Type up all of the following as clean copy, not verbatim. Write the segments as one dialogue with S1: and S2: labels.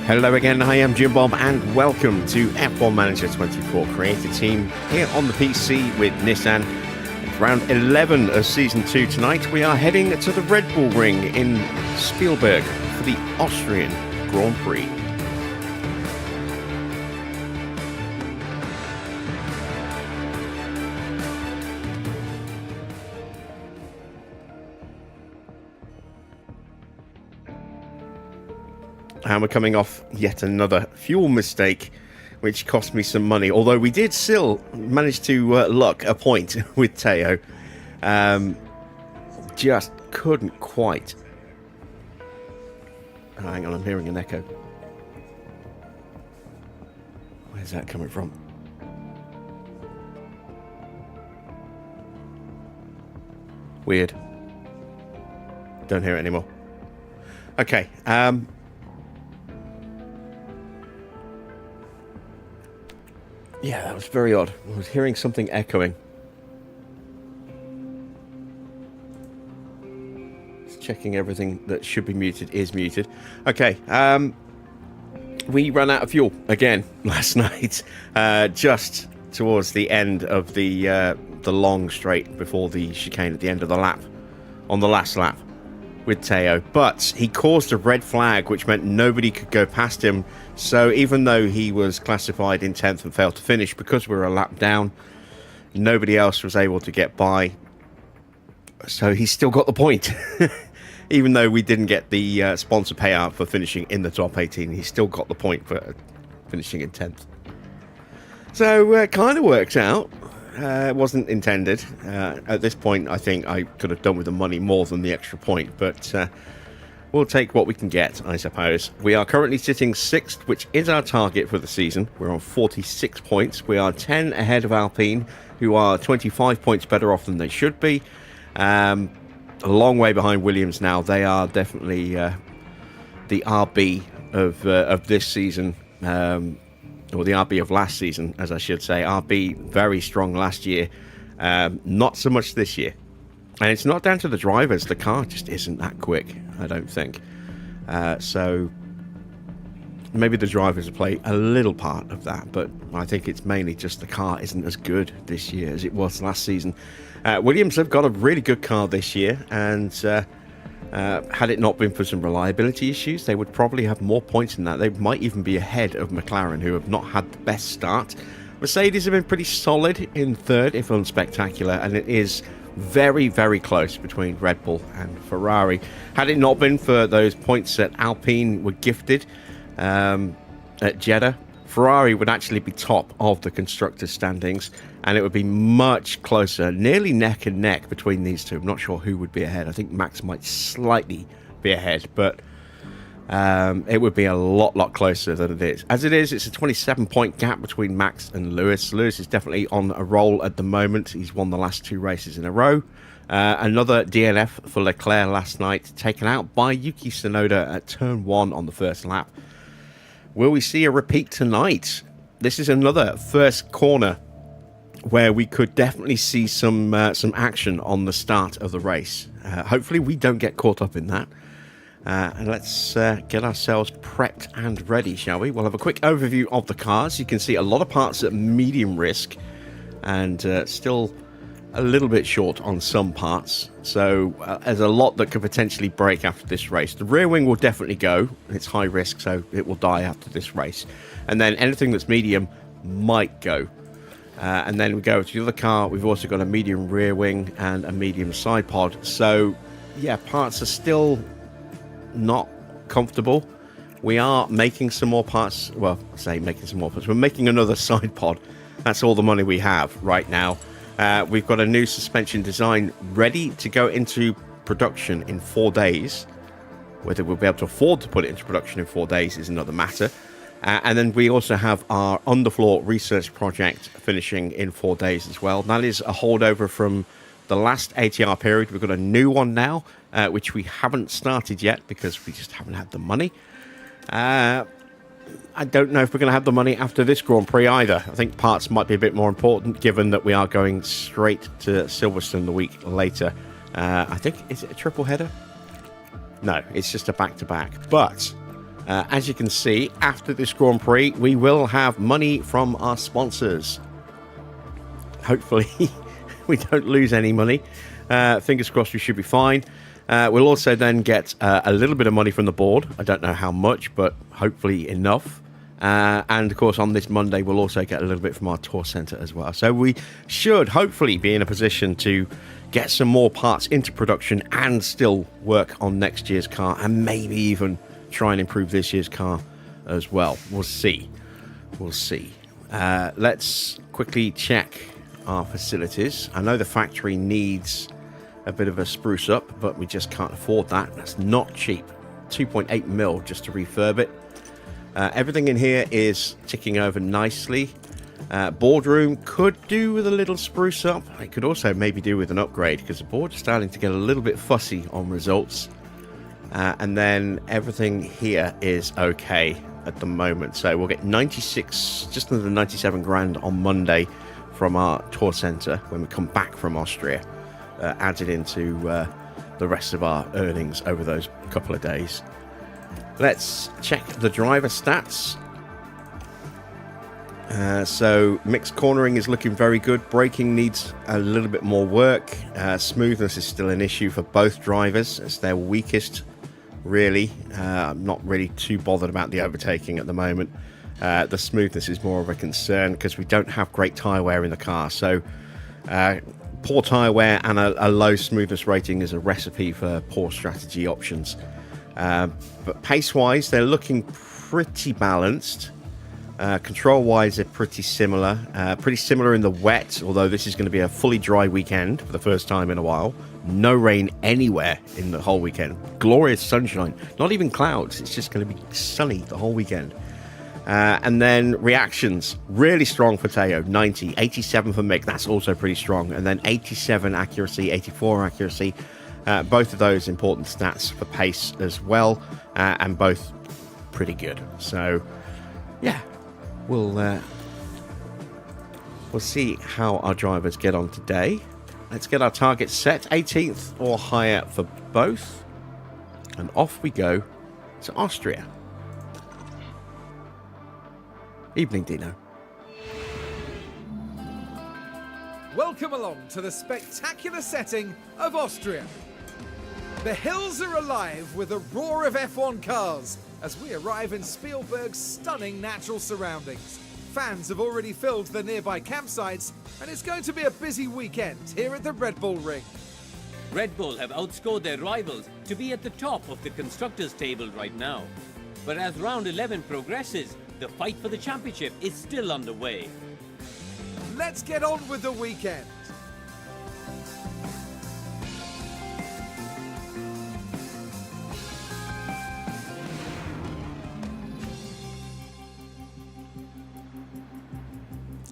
S1: Hello again, I am Jim Bob and welcome to F1 Manager 24 Creative Team here on the PC with Nissan. Round 11 of Season 2 tonight. We are heading to the Red Bull Ring in Spielberg for the Austrian Grand Prix. And we're coming off yet another fuel mistake, which cost me some money. Although we did still manage to luck a point with Teo. Just couldn't quite. Oh, hang on, I'm hearing an echo. Where's that coming from? Weird. Don't hear it anymore. Okay, yeah, that was very odd. I was hearing something echoing. Just checking everything that should be muted is muted. Okay, we ran out of fuel again last night, just towards the end of the long straight before the chicane at the end of the lap, on the last lap with Teo. But he caused a red flag, which meant nobody could go past him. So even though he was classified in 10th and failed to finish, because we were a lap down, nobody else was able to get by. So he still got the point. Even though we didn't get the sponsor payout for finishing in the top 18, he still got the point for finishing in 10th. So it kind of works out. It wasn't intended. At this point, I think I could have done with the money more than the extra point, but we'll take what we can get, I suppose. We are currently sitting 6th, which is our target for the season. We're on 46 points. We are 10 ahead of Alpine, who are 25 points better off than they should be. A long way behind Williams now. They are definitely the RB of this season. Or the RB of last season, as I should say. RB very strong last year, not so much this year. And it's not down to the drivers. The car just isn't that quick, I don't think. So maybe the drivers play a little part of that, but I think it's mainly just the car isn't as good this year as it was last season. Williams have got a really good car this year, and had it not been for some reliability issues, they would probably have more points than that. They might even be ahead of McLaren, who have not had the best start. Mercedes have been pretty solid in 3rd, if unspectacular, and it is very, very close between Red Bull and Ferrari. Had it not been for those points that Alpine were gifted at Jeddah, Ferrari would actually be top of the constructors' standings, and it would be much closer, nearly neck and neck between these two. I'm not sure who would be ahead. I think Max might slightly be ahead, but it would be a lot closer than it is. As it is, it's a 27-point gap between Max and Lewis. Lewis is definitely on a roll at the moment. He's won the last 2 races in a row. Another DNF for Leclerc last night, taken out by Yuki Tsunoda at turn 1 on the first lap. Will we see a repeat tonight? This is another first corner where we could definitely see some action on the start of the race. Hopefully we don't get caught up in that. And let's get ourselves prepped and ready, shall we? We'll have a quick overview of the cars. You can see a lot of parts at medium risk and still a little bit short on some parts. So there's a lot that could potentially break after this race. The rear wing will definitely go. It's high risk, so it will die after this race. And then anything that's medium might go. And then we go to the other car. We've also got a medium rear wing and a medium side pod. So, yeah, parts are still not comfortable. We are making some more parts. Well, I say making some more parts. We're making another side pod. That's all the money we have right now. We've got a new suspension design ready to go into production in 4 days. Whether we'll be able to afford to put it into production in 4 days is another matter. And then we also have our underfloor research project finishing in 4 days as well. That is a holdover from the last ATR period. We've got a new one now, which we haven't started yet because we just haven't had the money. I don't know if we're going to have the money after this Grand Prix either. I think parts might be a bit more important, given that we are going straight to Silverstone the week later. I think, is it a triple header? No, it's just a back-to-back. But As you can see, after this Grand Prix, we will have money from our sponsors. Hopefully, we don't lose any money. Fingers crossed we should be fine. We'll also then get a little bit of money from the board. I don't know how much, but hopefully enough. And of course, on this Monday, we'll also get a little bit from our tour centre as well. So we should hopefully be in a position to get some more parts into production and still work on next year's car, and maybe even try and improve this year's car as well. We'll see. Let's quickly check our facilities. I know the factory needs a bit of a spruce up, but we just can't afford that. That's not cheap. 2.8 mil just to refurb it. Everything in here is ticking over nicely. Boardroom could do with a little spruce up. It could also maybe do with an upgrade, because the board is starting to get a little bit fussy on results. And then everything here is okay at the moment. So we'll get 96, just under 97 grand on Monday from our tour centre when we come back from Austria. Added into the rest of our earnings over those couple of days. Let's check the driver stats. So mixed cornering is looking very good. Braking needs a little bit more work. Smoothness is still an issue for both drivers. It's their weakest, really. I'm not really too bothered about the overtaking at the moment. The smoothness is more of a concern because we don't have great tyre wear in the car. So poor tyre wear and a low smoothness rating is a recipe for poor strategy options. But pace-wise, they're looking pretty balanced. Control-wise, they're pretty similar. Pretty similar in the wet, although this is going to be a fully dry weekend for the first time in a while. No rain anywhere in the whole weekend. Glorious sunshine. Not even clouds. It's just going to be sunny the whole weekend. And then reactions, really strong for Teo, 90, 87 for Mick, that's also pretty strong. And then 87 accuracy, 84 accuracy, both of those important stats for pace as well, and both pretty good. So, yeah, we'll see how our drivers get on today. Let's get our targets set, 18th or higher for both, and off we go to Austria. Evening, Dino.
S2: Welcome along to the spectacular setting of Austria. The hills are alive with the roar of F1 cars as we arrive in Spielberg's stunning natural surroundings. Fans have already filled the nearby campsites, and it's going to be a busy weekend here at the Red Bull Ring.
S3: Red Bull have outscored their rivals to be at the top of the constructors' table right now. But as round 11 progresses, the fight for the championship is still underway.
S2: Let's get on with the weekend.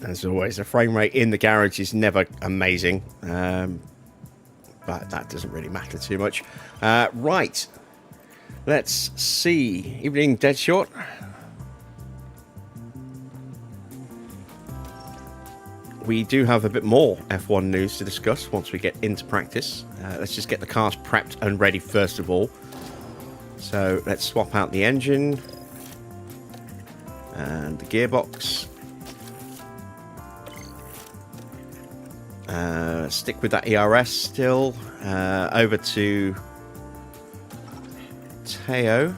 S1: As always, the frame rate in the garage is never amazing, but that doesn't really matter too much. Right, let's see. Evening, Deadshot. We do have a bit more F1 news to discuss once we get into practice. Let's just get the cars prepped and ready first of all. So let's swap out the engine and the gearbox. Stick with that ERS still. Over to Teo.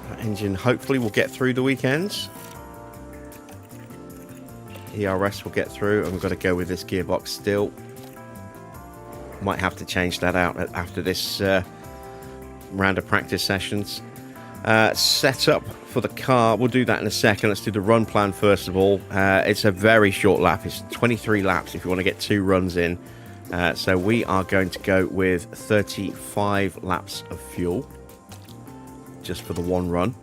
S1: That engine hopefully will get through the weekends. ERS will get through, and we've got to go with this gearbox still. Might have to change that out after this round of practice sessions. Setup for the car, we'll do that in a second. Let's do the run plan first of all. It's a very short lap. It's 23 laps if you want to get 2 runs in. So we are going to go with 35 laps of fuel just for the one run.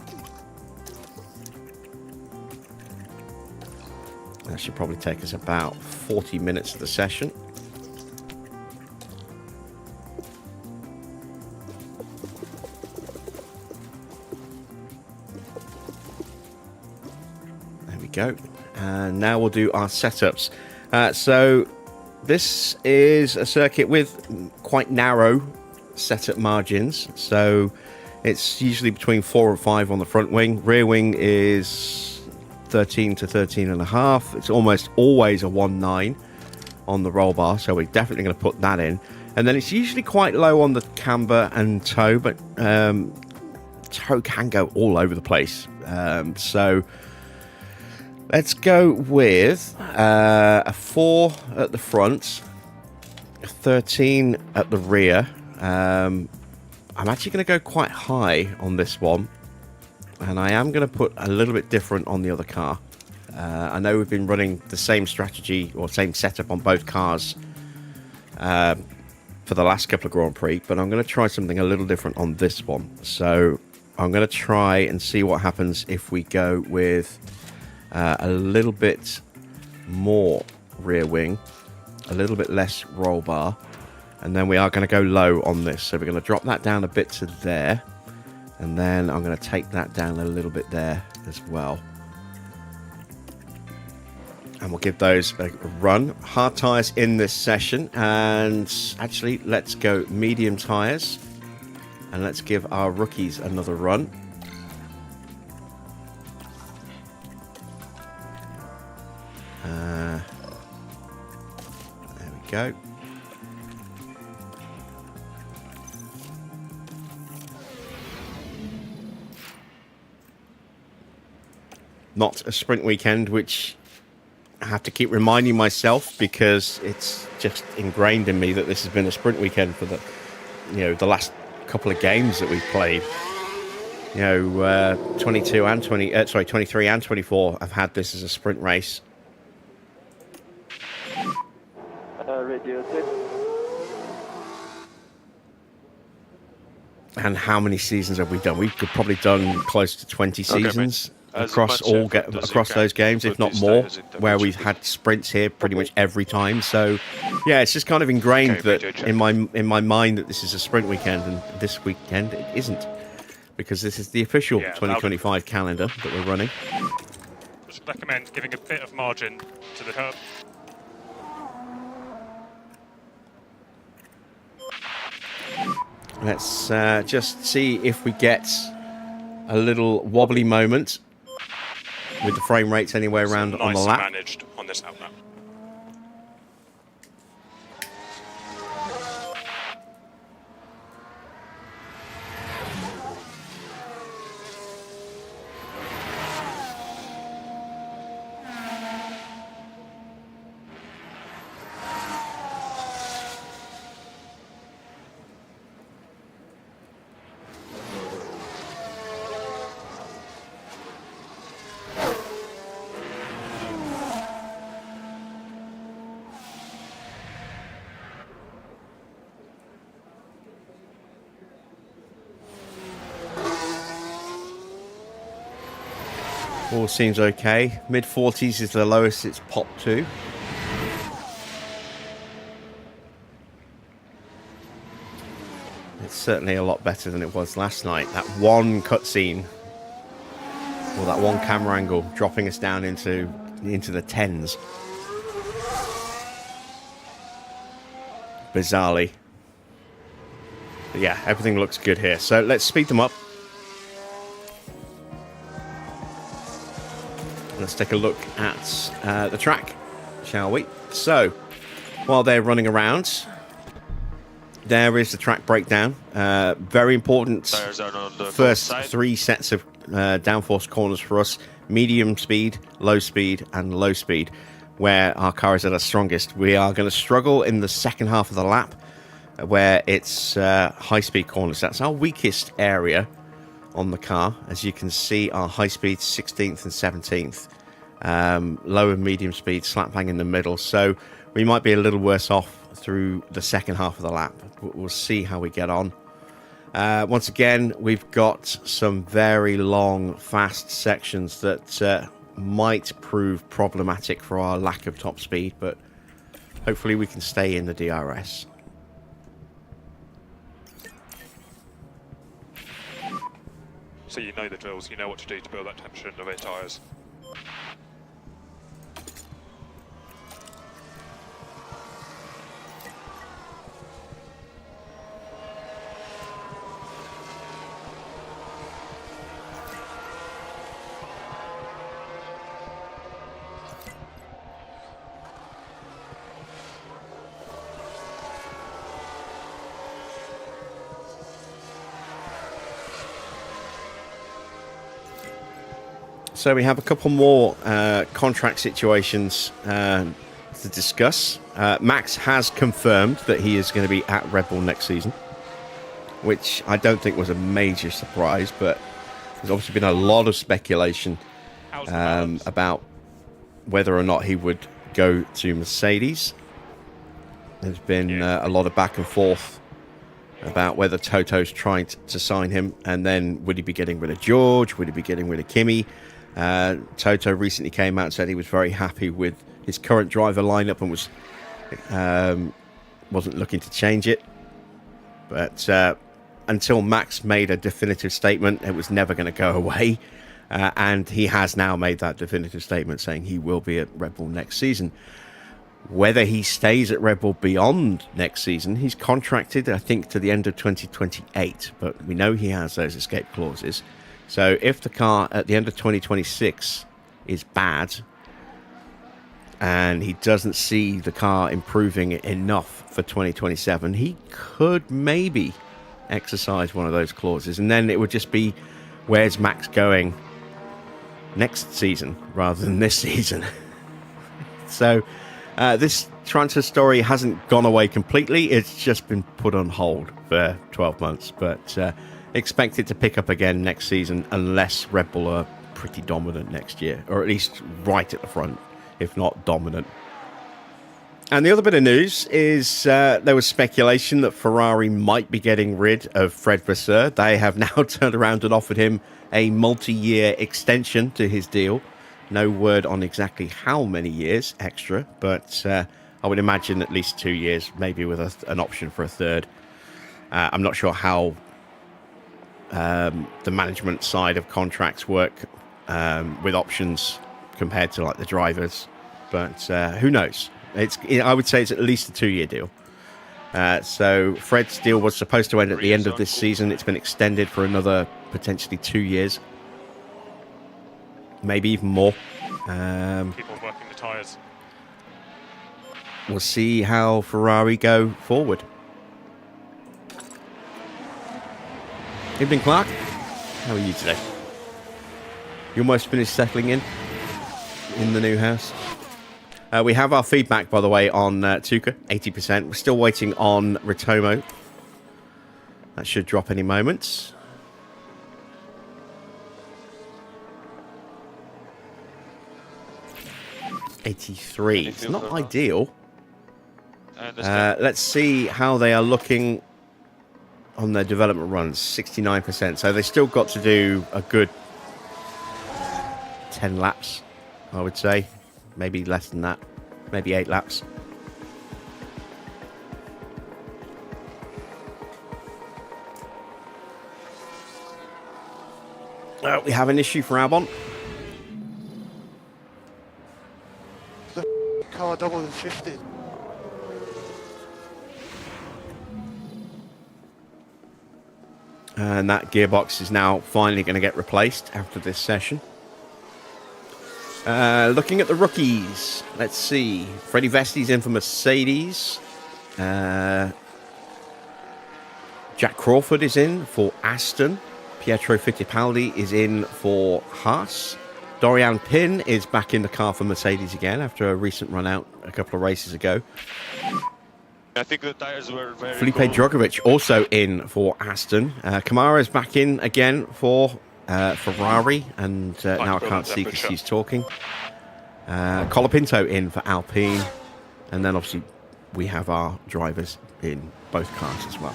S1: That should probably take us about 40 minutes of the session. There we go. And now we'll do our setups. So this is a circuit with quite narrow setup margins. So It's usually between 4 and 5 on the front wing. Rear wing is 13 to 13.5. It's almost always a 1.9 on the roll bar, so we're definitely going to put that in. And then it's usually quite low on the camber and toe, but toe can go all over the place. So let's go with a 4 at the front, a 13 at the rear. I'm actually going to go quite high on this one, and I am going to put a little bit different on the other car. I know we've been running the same strategy or same setup on both cars for the last couple of Grand Prix, but I'm going to try something a little different on this one. So I'm going to try and see what happens if we go with a little bit more rear wing, a little bit less roll bar, and then we are going to go low on this. So we're going to drop that down a bit to there, and then I'm going to take that down a little bit there as well. And we'll give those a run. Hard tyres in this session, and actually let's go medium tyres, and let's give our rookies another run. There we go. Not a sprint weekend, which I have to keep reminding myself, because it's just ingrained in me that this has been a sprint weekend for the last couple of games that we've played. 23 and 24 I've had this as a sprint race.
S4: Radio check.
S1: And how many seasons have we done? We've probably done close to 20 seasons across those games, if not more, where we've had sprints here pretty much every time. So yeah, it's just kind of ingrained that in my mind that this is a sprint weekend, and this weekend it isn't, because this is the official 2025 calendar that we're running.
S5: Just recommend giving a bit of margin to the curb.
S1: Let's just see if we get a little wobbly moment with the frame rates anywhere around on the lap.
S5: Managed on this outlap.
S1: All seems okay. Mid 40s is the lowest it's popped to. It's certainly a lot better than it was last night. That one cutscene, or that one camera angle, dropping us down into the 10s. Bizarrely. But yeah, everything looks good here. So let's speed them up. Let's take a look at the track, shall we? So, while they're running around, there is the track breakdown. Very important first 3 sets of downforce corners for us. Medium speed, low speed, and low speed, where our car is at its strongest. We are going to struggle in the second half of the lap, where it's high-speed corners. That's our weakest area on the car. As you can see, our high speed 16th and 17th, low and medium speed slap bang in the middle, so we might be a little worse off through the second half of the lap. We'll see how we get on. Once again, we've got some very long fast sections that might prove problematic for our lack of top speed, but hopefully we can stay in the DRS.
S5: So you know the drills, you know what to do to build that temperature in the rear tyres.
S1: So we have a couple more contract situations to discuss. Max has confirmed that he is going to be at Red Bull next season, which I don't think was a major surprise, but there's obviously been a lot of speculation about whether or not he would go to Mercedes. There's been a lot of back and forth about whether Toto's trying to sign him, and then would he be getting rid of George? Would he be getting rid of Kimi? Toto recently came out and said he was very happy with his current driver lineup and wasn't looking to change it. But until Max made a definitive statement, it was never going to go away. And he has now made that definitive statement saying he will be at Red Bull next season. Whether he stays at Red Bull beyond next season, he's contracted, I think, to the end of 2028. But we know he has those escape clauses. So if the car at the end of 2026 is bad and he doesn't see the car improving enough for 2027, he could maybe exercise one of those clauses. And then it would just be, where's Max going next season rather than this season? So this transfer story hasn't gone away completely. It's just been put on hold for 12 months. But expect it to pick up again next season unless Red Bull are pretty dominant next year, or at least right at the front, if not dominant. And the other bit of news is there was speculation that Ferrari might be getting rid of Fred Vasseur. They have now turned around and offered him a multi-year extension to his deal. No word on exactly how many years extra, but I would imagine at least 2 years, maybe with an option for a third. I'm not sure how the management side of contracts work with options compared to like the drivers, but who knows? I would say it's at least a 2-year deal. So Fred's deal was supposed to end at the end of this season. It's been extended for another potentially 2 years. Maybe even more.
S5: Keep on working the tyres.
S1: We'll see how Ferrari go forward. Evening, Clark. How are you today? You almost finished settling in the new house? We have our feedback, by the way, on Tuca, 80%. We're still waiting on Ritomo. That should drop any moment. $83. It's not ideal. Let's see how they are looking on their development runs. 69%. So they still got to do a good 10 laps, I would say. Maybe less than that. Maybe 8 laps. We have an issue for Albon.
S6: The car doubled and shifted.
S1: And that gearbox is now finally going to get replaced after this session. Looking at the rookies, let's see. Freddie Vesti's in for Mercedes. Jack Crawford is in for Aston. Pietro Fittipaldi is in for Haas. Dorian Pin is back in the car for Mercedes again after a recent run out a couple of races ago.
S5: I think the tyres were very
S1: Felipe
S5: cold.
S1: Drogovic also in for Aston. Kamara is back in again for Ferrari, and now I can't see because she's talking. Colapinto in for Alpine, and then obviously we have our drivers in both cars as well.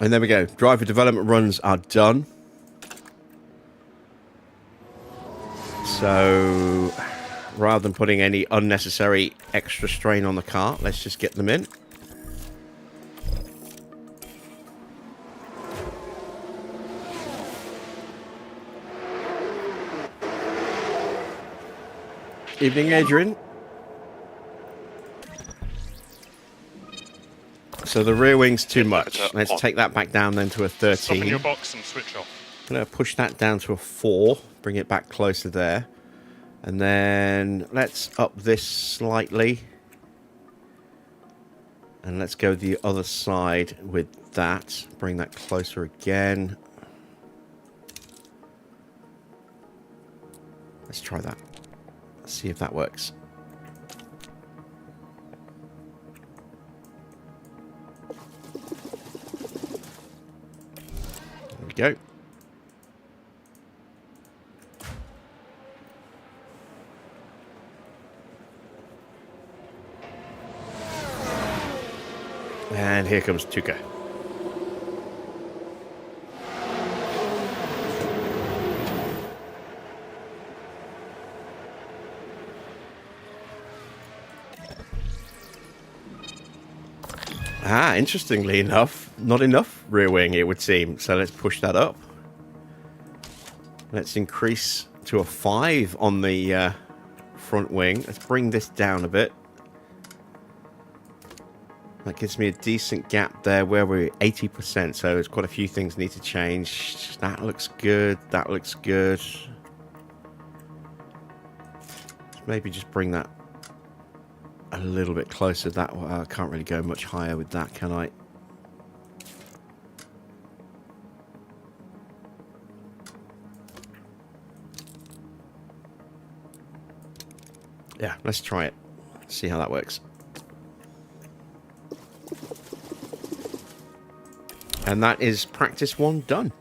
S1: And there we go. Driver development runs are done. So rather than putting any unnecessary extra strain on the car, let's just get them in. Evening, Adrian. So the rear wing's too much. Let's take that back down then to a 13.
S5: Stop in your box and switch off.
S1: I'm going to push that down to a 4. Bring it back closer there. And then let's up this slightly. And let's go the other side with that. Bring that closer again. Let's try that. Let's see if that works. There we go. And here comes Tuka. Ah, interestingly enough, not enough rear wing, it would seem. So let's push that up. Let's increase to a 5 on the front wing. Let's bring this down a bit. That gives me a decent gap there where we're 80%. So there's quite a few things need to change. That looks good. That looks good. Let's maybe just bring that a little bit closer. That I can't really go much higher with that, can I? Yeah, let's try it. See how that works. And that is practice 1 done.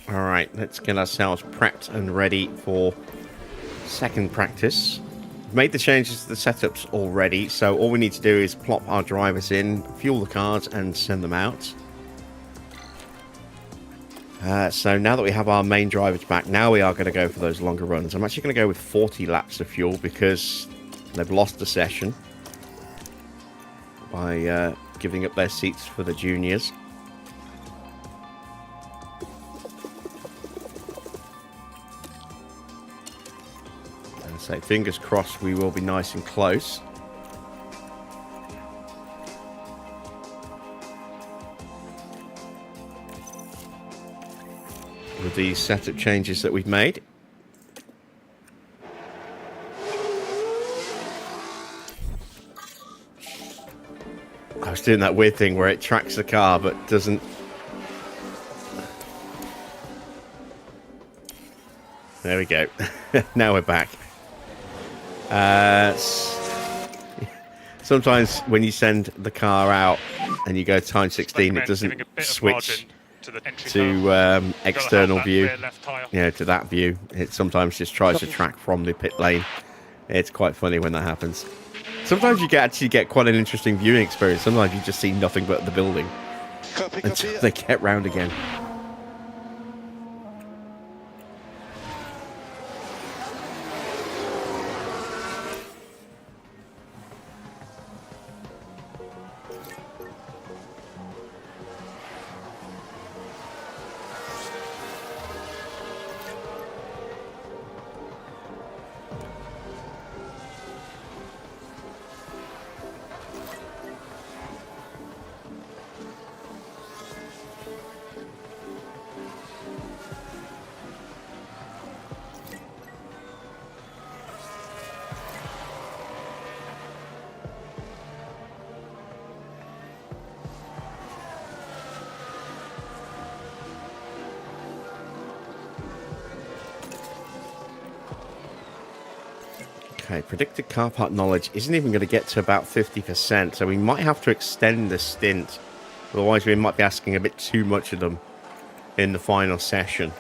S1: Alright, let's get ourselves prepped and ready for second practice. We've made the changes to the setups already, so all we need to do is plop our drivers in, fuel the cars, and send them out. So now that we have our main drivers back, now we are going to go for those longer runs. I'm actually going to go with 40 laps of fuel because they've lost the session by giving up their seats for the juniors. So fingers crossed we will be nice and close. With these setup changes that we've made. I was doing that weird thing where it tracks the car but doesn't. There we go. Now we're back. Sometimes when you send the car out and you go time 16, it doesn't switch to external view, to that view. It sometimes just tries to track from the pit lane. It's quite funny when that happens. Sometimes you actually get quite an interesting viewing experience. Sometimes you just see nothing but the building until they get round again. Okay, predicted car part knowledge isn't even going to get to about 50%, so we might have to extend the stint. Otherwise, we might be asking a bit too much of them in the final session.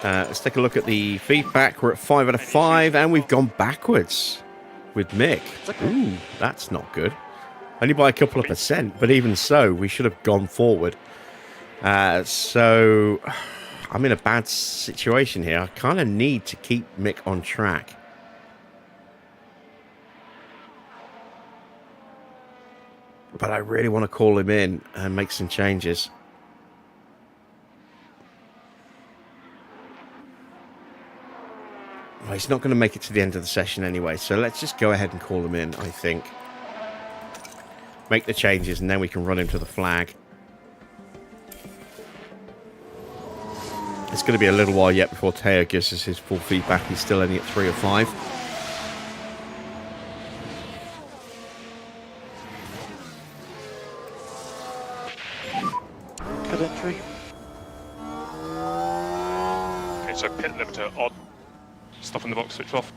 S1: Let's take a look at the feedback. We're at 5 out of 5, and we've gone backwards with Mick. Ooh, that's not good. Only by a couple of percent, but even so, we should have gone forward. So, I'm in a bad situation here. I kind of need to keep Mick on track. But I really want to call him in and make some changes. Well, he's not going to make it to the end of the session anyway, so let's just go ahead and call him in, I think. Make the changes, and then we can run him to the flag. It's going to be a little while yet before Teo gives us his full feedback. He's still only at 3 or 5.
S4: Good entry.
S5: Okay, so pit limiter on. Stop in the box, switch off.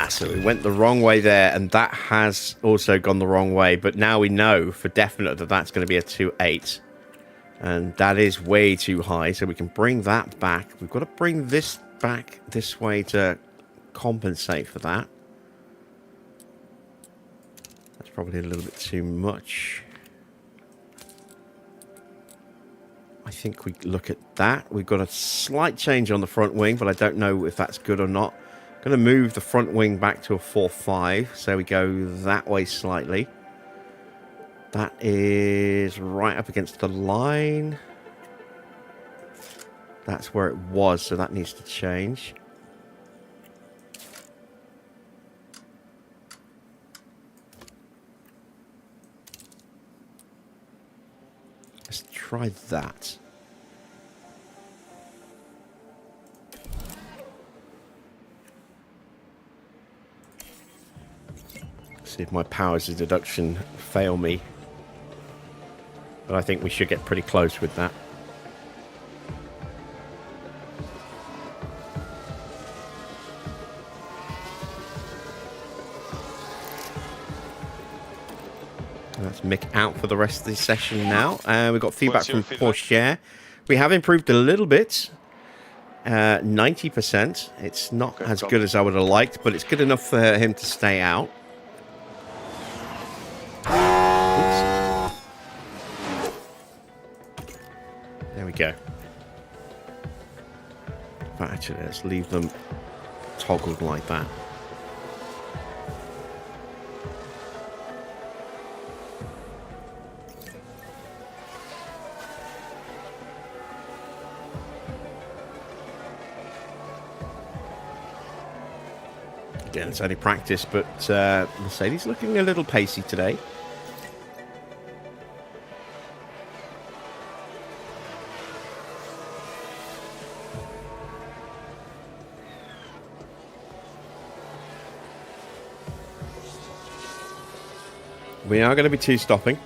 S1: So we went the wrong way there, and that has also gone the wrong way. But now we know for definite that that's going to be a 2.8. And that is way too high, so we can bring that back. We've got to bring this back this way to compensate for that. That's probably a little bit too much. I think we look at that. We've got a slight change on the front wing, but I don't know if that's good or not. Going to move the front wing back to a 4.5, so we go that way slightly. That is right up against the line. That's where it was, so that needs to change. Let's try that. See if my powers of deduction fail me. But I think we should get pretty close with that. That's Mick out for the rest of the session now. We've got feedback from Porsche. We have improved a little bit. 90%. It's not as good as I would have liked, but it's good enough for him to stay out. There we go. But actually, let's leave them toggled like that. Again, it's only practice, but Mercedes looking a little pacey today. We are going to be two-stopping.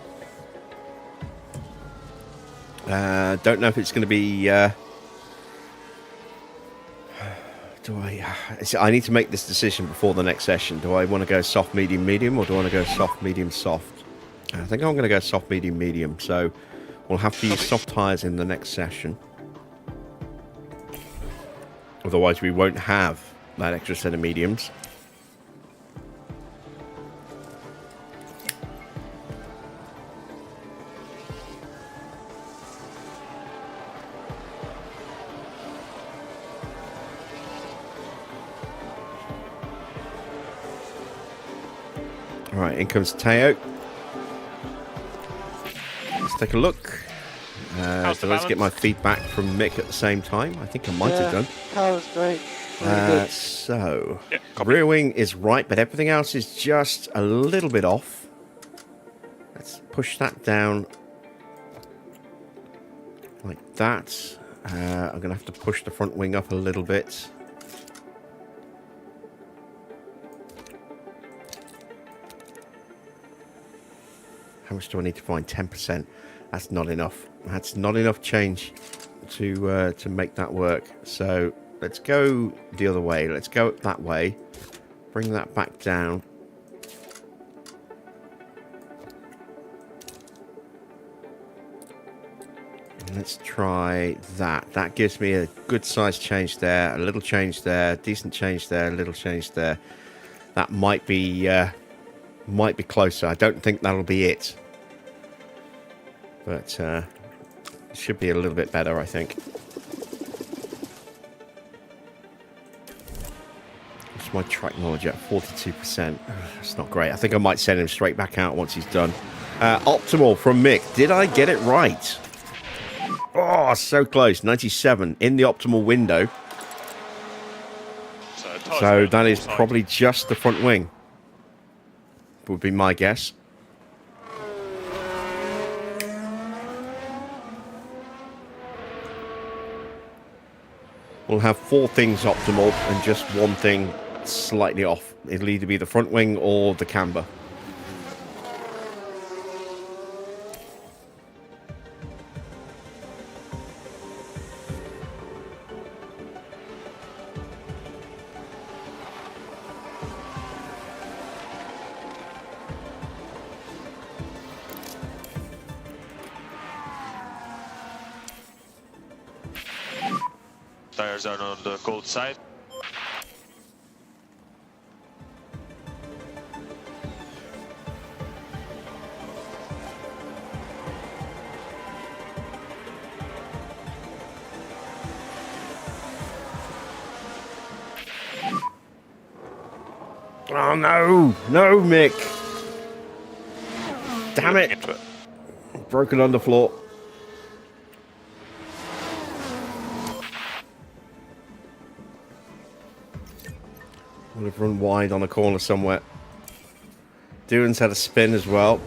S1: Don't know if it's going to be... I need to make this decision before the next session. Do I want to go soft, medium, medium, or do I want to go soft, medium, soft? I think I'm going to go soft, medium, medium. So we'll have to use soft tyres in the next session. Otherwise, we won't have that extra set of mediums. Alright, in comes Teo. Let's take a look. So let's get my feedback from Mick at the same time. I think I might have done.
S4: That was great.
S1: So, rear wing is right, but everything else is just a little bit off. Let's push that down like that. I'm going to have to push the front wing up a little bit. How much do I need to find? 10%. That's not enough. That's not enough change to make that work. So let's go the other way. Let's go that way. Bring that back down. And let's try that. That gives me a good size change there. A little change there. Decent change there. A little change there. That might be closer. I don't think that'll be it. But it should be a little bit better, I think. What's my track knowledge at? 42%. That's not great. I think I might send him straight back out once he's done. Optimal from Mick. Did I get it right? Oh, so close. 97 in the optimal window. So that is probably just the front wing. Would be my guess. We'll have 4 things optimal and just one thing slightly off. It'll either be the front wing or the camber.
S5: Tires are on the cold side.
S1: Oh no! No, Mick! Damn it! Broken underfloor. Would have run wide on a corner somewhere. Doohan's had a spin as well.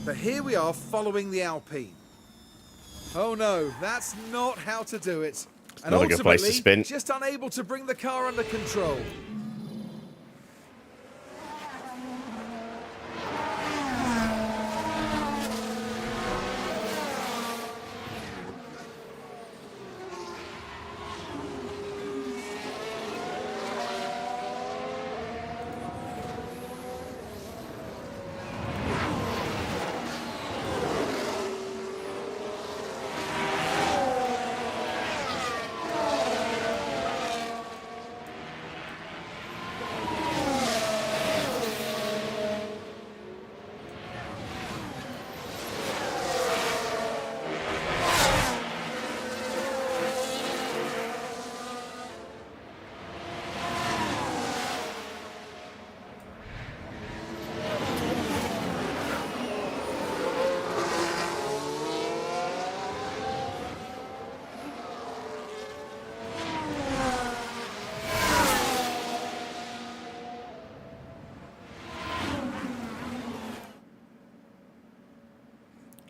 S2: But here we are following the Alpine. Oh no, that's not how to do it. And
S1: not a good place to spin.
S2: Just unable to bring the car under control.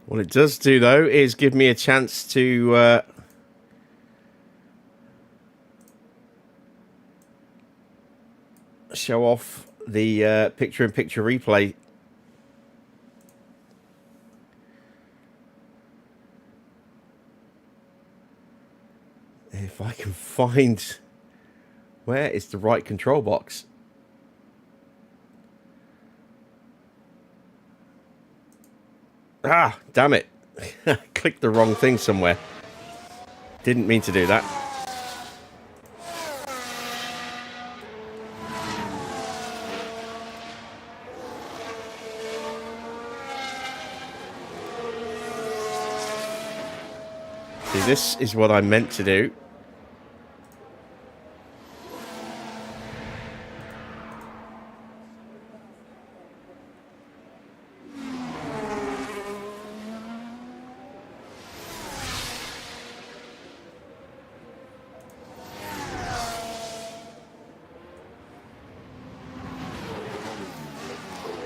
S1: What it does do, though, is give me a chance to show off the picture-in-picture replay. If I can find where is the right control box. Ah, damn it. Clicked the wrong thing somewhere. Didn't mean to do that. See, this is what I meant to do.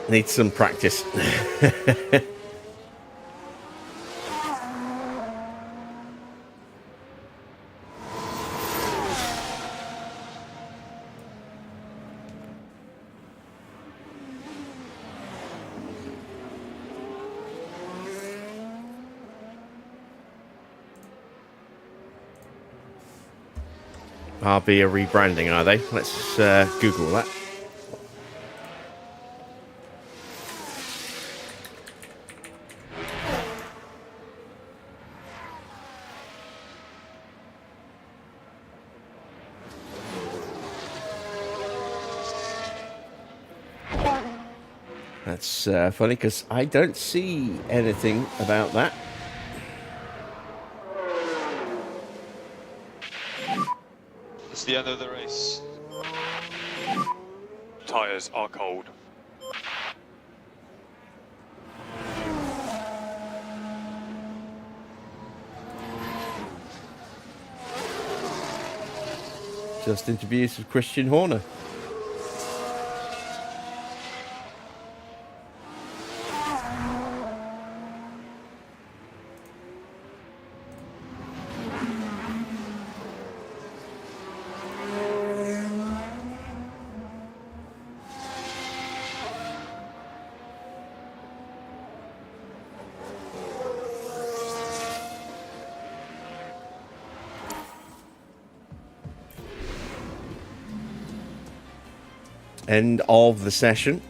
S1: Need some practice. RB are rebranding, are they? Let's Google that. That's funny because I don't see anything about that.
S5: It's the end of the race. Tyres are cold.
S1: Just interviews with Christian Horner. End of the session.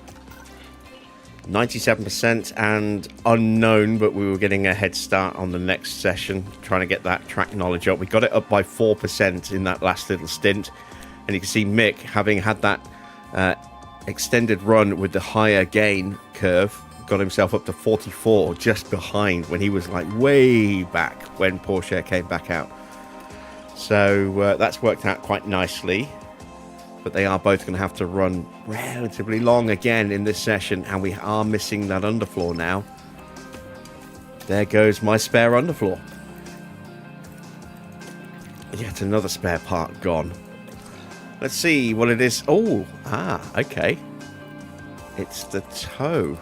S1: 97% and unknown, but we were getting a head start on the next session, trying to get that track knowledge up. We got it up by 4% in that last little stint. And you can see Mick, having had that extended run with the higher gain curve, got himself up to 44, just behind when he was like way back when Porsche came back out. So that's worked out quite nicely. But they are both going to have to run relatively long again in this session, and we are missing that underfloor now. There goes my spare underfloor. Yet another spare part gone. Let's see what it is. Oh, okay. It's the toe.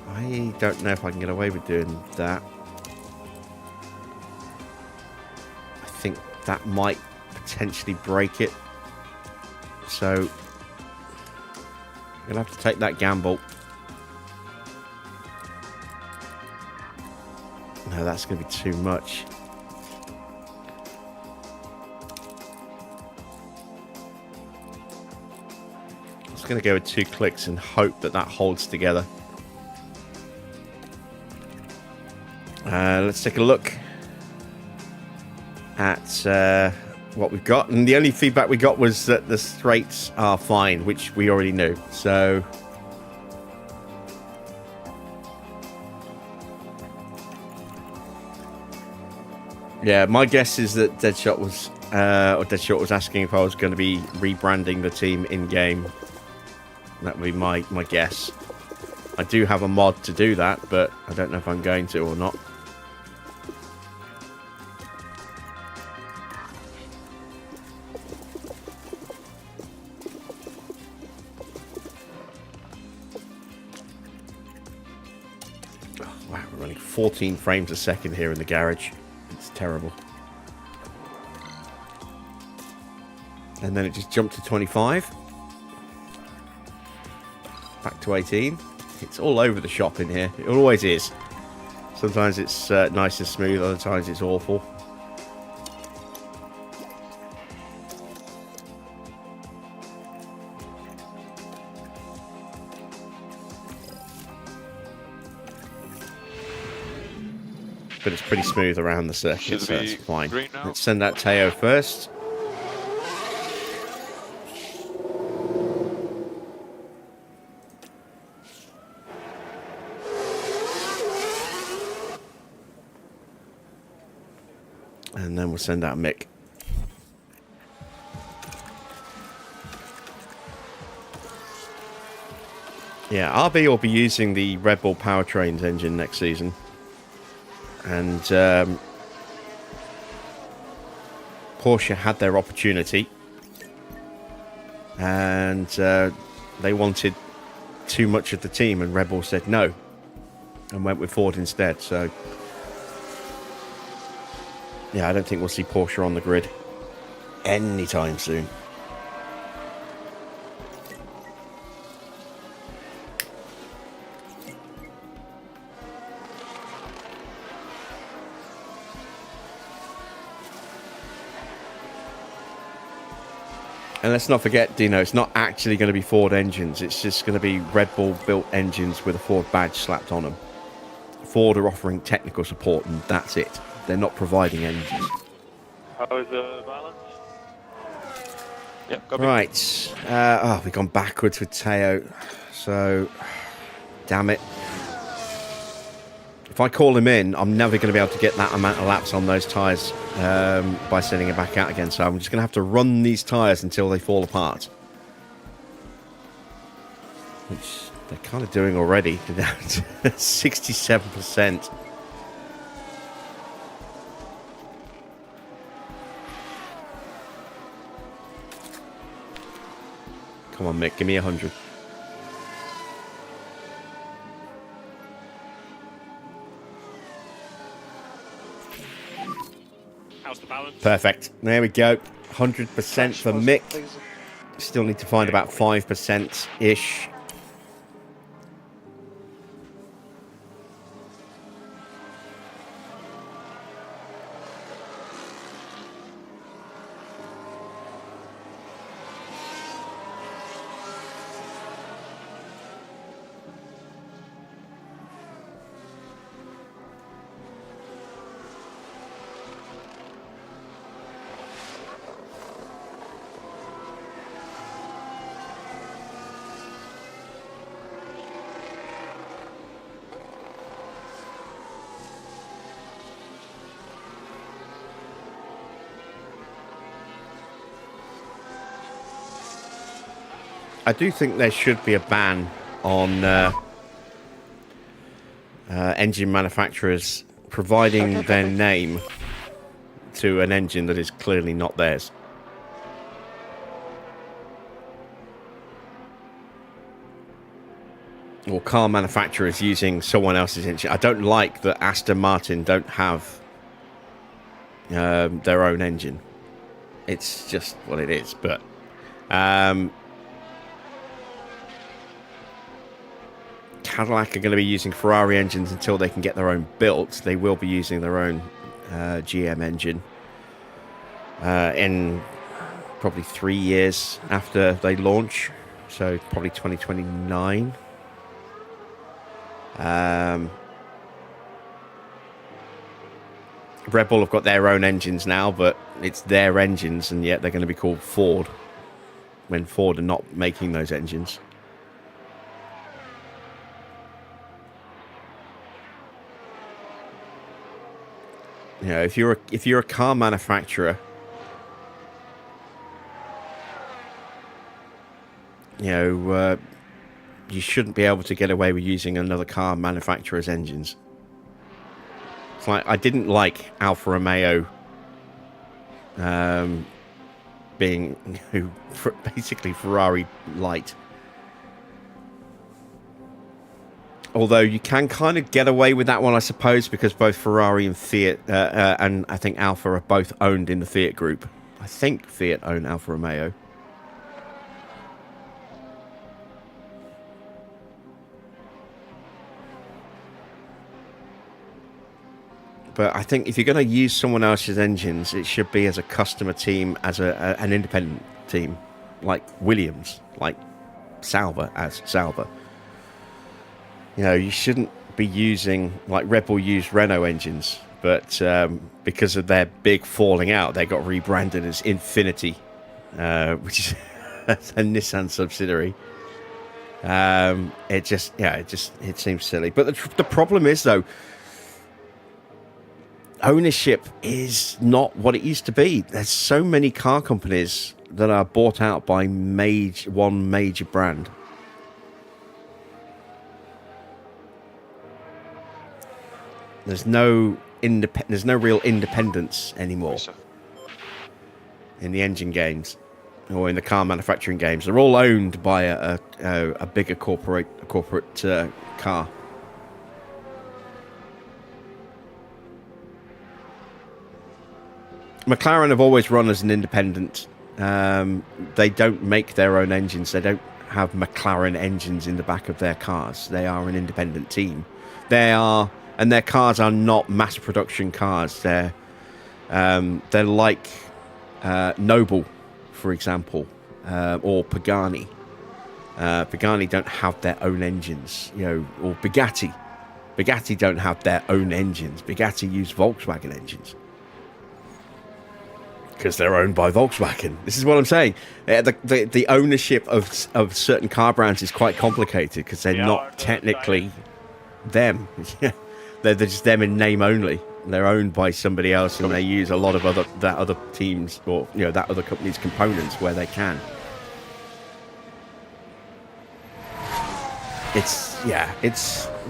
S1: I don't know if I can get away with doing that. I think that might potentially break it. So I'm gonna have to take that gamble. No, that's gonna be too much. I'm just gonna go with 2 clicks and hope that that holds together. Let's take a look at what we've got, and the only feedback we got was that the straights are fine, which we already knew. So yeah, my guess is that Deadshot was asking if I was going to be rebranding the team in game. That would be my guess. I do have a mod to do that, but I don't know if I'm going to or not. Wow, we're running 14 frames a second here in the garage. It's terrible. And then it just jumped to 25. Back to 18. It's all over the shop in here. It always is. Sometimes it's nice and smooth, other times it's awful. But it's pretty smooth around the circuit, so that's fine. Let's send out Teo first. And then we'll send out Mick. Yeah, RB will be using the Red Bull Powertrains engine next season. And Porsche had their opportunity. And they wanted too much of the team, and Red Bull said no. And went with Ford instead, so... yeah, I don't think we'll see Porsche on the grid anytime soon. And let's not forget, Dino, it's not actually going to be Ford engines. It's just going to be Red Bull built engines with a Ford badge slapped on them. Ford are offering technical support, and that's it. They're not providing engines.
S4: How is the balance?
S5: Yep, copy.
S1: Right. We've gone backwards with Teo. So, damn it. If I call him in, I'm never going to be able to get that amount of laps on those tyres by sending it back out again. So I'm just going to have to run these tyres until they fall apart. Which they're kind of doing already. They're down to 67%. Come on, Mick, give me 100.
S5: How's the balance?
S1: Perfect. There we go. 100% for Mick. Still need to find about 5%-ish. I do think there should be a ban on engine manufacturers providing their name to an engine that is clearly not theirs. Or car manufacturers using someone else's engine. I don't like that Aston Martin don't have their own engine. It's just what it is, but Cadillac are going to be using Ferrari engines until they can get their own built. They will be using their own GM engine in probably 3 years after they launch, so probably 2029. Red Bull have got their own engines now, but it's their engines, and yet they're going to be called Ford when Ford are not making those engines. You know, if you're a car manufacturer, you know, you shouldn't be able to get away with using another car manufacturer's engines. It's like, I didn't like Alfa Romeo being basically Ferrari light. Although you can kind of get away with that one, I suppose, because both Ferrari and Fiat, and I think Alfa are both owned in the Fiat group. I think Fiat own Alfa Romeo. But I think if you're going to use someone else's engines, it should be as a customer team, as an independent team, like Williams, like Sauber, as Sauber. You know, you shouldn't be using, like Red Bull used Renault engines, but because of their big falling out, they got rebranded as Infinity, which is a Nissan subsidiary. It seems silly. But the problem is, though, ownership is not what it used to be. There's so many car companies that are bought out by one major brand. There's no real independence anymore in the engine games or in the car manufacturing games. They're all owned by a bigger corporate car. McLaren have always run as an independent. They don't make their own engines. They don't have McLaren engines in the back of their cars. They are an independent team. And their cars are not mass production cars. They're like Noble, for example, or Pagani. Pagani don't have their own engines, you know, or Bugatti. Bugatti don't have their own engines. Bugatti use Volkswagen engines because they're owned by Volkswagen. This is what I'm saying. The ownership of certain car brands is quite complicated because they're not technically them. They're just them in name only. They're owned by somebody else, and they use a lot of that other teams or that other company's components where they can.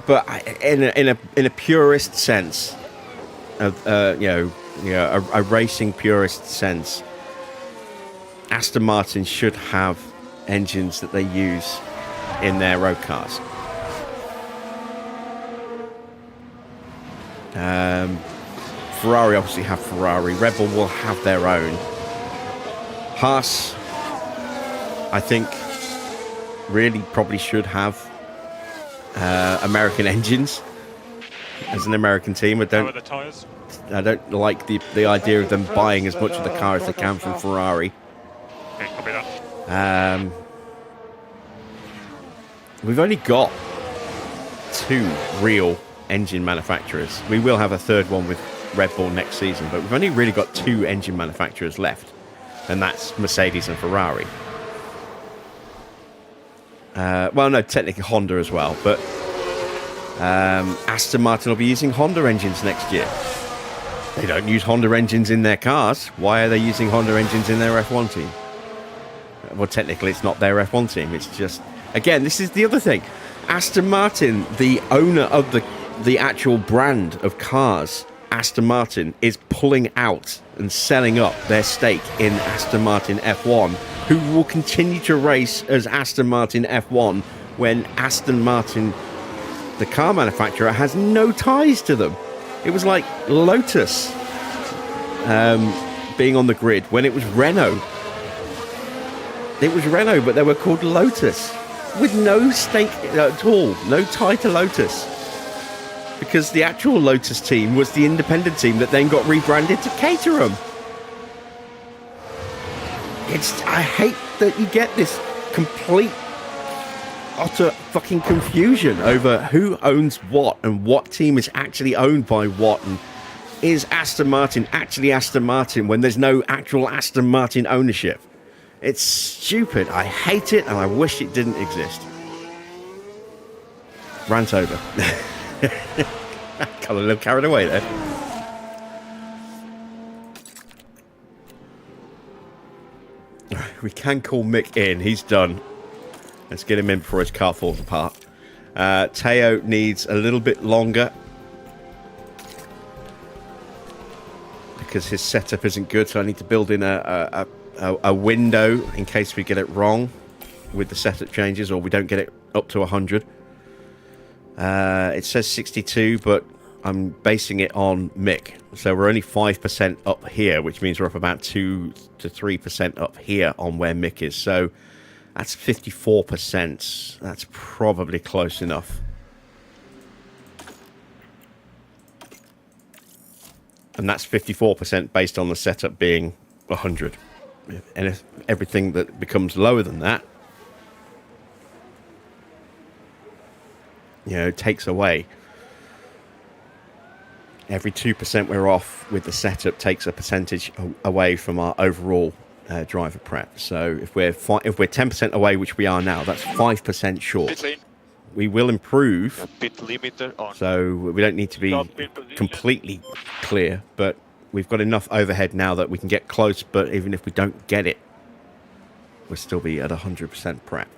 S1: But in a purist sense, of a racing purist sense, Aston Martin should have engines that they use in their road cars. Ferrari obviously have Ferrari. Red Bull will have their own. Haas, I think, really probably should have American engines as an American team. I don't like the idea of them buying as much of the car as they can from Ferrari.
S5: Okay, copy that.
S1: We've only got 2 real engine manufacturers. We will have a third one with Red Bull next season, but we've only really got 2 engine manufacturers left, and that's Mercedes and Ferrari. Well, no, technically Honda as well, but Aston Martin will be using Honda engines next year. They don't use Honda engines in their cars. Why are they using Honda engines in their F1 team? Well, technically it's not their F1 team. It's just, again, this is the other thing. Aston Martin, the owner of the actual brand of cars, Aston Martin, is pulling out and selling up their stake in Aston Martin F1, who will continue to race as Aston Martin F1 when Aston Martin, the car manufacturer, has no ties to them. It was like Lotus being on the grid when it was Renault. It was Renault, but they were called Lotus, with no stake at all, no tie to Lotus. Because the actual Lotus team was the independent team that then got rebranded to Caterham. I hate that you get this complete, utter fucking confusion over who owns what and what team is actually owned by what, and is Aston Martin actually Aston Martin when there's no actual Aston Martin ownership. It's stupid. I hate it, and I wish it didn't exist. Rant over. Got a little carried away there. We can call Mick in. He's done. Let's get him in before his car falls apart. Teo needs a little bit longer because his setup isn't good, so I need to build in a window in case we get it wrong with the setup changes, or we don't get it up to 100. It says 62, but I'm basing it on Mick, so we're only 5% up here, which means we're up about 2 to 3% up here on where Mick is. So that's 54%. That's probably close enough. And that's 54% based on the setup being 100. And if everything that becomes lower than that, takes away. Every 2% we're off with the setup takes a percentage away from our overall driver prep. So if we're 10% away, which we are now, that's 5% short. We will improve.
S5: Pit limiter on.
S1: So we don't need to be completely clear, but we've got enough overhead now that we can get close. But even if we don't get it, we'll still be at 100% prep.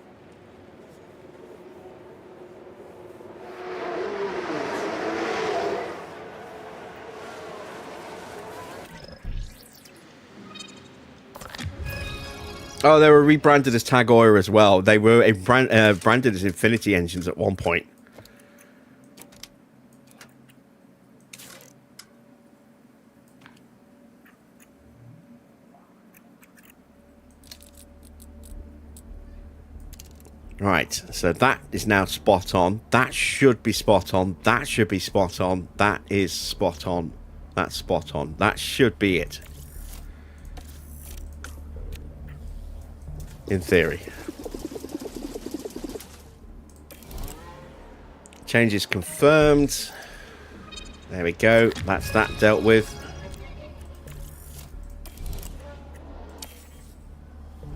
S1: Oh, they were rebranded as Tag Heuer as well. They were branded as Infinity engines at one point. Right, so that is now spot on. That should be spot on. That should be spot on. That is spot on. That's spot on. That should be it. in theory. Changes confirmed. There we go. That's that dealt with.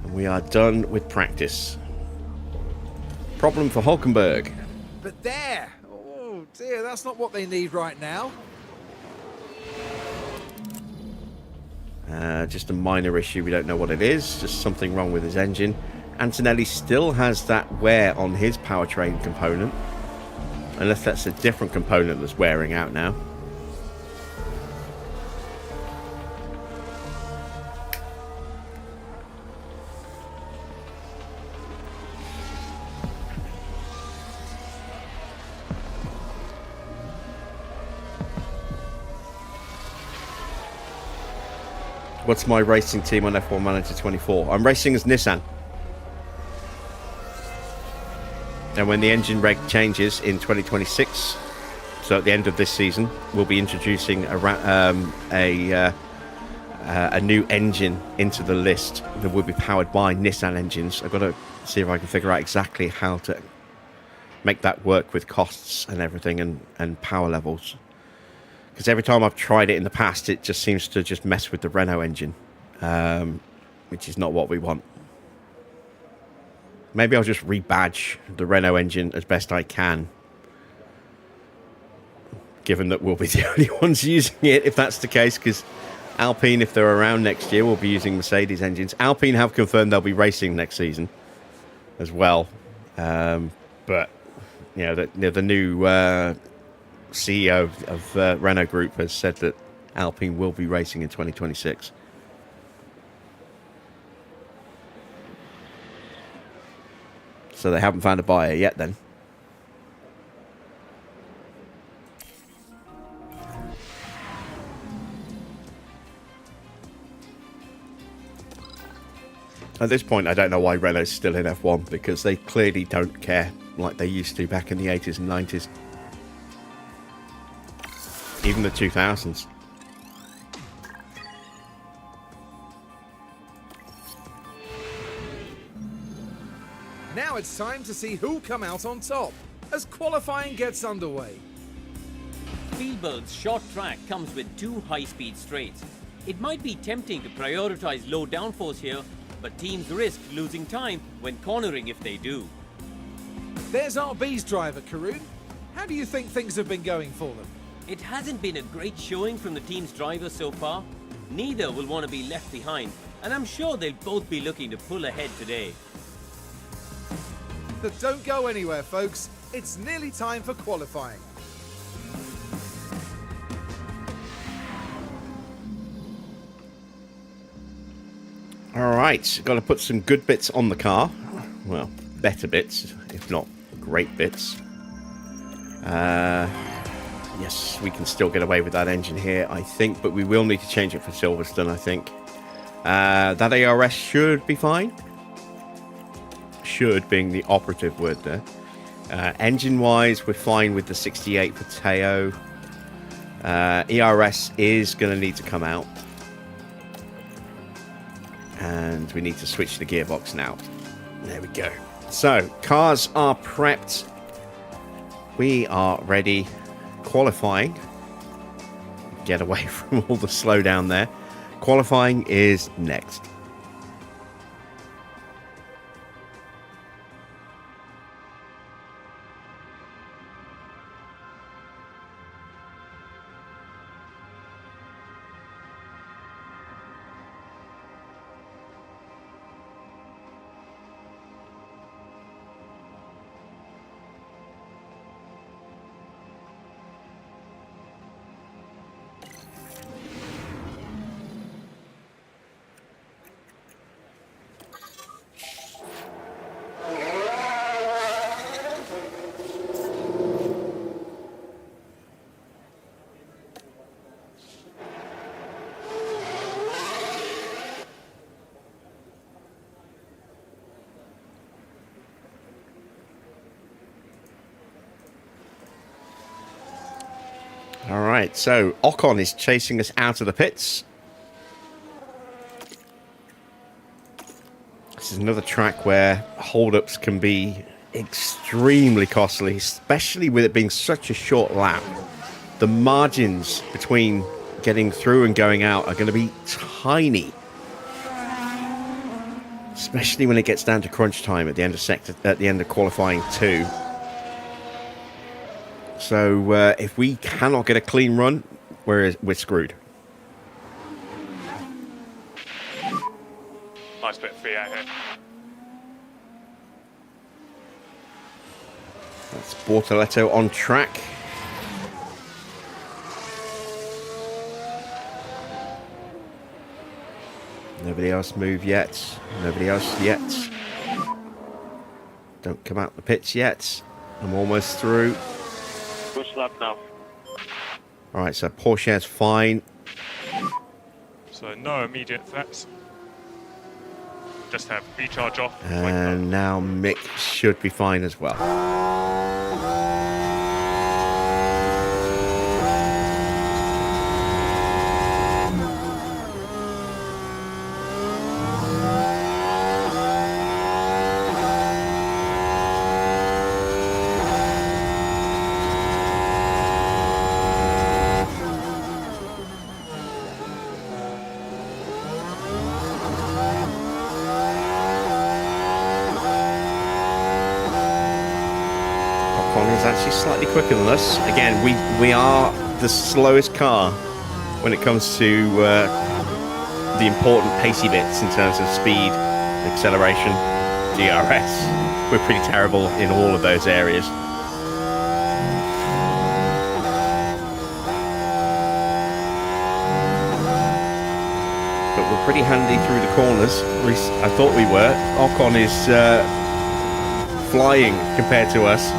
S1: And we are done with practice. Problem for Hulkenberg.
S2: But there! Oh dear, that's not what they need right now.
S1: Just a minor issue. We don't know what it is. Just something wrong with his engine. Antonelli still has that wear on his powertrain component. Unless that's a different component that's wearing out now. What's my racing team on F1 Manager 24? I'm racing as Nissan. And when the engine reg changes in 2026, so at the end of this season, we'll be introducing a new engine into the list that will be powered by Nissan engines. I've got to see if I can figure out exactly how to make that work with costs and everything and power levels. Because every time I've tried it in the past, it just seems to just mess with the Renault engine, which is not what we want. Maybe I'll just rebadge the Renault engine as best I can, given that we'll be the only ones using it, if that's the case, because Alpine, if they're around next year, will be using Mercedes engines. Alpine have confirmed they'll be racing next season as well. But, you know, the new CEO of Renault Group has said that Alpine will be racing in 2026. So they haven't found a buyer yet then. At this point, I don't know why Renault's still in F1, because they clearly don't care like they used to back in the 80s and 90s. Even the 2000s.
S2: Now it's time to see who'll come out on top as qualifying gets underway.
S3: Spielberg's short track comes with 2 high-speed straights. It might be tempting to prioritize low downforce here, but teams risk losing time when cornering if they do.
S2: There's RB's driver, Karun. How do you think things have been going for them?
S3: It hasn't been a great showing from the team's drivers so far. Neither will want to be left behind, and I'm sure they'll both be looking to pull ahead today.
S2: But don't go anywhere, folks. It's nearly time for qualifying.
S1: All right, got to put some good bits on the car. Well, better bits, if not great bits. Yes, we can still get away with that engine here, I think, but we will need to change it for Silverstone, I think. That ARS should be fine. Should being the operative word there. Engine-wise, we're fine with the 68 for Teo. ERS is going to need to come out. And we need to switch the gearbox now. There we go. So, cars are prepped. We are ready. Qualifying. Get away from all the slowdown there. Qualifying is next. All right, so Ocon is chasing us out of the pits. This is another track where hold-ups can be extremely costly, especially with it being such a short lap. The margins between getting through and going out are going to be tiny, especially when it gets down to crunch time at the end of qualifying 2. So if we cannot get a clean run, we're screwed.
S5: Nice bit of Fiat here.
S1: That's Bortoletto on track. Nobody else move yet. Nobody else yet. Don't come out the pits yet. I'm almost through.
S4: Push lap now.
S1: Alright, so Porsche's fine.
S5: So no immediate threats. Just have recharge off.
S1: And now Mick should be fine as well. Is actually slightly quicker than us. Again, we are the slowest car when it comes to the important pacey bits in terms of speed, acceleration, DRS. We're pretty terrible in all of those areas. But we're pretty handy through the corners. At least I thought we were. Ocon is flying compared to us.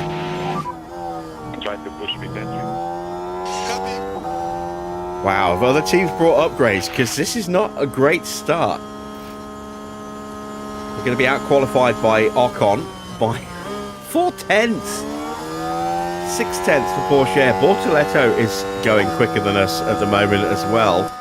S4: Trying to push me entry.
S1: Wow, have other teams brought upgrades? Because this is not a great start. We're going to be out-qualified by Ocon by 4 tenths. 6 tenths for Porsche. Bortoletto is going quicker than us at the moment as well.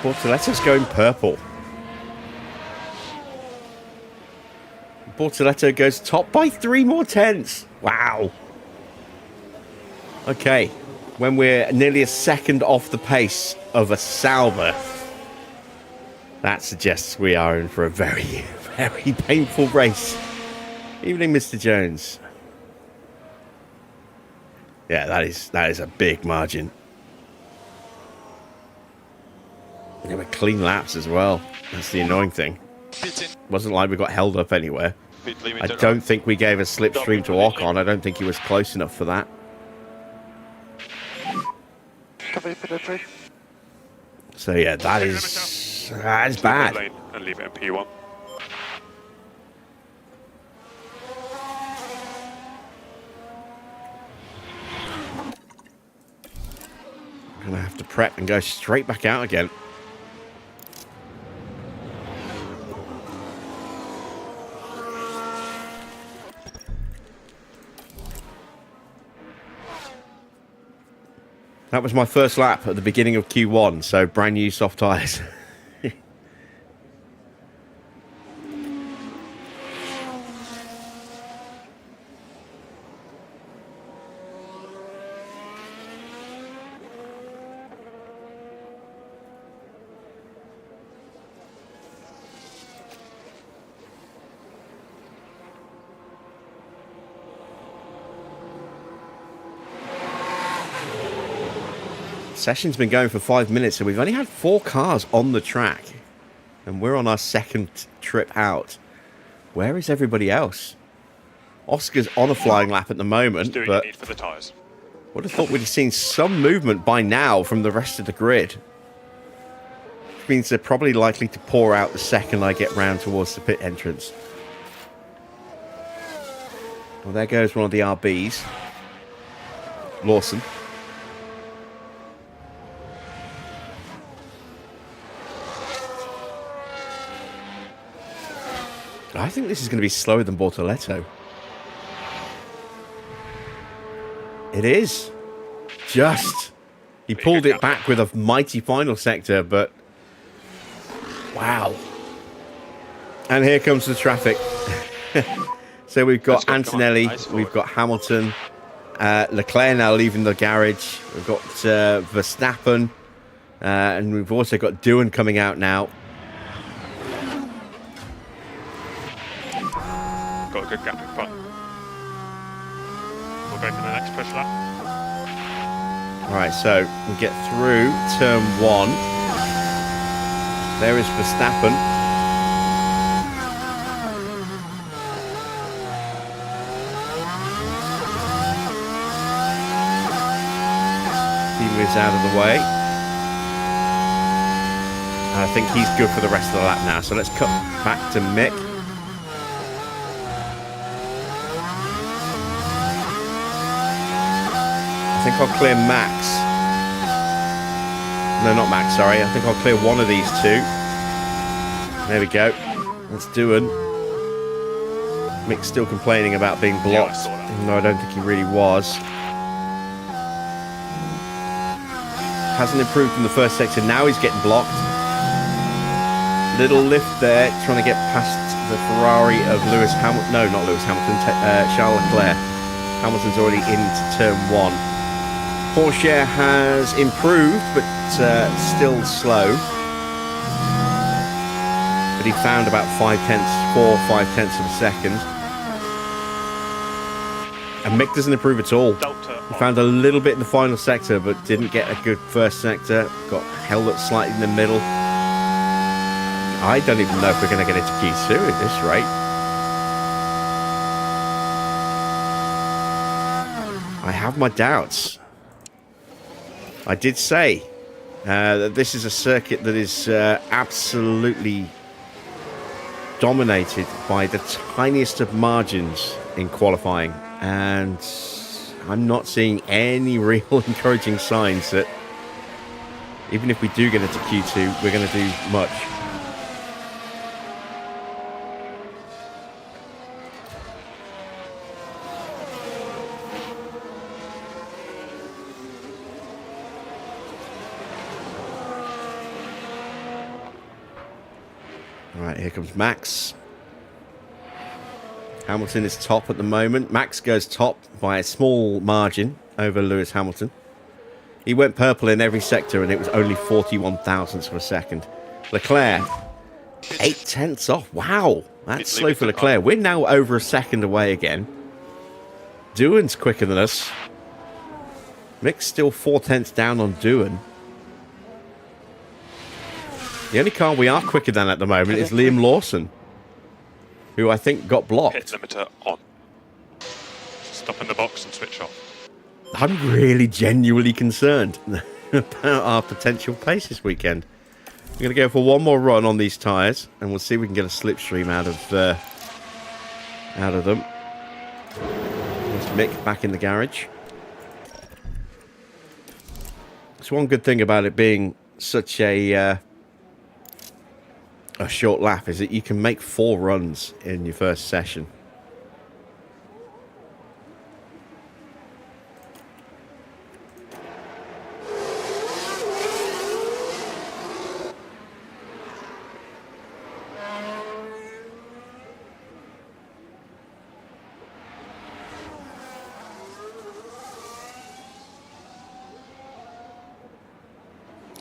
S1: Bortoletto's going purple. Bortoletto goes top by 3 more tenths. Wow. Okay. When we're nearly a second off the pace of a Sauber, that suggests we are in for a very, very painful race. Evening, Mr. Jones. Yeah, that is a big margin. They were clean laps as well. That's the annoying thing. Wasn't like we got held up anywhere. I don't think we gave a slipstream to Ocon. I don't think he was close enough for that. So yeah, that is bad.
S5: And leave it in P1.
S1: I'm gonna have to prep and go straight back out again. That was my first lap at the beginning of Q1, so brand new soft tyres. Session's been going for 5 minutes, so we've only had 4 cars on the track. And we're on our second trip out. Where is everybody else? Oscar's on a flying lap at the moment,
S5: Do what
S1: but
S5: you need for the tyres.
S1: would have thought we'd have seen some movement by now from the rest of the grid. Which means they're probably likely to pour out the second I get round towards the pit entrance. Well, there goes one of the RBs. Lawson. I think this is going to be slower than Bortoletto. It is. Just. He pulled it back with a mighty final sector, but... Wow. And here comes the traffic. So we've got Antonelli, we've got Hamilton, Leclerc now leaving the garage, we've got Verstappen, and we've also got Doohan coming out now.
S5: Got a good gap in front. We'll go for the next push lap.
S1: Right, so we get through turn 1. There is Verstappen. He moves out of the way. And I think he's good for the rest of the lap now. So let's cut back to Mick. I think I'll clear Max. No, not Max, sorry. I think I'll clear one of these two. There we go. Let's do it. Mick's still complaining about being blocked, even though I don't think he really was. Hasn't improved in the first sector. Now he's getting blocked. Little lift there, trying to get past the Ferrari of Lewis Hamilton. No, not Lewis Hamilton. Charles Leclerc. Hamilton's already into turn 1. Porsche has improved, but still slow. But he found about 4 or 5 tenths of a second. And Mick doesn't improve at all. He found a little bit in the final sector, but didn't get a good first sector. Got held up slightly in the middle. I don't even know if we're going to get into Q2 at this rate. I have my doubts. I did say that this is a circuit that is absolutely dominated by the tiniest of margins in qualifying, and I'm not seeing any real encouraging signs that even if we do get into Q2, we're going to do much. Right, here comes Max. Hamilton is top at the moment. Max goes top by a small margin over Lewis Hamilton. He went purple in every sector and it was only 41 thousandths of a second. Leclerc, 8 tenths off. Wow, that's slow for Leclerc. We're now over a second away again. Doohan's quicker than us. Mick's still 4 tenths down on Doohan. The only car we are quicker than at the moment is Liam Lawson, who I think got blocked.
S5: Hit limiter on. Stop in the box and switch off.
S1: I'm really genuinely concerned about our potential pace this weekend. We're going to go for one more run on these tyres, and we'll see if we can get a slipstream out of them. There's Mick back in the garage. It's one good thing about it being such a short lap is that you can make 4 runs in your first session.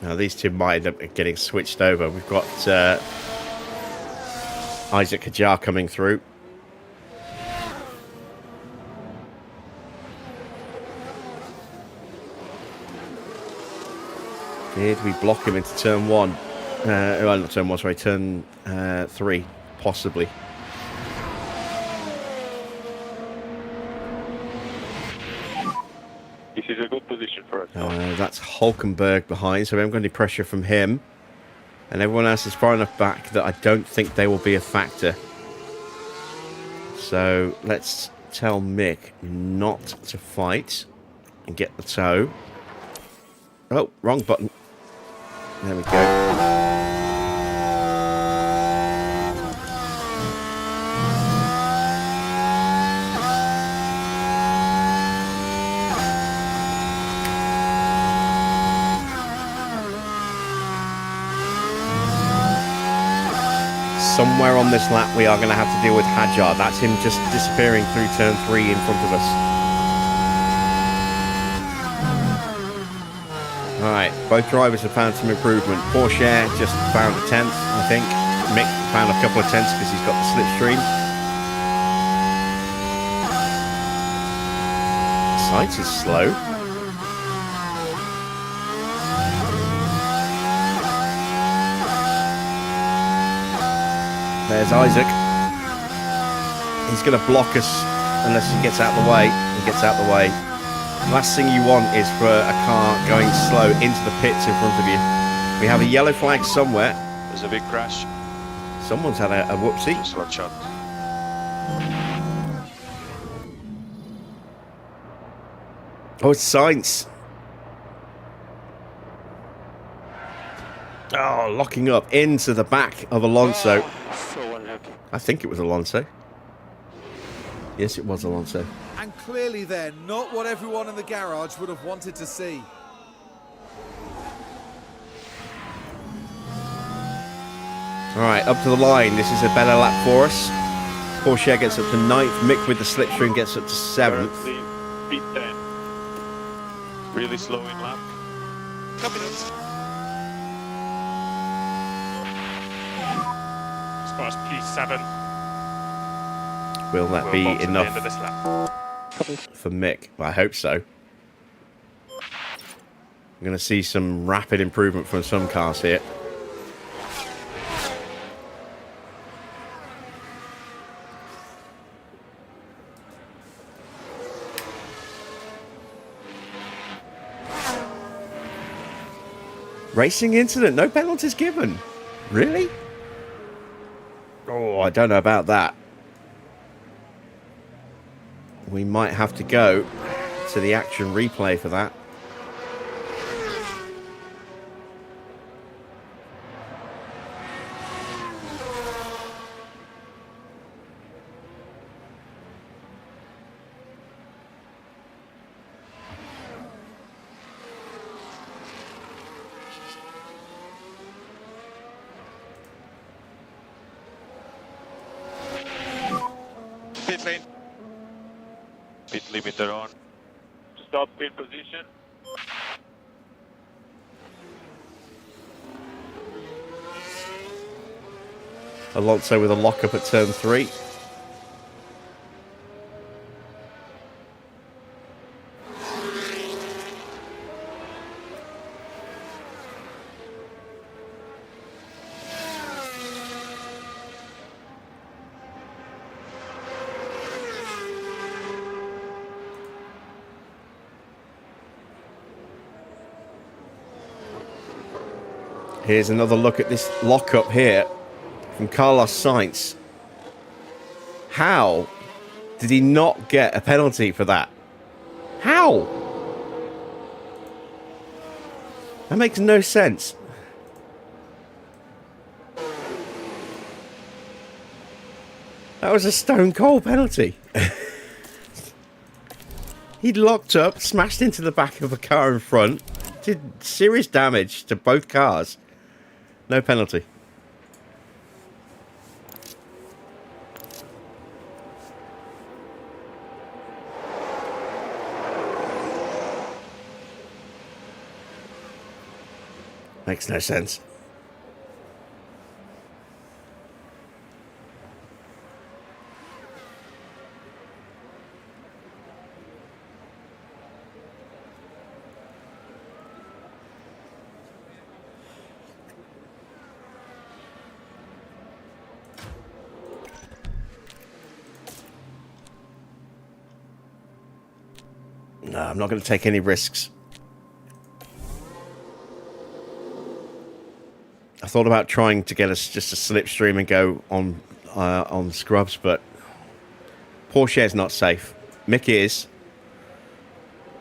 S1: Now these two might end up getting switched over. We've got Isaac Kajar coming through. Did we block him into turn 1? Well, not turn 1, sorry, turn 3, possibly.
S4: This is a good position for us.
S1: That's Hulkenberg behind, so we haven't got any pressure from him. And everyone else is far enough back that I don't think they will be a factor. So let's tell Mick not to fight and get the toe. Oh, wrong button. There we go. somewhere on this lap we are going to have to deal with Hajar. That's him just disappearing through turn 3 in front of us. Alright, both drivers have found some improvement. Porsche just found a 10th, I think. Mick found a couple of 10ths because he's got the slipstream. Sainz is slow. There's Isaac. He's going to block us unless he gets out of the way. He gets out of the way. Last thing you want is for a car going slow into the pits in front of you. We have a yellow flag somewhere.
S4: There's a big crash.
S1: Someone's had a whoopsie.
S4: Slot shot.
S1: Oh, it's Sainz. Oh, locking up into the back of Alonso.
S4: So unlucky.
S1: I think it was Alonso. Yes, it was Alonso.
S2: And clearly then, not what everyone in the garage would have wanted to see.
S1: All right, up to the line. This is a better lap for us. Porsche gets up to 9th. Mick with the slipstream gets up to 7th.
S4: Currently, P10. Really slow in lap.
S5: Confidence. Score's P7.
S1: Will that
S5: We'll
S1: be
S5: box at the
S1: enough
S5: end of this lap.
S1: for Mick? Well, I hope so. I'm going to see some rapid improvement from some cars here. Racing incident, no penalties given. Really? Oh, I don't know about that. We might have to go to the action replay for that.
S5: Pit lane.
S4: Pit limiter on. Stop pit position.
S1: Alonso with a lock-up at turn 3. Here's another look at this lock-up here from Carlos Sainz. How did he not get a penalty for that? How? That makes no sense. That was a stone cold penalty. He'd locked up, smashed into the back of a car in front, did serious damage to both cars. No penalty. Makes no sense. No, I'm not going to take any risks. I thought about trying to get us just a slipstream and go on scrubs, but Porsche is not safe. Mick is.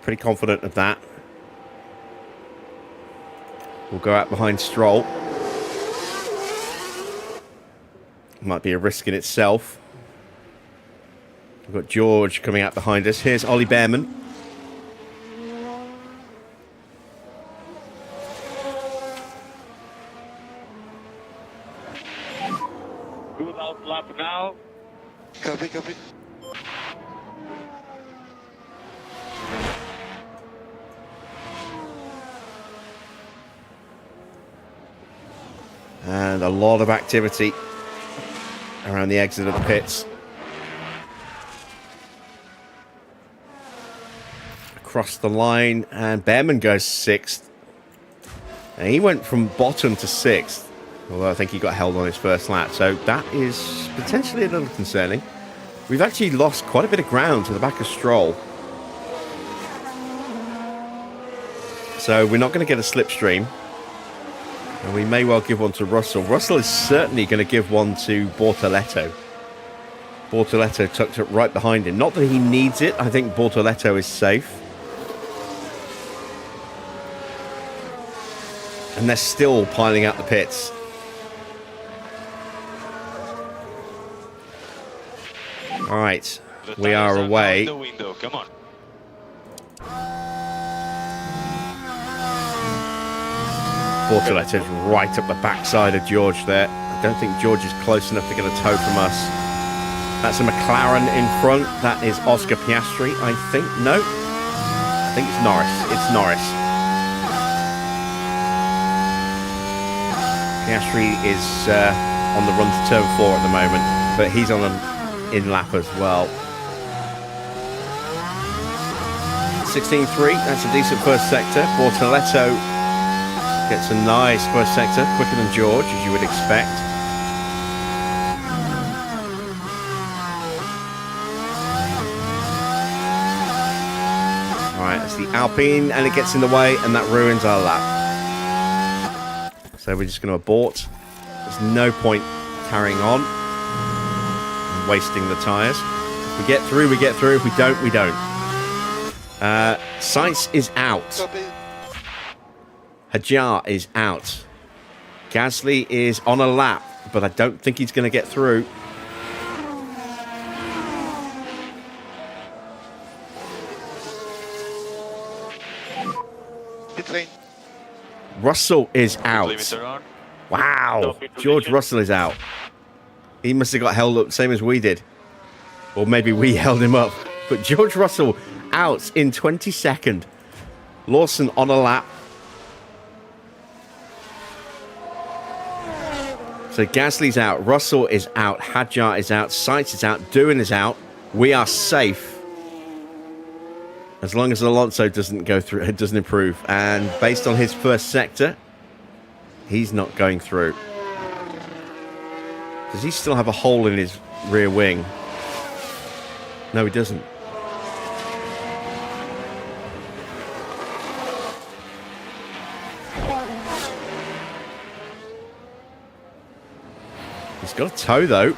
S1: Pretty confident of that. We'll go out behind Stroll. Might be a risk in itself. We've got George coming out behind us. Here's Ollie Behrman.
S4: Copy, copy.
S1: And a lot of activity around the exit of the pits. Across the line, and Behrman goes 6th. And he went from bottom to 6th, although I think he got held on his first lap. So that is potentially a little concerning. We've actually lost quite a bit of ground to the back of Stroll. So we're not going to get a slipstream. And we may well give one to Russell. Russell is certainly going to give one to Bortoleto. Bortoleto tucked up right behind him. Not that he needs it. I think Bortoleto is safe. And they're still piling out the pits. All right, we are away.
S4: The window. Come on.
S1: Bortoletto's right up the backside of George there. I don't think George is close enough to get a tow from us. That's a McLaren in front. That is Oscar Piastri, I think. No, I think it's Norris. It's Norris. Piastri is on the run to turn 4 at the moment, but he's on an in-lap as well. 16.3, that's a decent first sector. Bortoletto gets a nice first sector, quicker than George, as you would expect. Alright, that's the Alpine, and it gets in the way, and that ruins our lap. So we're just going to abort. There's no point carrying on and wasting the tyres. If we get through, we get through. If we don't, we don't. Sainz is out.
S4: Copy.
S1: Hajar is out. Gasly is on a lap, but I don't think he's going to get through.
S4: Pit lane.
S1: Russell is out.
S4: Limiter on.
S1: Wow. George Russell is out. He must have got held up same as we did. Or maybe we held him up. But George Russell out in 22nd. Lawson on a lap. So Gasly's out, Russell is out, Hadjar is out, Sainz is out, Doohan is out. We are safe as long as Alonso doesn't go through, it doesn't improve. And based on his first sector, he's not going through. Does he still have a hole in his rear wing? No, he doesn't. He's got a toe, though.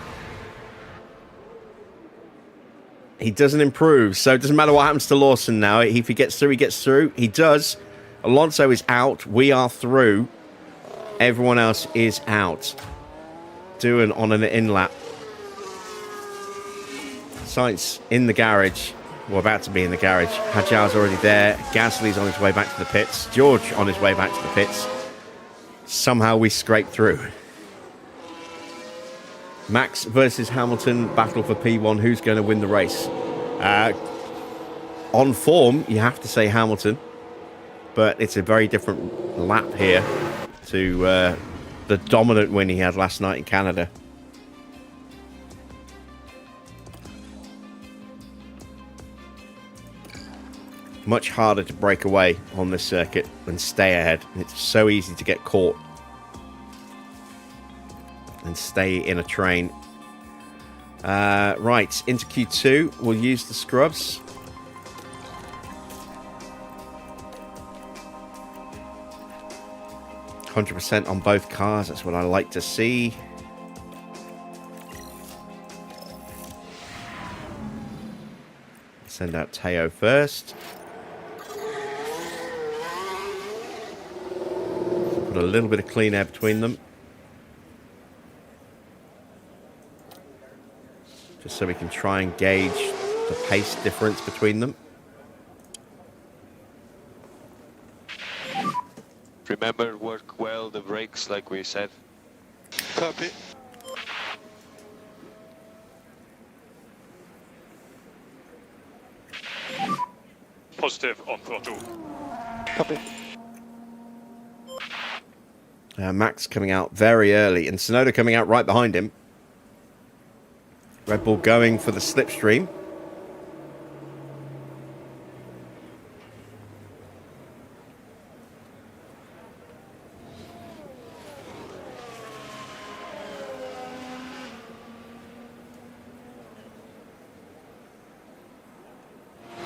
S1: He doesn't improve, so it doesn't matter what happens to Lawson now. If he gets through, he gets through. He does. Alonso is out. We are through. Everyone else is out. Doohan on an in-lap. Sainz in the garage. Well, about to be in the garage. Hajar's already there. Gasly's on his way back to the pits. George on his way back to the pits. Somehow we scrape through. Max versus Hamilton, battle for P1. Who's going to win the race? On form, you have to say Hamilton, but it's a very different lap here to the dominant win he had last night in Canada. Much harder to break away on this circuit than stay ahead. It's so easy to get caught and stay in a train. Right, into Q2. We'll use the scrubs. %, on both cars. That's what I like to see. Send out Teo first. Put a little bit of clean air between them. Just so we can try and gauge the pace difference between them.
S4: Remember, work well the brakes like we said. Copy.
S5: positive on throttle.
S4: Copy.
S1: Max coming out very early, and Sonoda coming out right behind him. Red Bull going for the slipstream.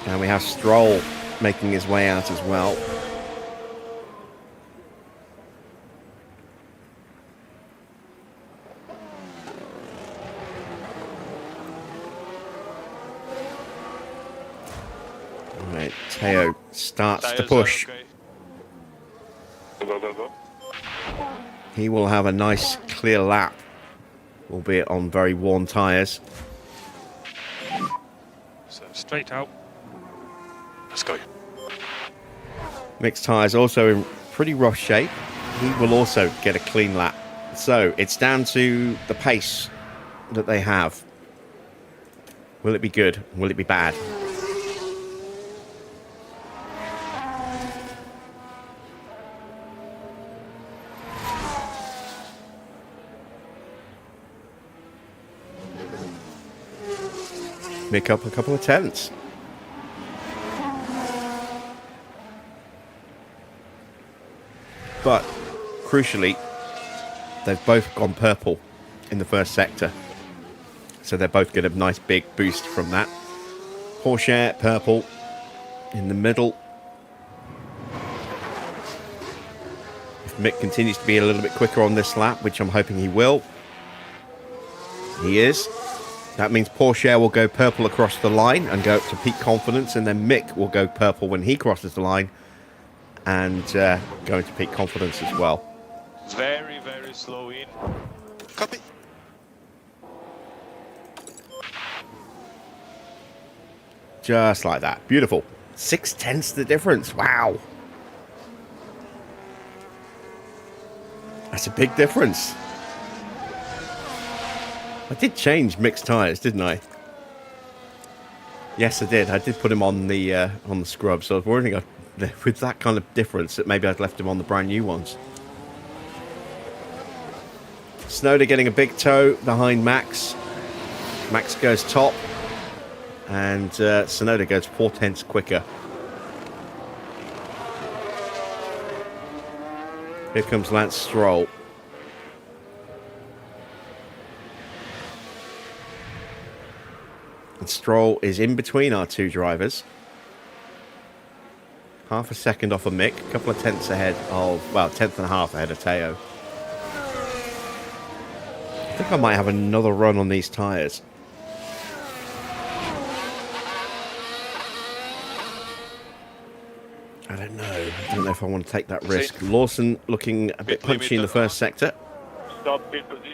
S1: And we have Stroll making his way out as well. Right, Teo starts to push.
S5: Okay. Go, go, go.
S1: He will have a nice clear lap, albeit on very worn tyres.
S5: So straight out. Let's go.
S1: Mixed tyres also in pretty rough shape. He will also get a clean lap. So it's down to the pace that they have. Will it be good? Will it be bad? Make up a couple of tenths. But crucially, they've both gone purple in the first sector. So they're both getting a nice big boost from that. Porsche purple in the middle. If Mick continues to be a little bit quicker on this lap, which I'm hoping he will. He is. That means Porsche will go purple across the line and go up to peak confidence, and then Mick will go purple when he crosses the line and go into peak confidence as well.
S4: Very, very slow in. Copy.
S1: Just like that. Beautiful. 6/10 the difference. Wow. That's a big difference. I did change mixed tyres, didn't I? Yes, I did. I did put him on the scrub, so I was worrying with that kind of difference that maybe I'd left him on the brand new ones. Snowder getting a big toe behind Max. Max goes top, and Sonoda goes 4/10 quicker. Here comes Lance Stroll. And Stroll is in between our two drivers. Half a second off of Mick, a couple of tenths ahead of, well, 1.5 ahead of Teo. I think I might have another run on these tyres. I don't know. I don't know if I want to take that risk. Lawson looking a bit punchy in the first sector.
S4: Stop pit position.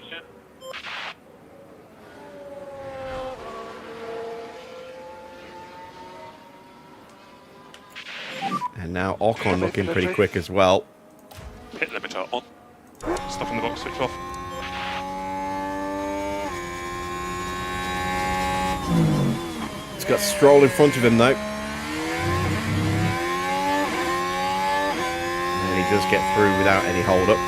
S1: And now Ocon looking pretty quick as well.
S5: Pit limiter on. Stop in the box, switch off.
S1: He's got Stroll in front of him though. And he does get through without any hold up.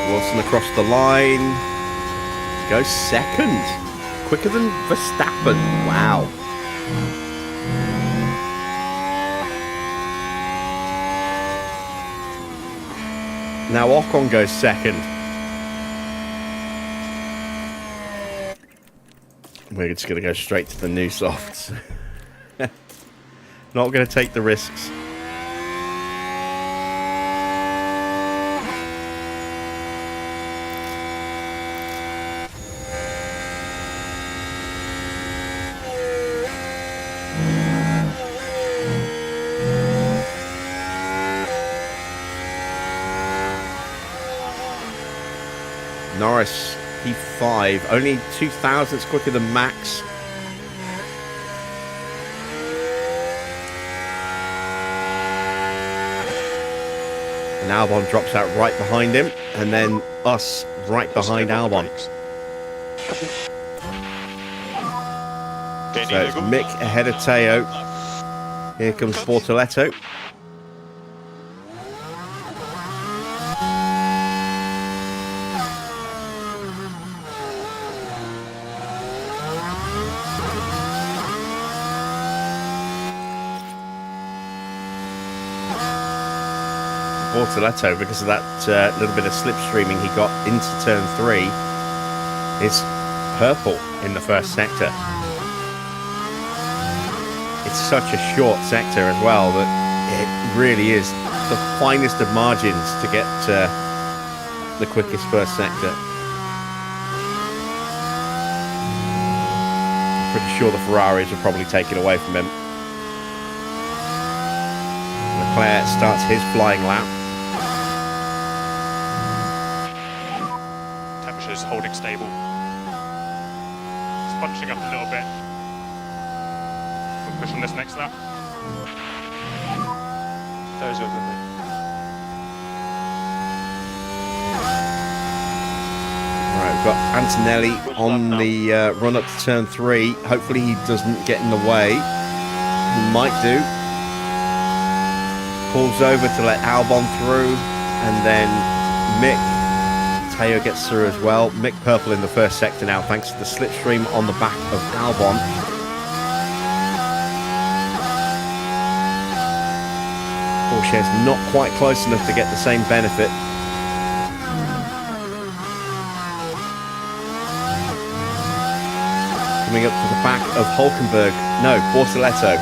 S1: Wilson across the line. Goes second. Quicker than Verstappen. Wow. Now Ocon goes second. We're just going to go straight to the new softs. Not going to take the risks. Norris, P5, only 2 thousandths quicker than Max. And Albon drops out right behind him, and then us right behind Albon. So it's Mick ahead of Teo. Here comes Bortoletto. Bortoletto, because of that little bit of slipstreaming he got into turn 3, is purple in the first sector. It's such a short sector as well that it really is the finest of margins to get the quickest first sector. Pretty sure the Ferraris will probably take it away from him. Leclerc starts his flying lap.
S5: Temperature's holding stable. It's bunching up a little bit. We'll push on this next lap. There's your good thing.
S1: Right, we've got Antonelli on the run up to turn 3. Hopefully he doesn't get in the way. He might do. Pulls over to let Albon through, and then Mick. Teo gets through as well. Mick purple in the first sector now, thanks to the slipstream on the back of Albon. Porsche's not quite close enough to get the same benefit. Coming up to the back of Hulkenberg. No, Bortoletto.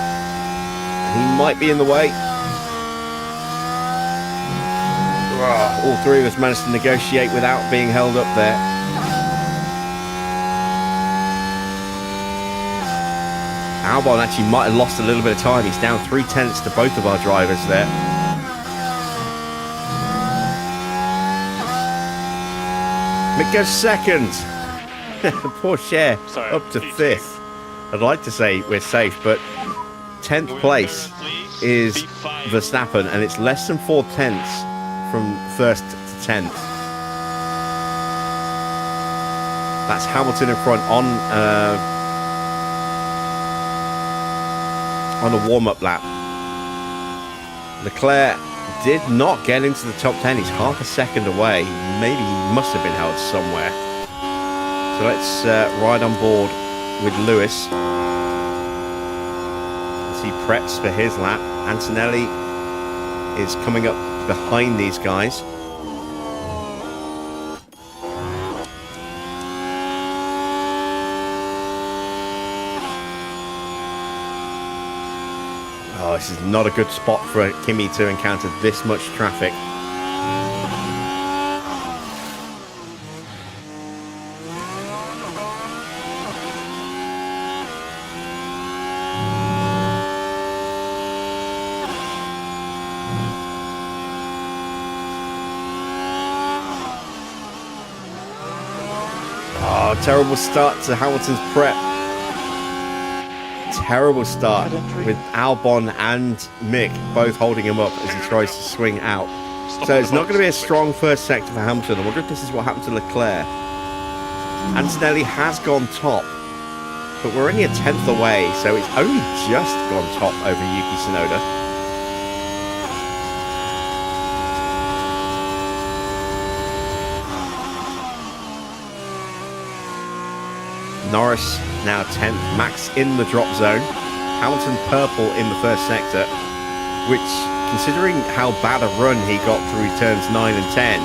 S1: He might be in the way. All three of us managed to negotiate without being held up there. Albon actually might have lost a little bit of time. He's down 3/10 to both of our drivers there. Mick goes second. Porsche up to 5th. I'd like to say we're safe, but 10th place is Verstappen, and it's less than 4/10 from 1st to 10th. That's Hamilton in front on a warm-up lap. Leclerc did not get into the top 10. He's half a second away. Maybe he must have been held somewhere. So let's ride on board with Lewis as he preps for his lap. Antonelli is coming up behind these guys. Oh, this is not a good spot for Kimi to encounter this much traffic. Oh, terrible start to Hamilton's prep. Terrible start with Albon and Mick both holding him up as he tries to swing out. So it's not going to be a strong first sector for Hamilton. I wonder if this is what happened to Leclerc. Antonelli has gone top, but we're only a 10th away, so it's only just gone top over Yuki Tsunoda. Norris now 10th, Max in the drop zone. Hamilton purple in the first sector, which, considering how bad a run he got through turns 9 and 10,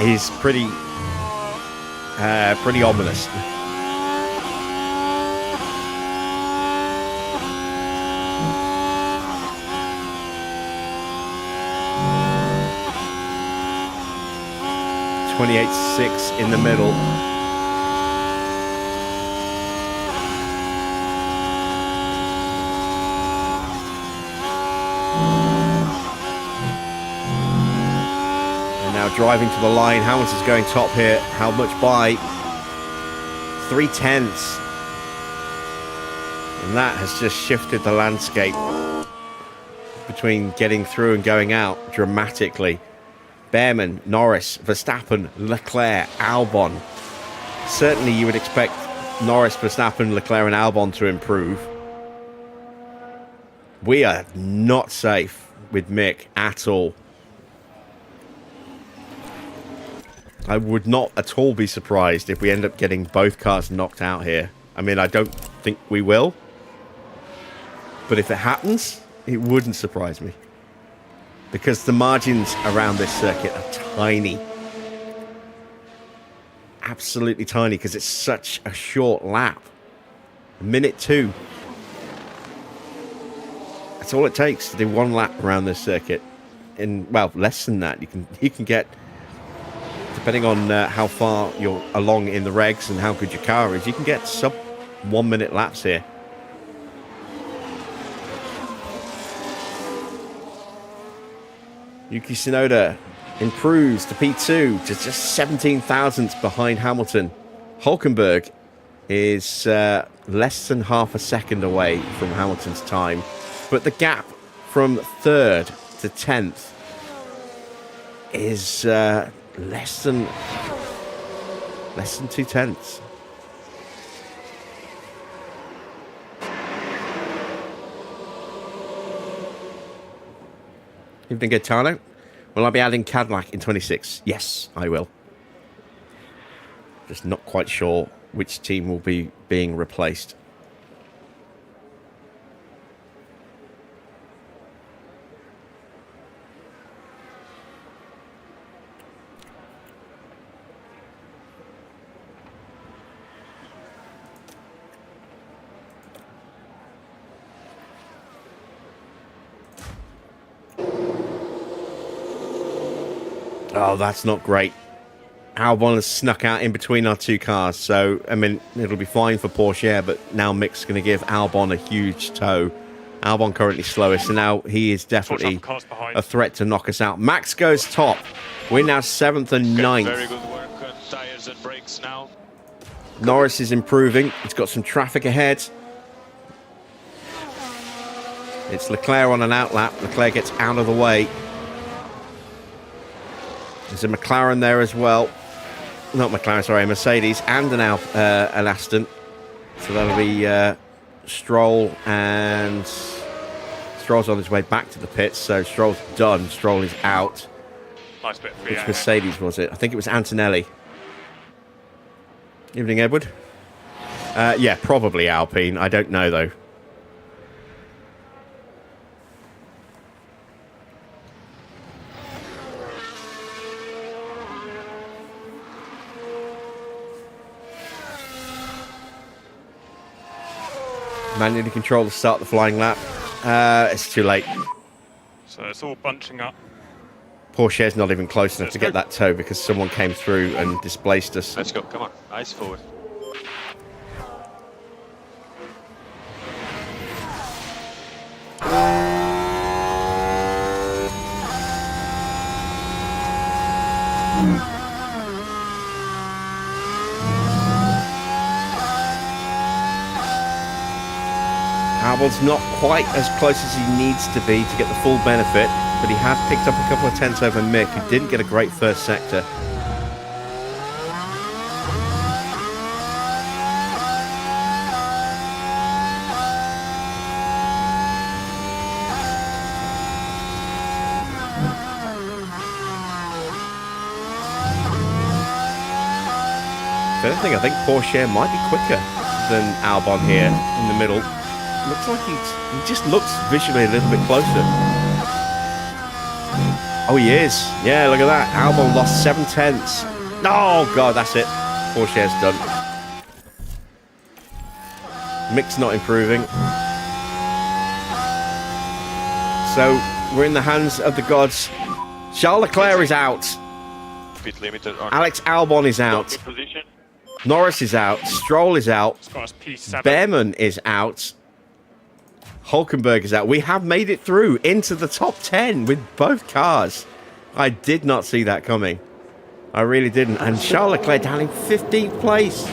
S1: is pretty ominous. .28.6 in the middle. Driving to the line. Hamilton's going top here. How much by? 3/10. And that has just shifted the landscape between getting through and going out dramatically. Behrman, Norris, Verstappen, Leclerc, Albon. Certainly you would expect Norris, Verstappen, Leclerc and Albon to improve. We are not safe with Mick at all. I would not at all be surprised if we end up getting both cars knocked out here. I mean, I don't think we will. But if it happens, it wouldn't surprise me. Because the margins around this circuit are tiny. Absolutely tiny, because it's such a short lap. Minute 2. That's all it takes to do one lap around this circuit. In, well, less than that. You can get, depending on how far you're along in the regs and how good your car is, you can get sub 1 minute laps here. Yuki Tsunoda improves to P2 to just 17 thousandths behind Hamilton. Hulkenberg is less than half a second away from Hamilton's time, but the gap from 3rd to 10th is less than 2 tenths. Evening, Gaetano. Will I be adding Cadillac in 26? Yes, I will. Just not quite sure which team will be being replaced. Oh, that's not great. Albon has snuck out in between our two cars, so, I mean, it'll be fine for Porsche, but now Mick's going to give Albon a huge tow. Albon currently slowest, so now he is definitely a threat to knock us out. Max goes top. We're now 7th and 9th.
S4: Very good work on tires and brakes now.
S1: Norris is improving. He's got some traffic ahead. It's Leclerc on an outlap. Leclerc gets out of the way. There's a McLaren there as well. Not McLaren, sorry, a Mercedes and an Aston. So that'll be Stroll, and Stroll's on his way back to the pits. So Stroll's done. Stroll is out.
S5: Nice bit.
S1: Which Mercedes was it? I think it was Antonelli. Evening, Edward. Yeah, probably Alpine. I don't know, though. Manually control to start the flying lap. It's too late.
S5: So it's all bunching up.
S1: Porsche's not even close enough to get that tow because someone came through and displaced us.
S4: Let's go, come on, eyes forward.
S1: Albon's not quite as close as he needs to be to get the full benefit, but he has picked up a couple of tenths over Mick, who didn't get a great first sector. I think Porsche might be quicker than Albon here in the middle. Looks like he just looks visually a little bit closer. Oh, he is. Yeah, look at that. Albon lost 7 tenths. Oh, God, that's it. Porsche's done. Mick's not improving. So, we're in the hands of the gods. Charles Leclerc is out.
S4: Pit limiter on.
S1: Alex Albon is out. Norris is out. Stroll is out. Behrman is out. Hulkenberg is out. We have made it through into the top 10 with both cars. I did not see that coming. I really didn't. And Charles Leclerc down in 15th place.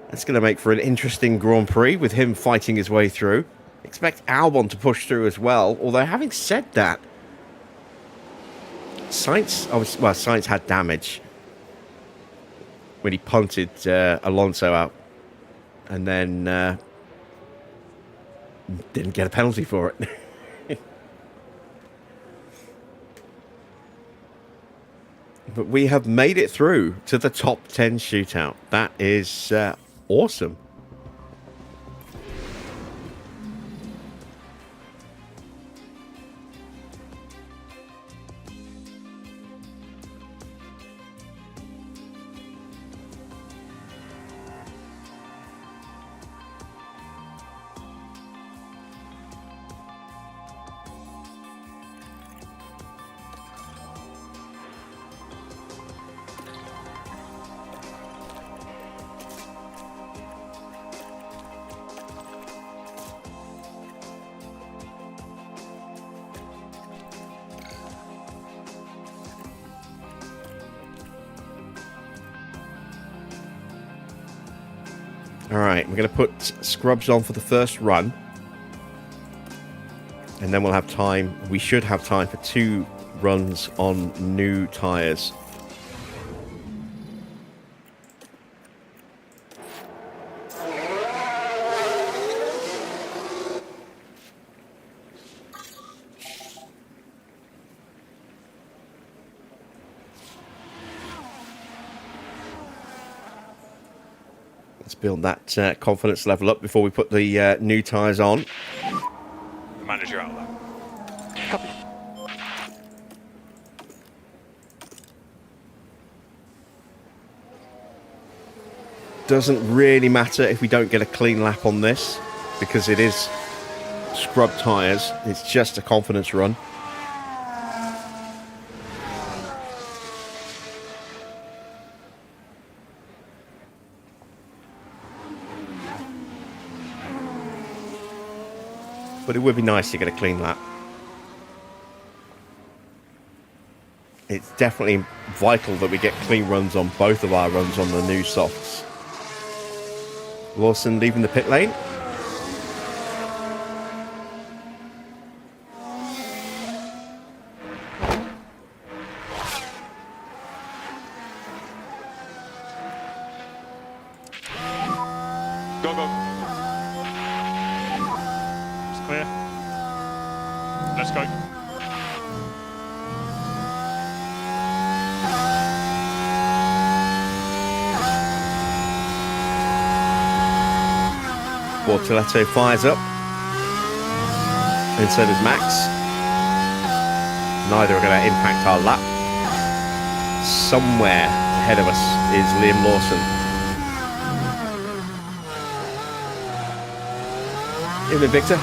S1: That's going to make for an interesting Grand Prix with him fighting his way through. Expect Albon to push through as well. Although having said that, Sainz had damage when he punted Alonso out, and then didn't get a penalty for it. But we have made it through to the top 10 shootout. That is awesome. Alright, we're going to put scrubs on for the first run. And then we'll have time, we should have time for 2 runs on new tyres. Let's build that confidence level up before we put the new tyres on.
S5: The manager out there.
S4: Copy.
S1: Doesn't really matter if we don't get a clean lap on this, because it is scrub tyres. It's just a confidence run. But it would be nice to get a clean lap. It's definitely vital that we get clean runs on both of our runs on the new softs. Lawson leaving the pit lane.
S5: Go, go. It's clear. Let's go.
S1: Bortoletto fires up. And so does Max. Neither are going to impact our lap. Somewhere ahead of us is Liam Lawson. Evening, Victor.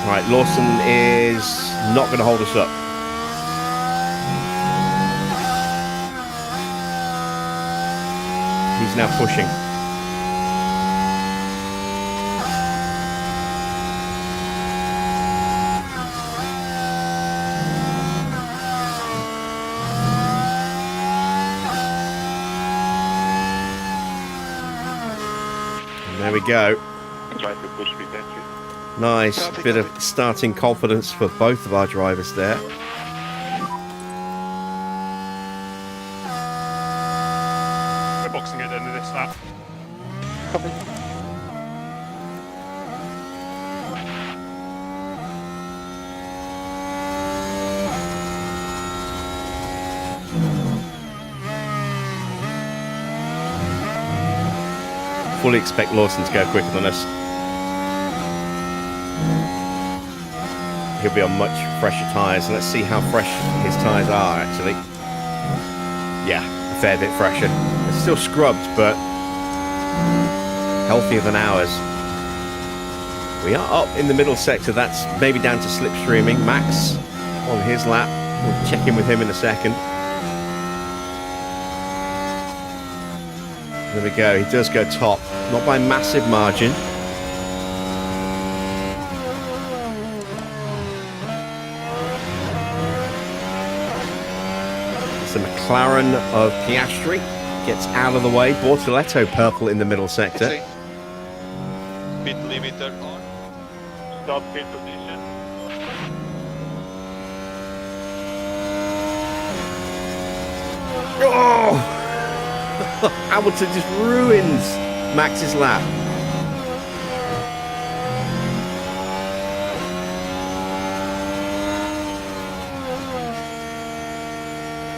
S1: Right, Lawson is not going to hold us up. He's now pushing. And there we go.
S4: Try to push me back.
S1: Nice bit of starting confidence for both of our drivers there.
S5: We're boxing at the end of this lap.
S4: Copy.
S1: Fully expect Lawson to go quicker than us. He'll be on much fresher tyres. Let's see how fresh his tyres are, actually. Yeah, a fair bit fresher. It's still scrubbed, but healthier than ours. We are up in the middle sector. That's maybe down to slipstreaming. Max on his lap. We'll check in with him in a second. There we go. He does go top. Not by massive margin. McLaren of Piastri gets out of the way. Bortoletto purple in the middle sector.
S4: Pit limiter on. Stop pit position.
S1: Oh! Hamilton just ruins Max's lap.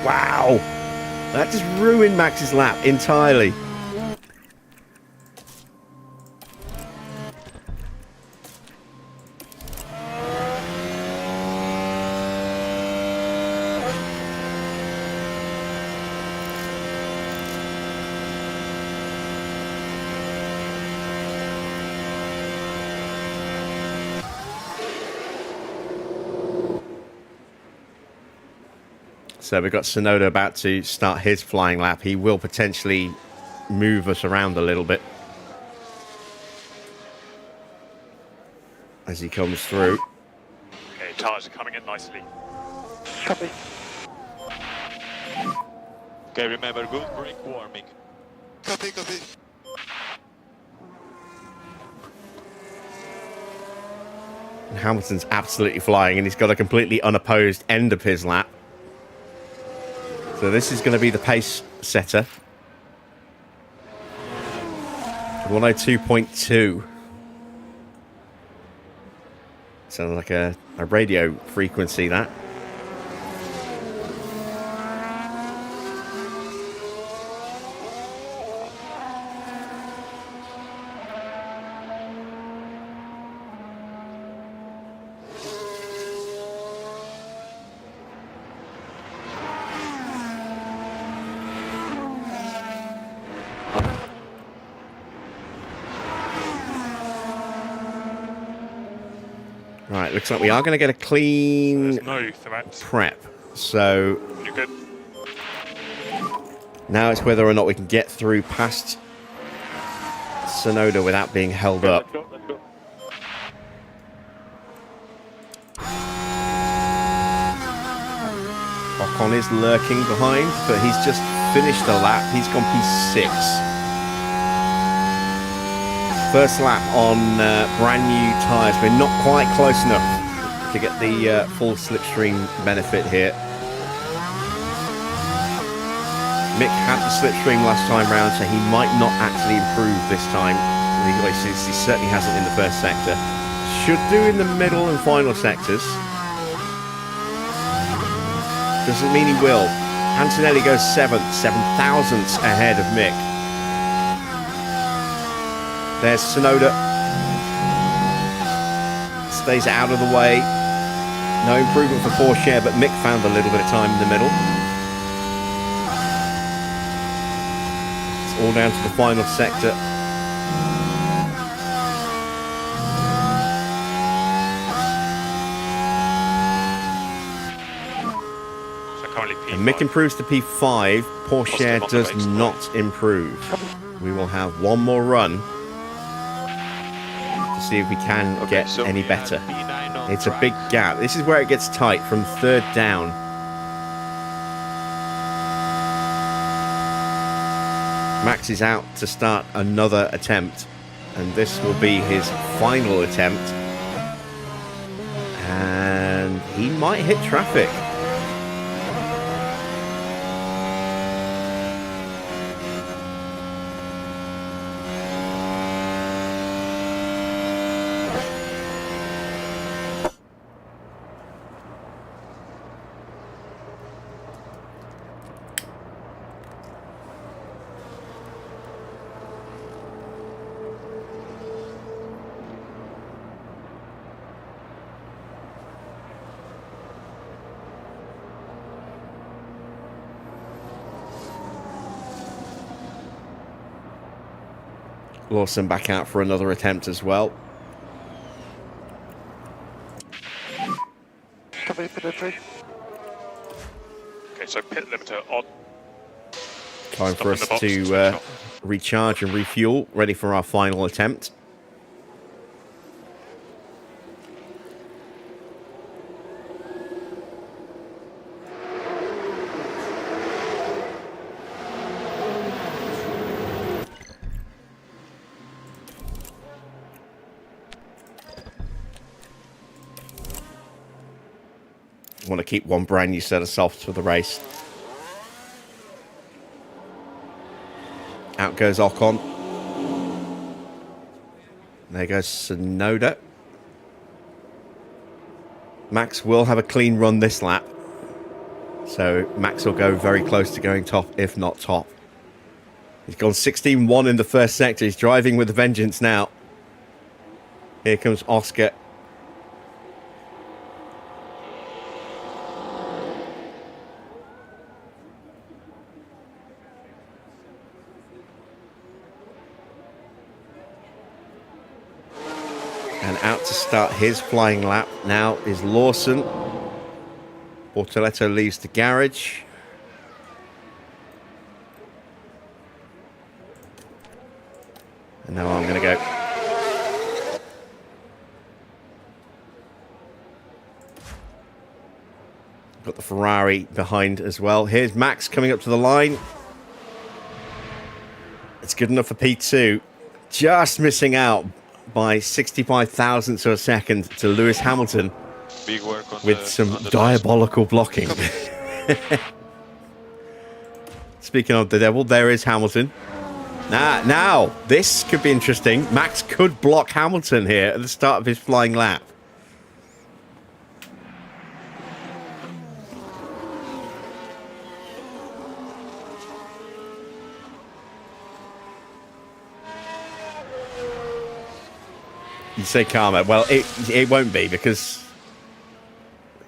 S1: Wow! That just ruined Max's lap entirely. So we've got Tsunoda about to start his flying lap. He will potentially move us around a little bit as he comes through.
S5: Okay, tyres are coming in nicely.
S4: Copy. Okay, remember, good brake warming. Copy, copy.
S1: And Hamilton's absolutely flying, and he's got a completely unopposed end of his lap. So this is going to be the pace setter. 102.2. Sounds like a radio frequency, that. Right, looks like we are going to get a clean
S5: There's no threat.
S1: prep. So
S5: You're good.
S1: now it's whether or not we can get through past Tsunoda without being held up.
S4: Let's go, let's go.
S1: Ocon is lurking behind, but he's just finished a lap. He's gone P6. First lap on brand new tyres. We're not quite close enough to get the full slipstream benefit here. Mick had the slipstream last time round, so he might not actually improve this time. He certainly hasn't in the first sector. Should do in the middle and final sectors. Doesn't mean he will. Antonelli goes 7th, 7 thousandths ahead of Mick. There's Tsunoda. Stays out of the way. No improvement for Porsche, but Mick found a little bit of time in the middle. It's all down to the final sector.
S5: So currently P5.
S1: And Mick improves to P5. Porsche
S5: Positive on the
S1: does
S5: brakes.
S1: not improve. We will have one more run to see if we can
S4: Okay,
S1: get
S4: so
S1: any
S4: we have
S1: better.
S4: P9 on
S1: It's a
S4: track.
S1: big gap. This is where it gets tight from third down. Max is out to start another attempt, and this will be his final attempt. And he might hit traffic. Lawson back out for another attempt as well.
S4: Copy, pit entry.
S5: Okay, so pit limiter on.
S1: Time
S5: Stop
S1: for
S5: in
S1: us
S5: the box.
S1: to recharge and refuel, ready for our final attempt. Want to keep one brand new set of softs for the race. Out goes Ocon. There goes Sonoda. Max will have a clean run this lap. So Max will go very close to going top, if not top. He's gone 16-1 in the first sector. He's driving with a vengeance now. Here comes Oscar. And out to start his flying lap now is Lawson. Bortoletto leaves the garage. And now I'm going to go. Got the Ferrari behind as well. Here's Max coming up to the line. It's good enough for P2. Just missing out by 65 thousandths of a second to Lewis Hamilton.
S5: Big work on
S1: with some diabolical blocking. Speaking of the devil, there is Hamilton. Now, this could be interesting. Max could block Hamilton here at the start of his flying lap. You say karma. Well, it won't be because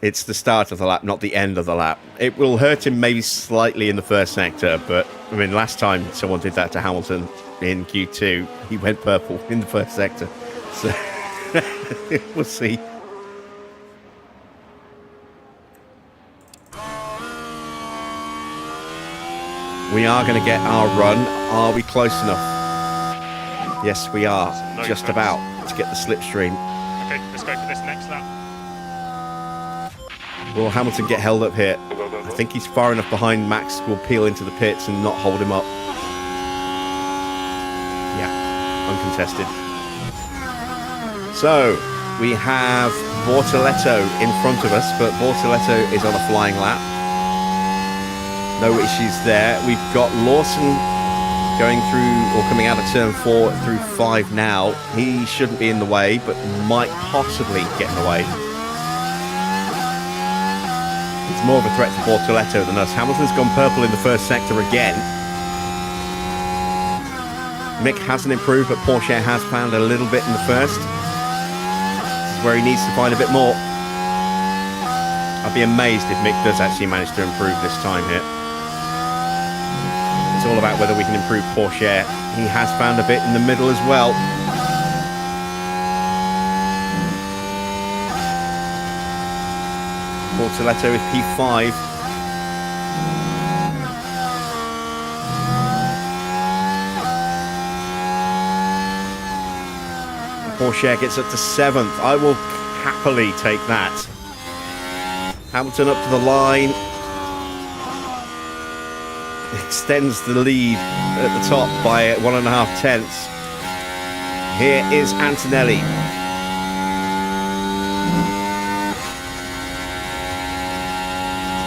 S1: it's the start of the lap, not the end of the lap. It will hurt him maybe slightly in the first sector, but I mean, last time someone did that to Hamilton in Q2, he went purple in the first sector. So we'll see. We are going to get our run. Are we close enough? Yes, we are.
S5: No,
S1: just about to get the slipstream.
S5: Okay, let's go for this next lap.
S1: Will Hamilton get held up here?
S5: Go, go, go,
S1: I
S5: go.
S1: think he's far enough behind. Max will peel into the pits and not hold him up. Yeah, uncontested. So, we have Bortoletto in front of us, but Bortoletto is on a flying lap. No issues there. We've got Lawson going through, or coming out of turn 4 through 5 now. He shouldn't be in the way, but might possibly get in the way. It's more of a threat to Bortoletto than us. Hamilton's gone purple in the first sector again. Mick hasn't improved, but Porsche has found a little bit in the first. This is where he needs to find a bit more. I'd be amazed if Mick does actually manage to improve this time here. It's all about whether we can improve Porsche. He has found a bit in the middle as well. Bortoletto is P5. Porsche gets up to 7th. I will happily take that. Hamilton up to the line. Extends the lead at the top by 1.5 tenths. Here is Antonelli.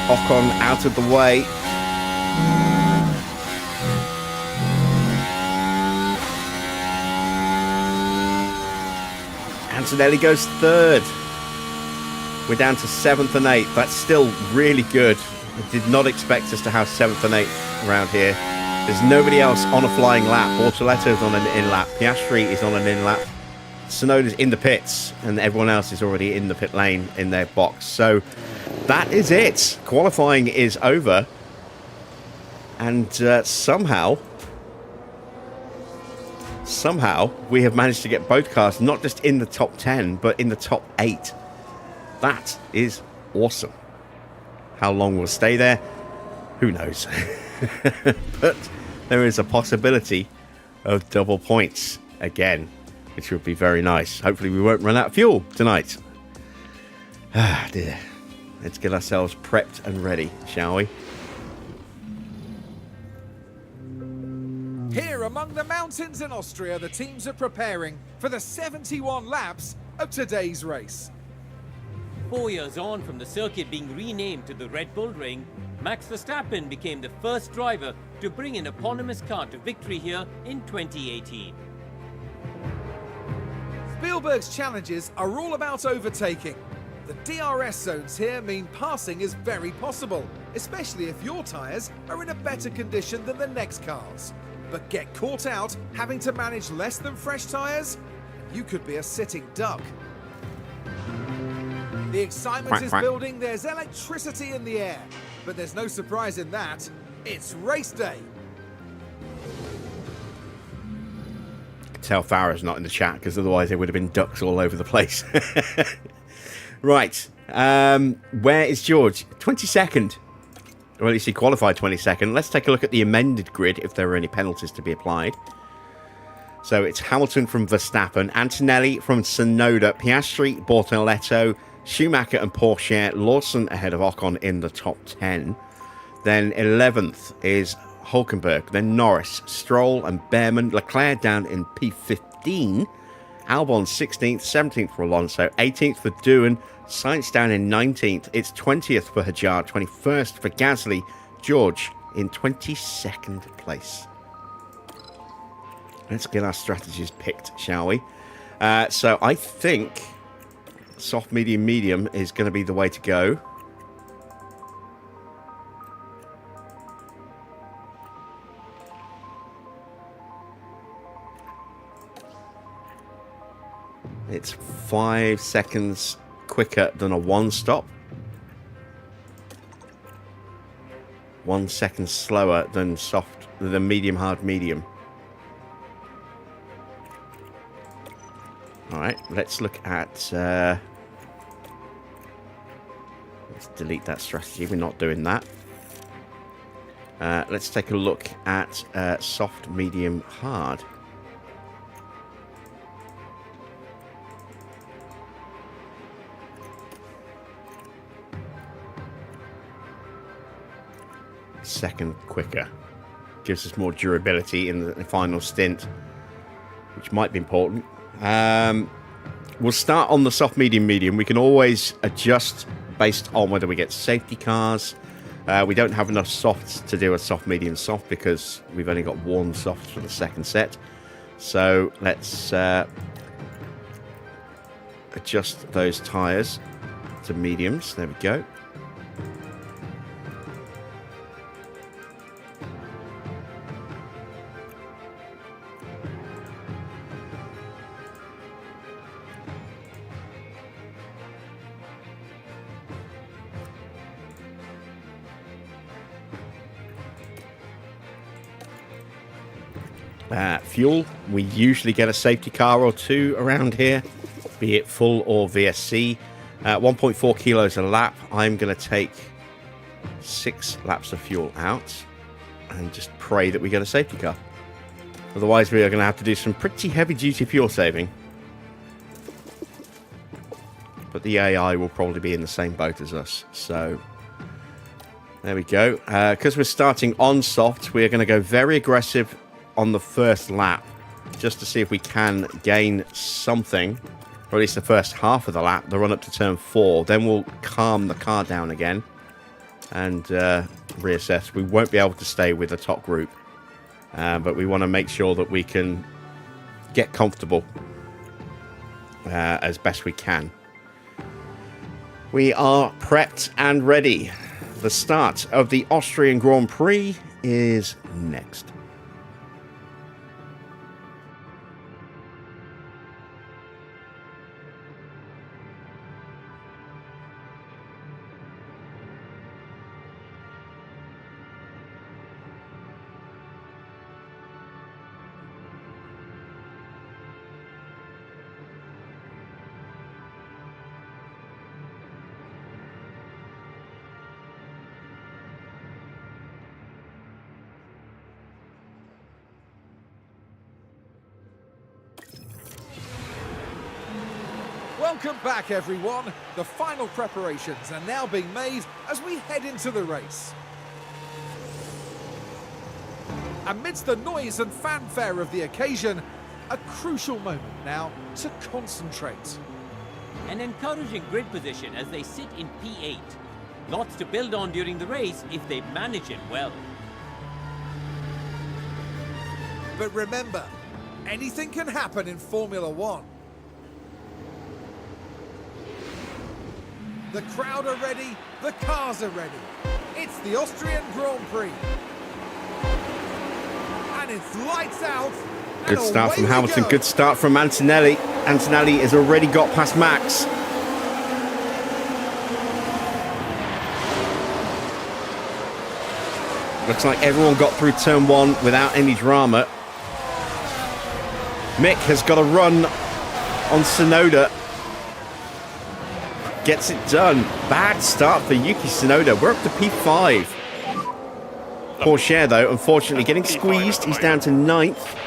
S1: Ocon out of the way. Antonelli goes 3rd. We're down to 7th and 8th. That's still really good. I did not expect us to have 7th and 8th around here. There's nobody else on a flying lap. Bortoletto's on an in-lap. Piastri is on an in-lap. Tsunoda's in the pits, and everyone else is already in the pit lane in their box. So that is it. Qualifying is over. And somehow, we have managed to get both cars not just in the top 10, but in the top 8. That is awesome. How long we'll stay there, who knows? But there is a possibility of double points again, which would be very nice. Hopefully we won't run out of fuel tonight. Ah, dear. Let's get ourselves prepped and ready, shall we?
S2: Here among the mountains in Austria, the teams are preparing for the 71 laps of today's race.
S3: 4 years on from the circuit being renamed to the Red Bull Ring, Max Verstappen became the first driver to bring an eponymous car to victory here in 2018.
S2: Spielberg's challenges are all about overtaking. The DRS zones here mean passing is very possible, especially if your tyres are in a better condition than the next cars. But get caught out having to manage less than fresh tyres, and you could be a sitting duck. The excitement is building, there's electricity in the air, but there's no surprise in that. It's race day.
S1: Tell Farah's not in the chat because otherwise there would have been ducks all over the place. Right. Where is George? 22nd. Or at least he qualified 22nd. Let's take a look at the amended grid if there are any penalties to be applied. So it's Hamilton from Verstappen, Antonelli from Tsunoda, Piastri, Bortoletto, Schumacher and Pourchaire, Lawson ahead of Ocon in the top 10. Then 11th is Hulkenberg, then Norris, Stroll and Behrman, Leclerc down in P15, Albon 16th, 17th for Alonso, 18th for Doohan, Sainz down in 19th, it's 20th for Hajar, 21st for Gasly, George in 22nd place. Let's get our strategies picked, shall we? So I think soft, medium, medium is going to be the way to go. It's 5 seconds quicker than a one stop. 1 second slower than soft, than medium, hard, medium. All right, let's look at. Let's delete that strategy. We're not doing that. Let's take a look at soft, medium, hard. Second quicker. Gives us more durability in the final stint, which might be important. We'll start on the soft, medium, medium. We can always adjust based on whether we get safety cars. We don't have enough softs to do a soft, medium, soft because we've only got one soft for the second set. So let's adjust those tyres to mediums. There we go. Fuel, we usually get a safety car or two around here, be it full or VSC. 1.4 kilos a lap. I'm going to take 6 laps of fuel out and just pray that we get a safety car. Otherwise, we are going to have to do some pretty heavy-duty fuel saving. But the AI will probably be in the same boat as us. So, there we go. Because we're starting on soft, we're going to go very aggressive on the first lap, just to see if we can gain something, or at least the first half of the lap, the run up to turn 4. Then we'll calm the car down again and reassess. We won't be able to stay with the top group, but we want to make sure that we can get comfortable as best we can. We are prepped and ready. The start of the Austrian Grand Prix is next.
S2: Welcome back, everyone. The final preparations are now being made as we head into the race. Amidst the noise and fanfare of the occasion, a crucial moment now to concentrate.
S3: An encouraging grid position as they sit in P8. Lots to build on during the race if they manage it well.
S2: But remember, anything can happen in Formula One. The crowd are ready, the cars are ready. It's the Austrian Grand Prix. And it's lights out.
S1: Good start from Hamilton, good start from Antonelli. Antonelli has already got past Max. Looks like everyone got through turn one without any drama. Mick has got a run on Tsunoda. Gets it done. Bad start for Yuki Tsunoda. We're up to P5. Porsche, though, unfortunately getting squeezed. He's down to 9th.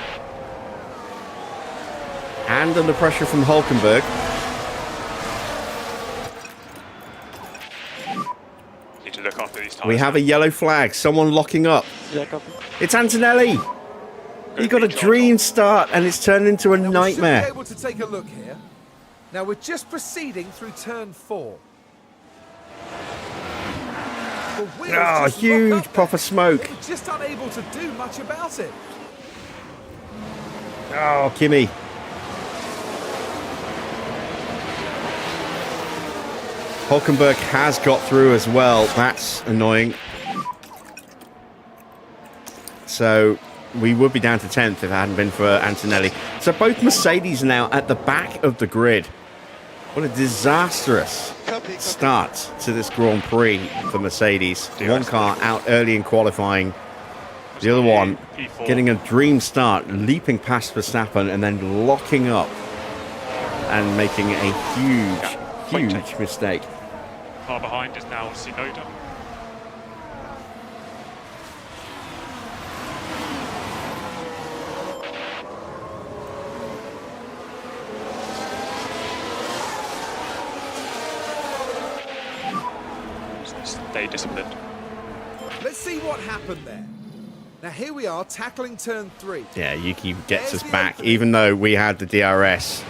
S1: And under pressure from Hulkenberg.
S5: Need to look after these tires.
S1: We have a yellow flag. Someone locking up. It's Antonelli. He got a dream start and it's turned into a
S2: Now,
S1: nightmare.
S2: we should be able to take a look here. Now we're just proceeding through turn 4. The wheels
S1: Oh,
S2: just lock
S1: huge
S2: up
S1: puff
S2: there.
S1: of smoke.
S2: We're just unable to do much about it.
S1: Oh, Kimi. Hulkenberg has got through as well. That's annoying. So we would be down to 10th if it hadn't been for Antonelli. So both Mercedes now at the back of the grid. What a disastrous start to this Grand Prix for Mercedes. One car out early in qualifying. The other one getting a dream start, leaping past Verstappen and then locking up and making a huge mistake.
S5: Car behind is now Tsunoda. Stay disciplined.
S2: Let's see what happened there. Now here we are tackling turn 3.
S1: Yeah, Yuki gets us back. Even though we had the DRS,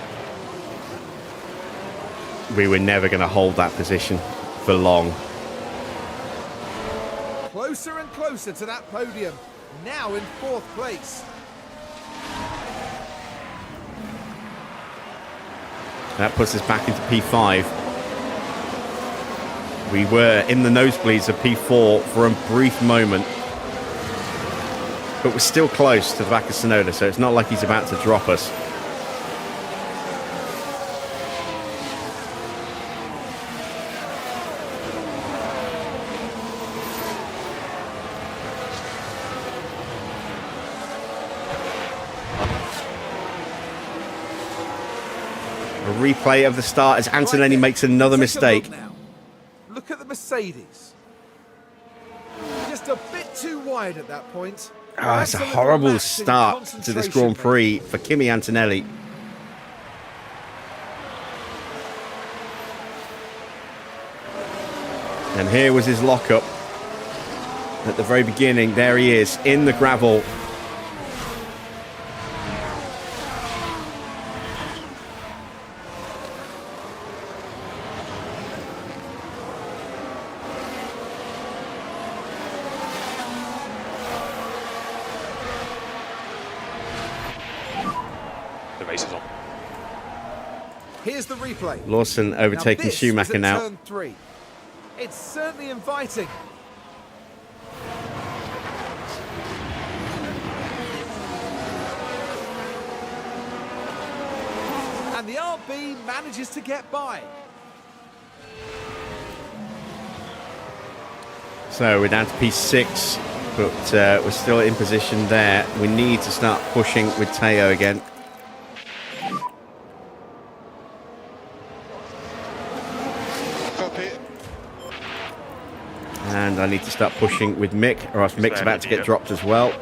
S1: we were never going to hold that position for long.
S2: Closer and closer to that podium. Now in 4th place.
S1: That puts us back into P5. We were in the nosebleeds of P4 for a brief moment. But we're still close to the back of Tsunoda, so it's not like he's about to drop us. A replay of the start as Antonelli makes another mistake.
S2: Look at the Mercedes. Just a bit too wide at that point.
S1: Oh, it's a horrible start to this Grand Prix for Kimi Antonelli. And here was his lockup at the very beginning. There he is in the gravel.
S5: The race is on.
S2: Here's the replay.
S1: Lawson overtaking Schumacher now.
S2: Turn 3. It's certainly inviting. And the RB manages to get by.
S1: So we're down to P6, but we're still in position there. We need to start pushing with Teo again. And I need to start pushing with Mick, or else Mick's about to get dropped as well.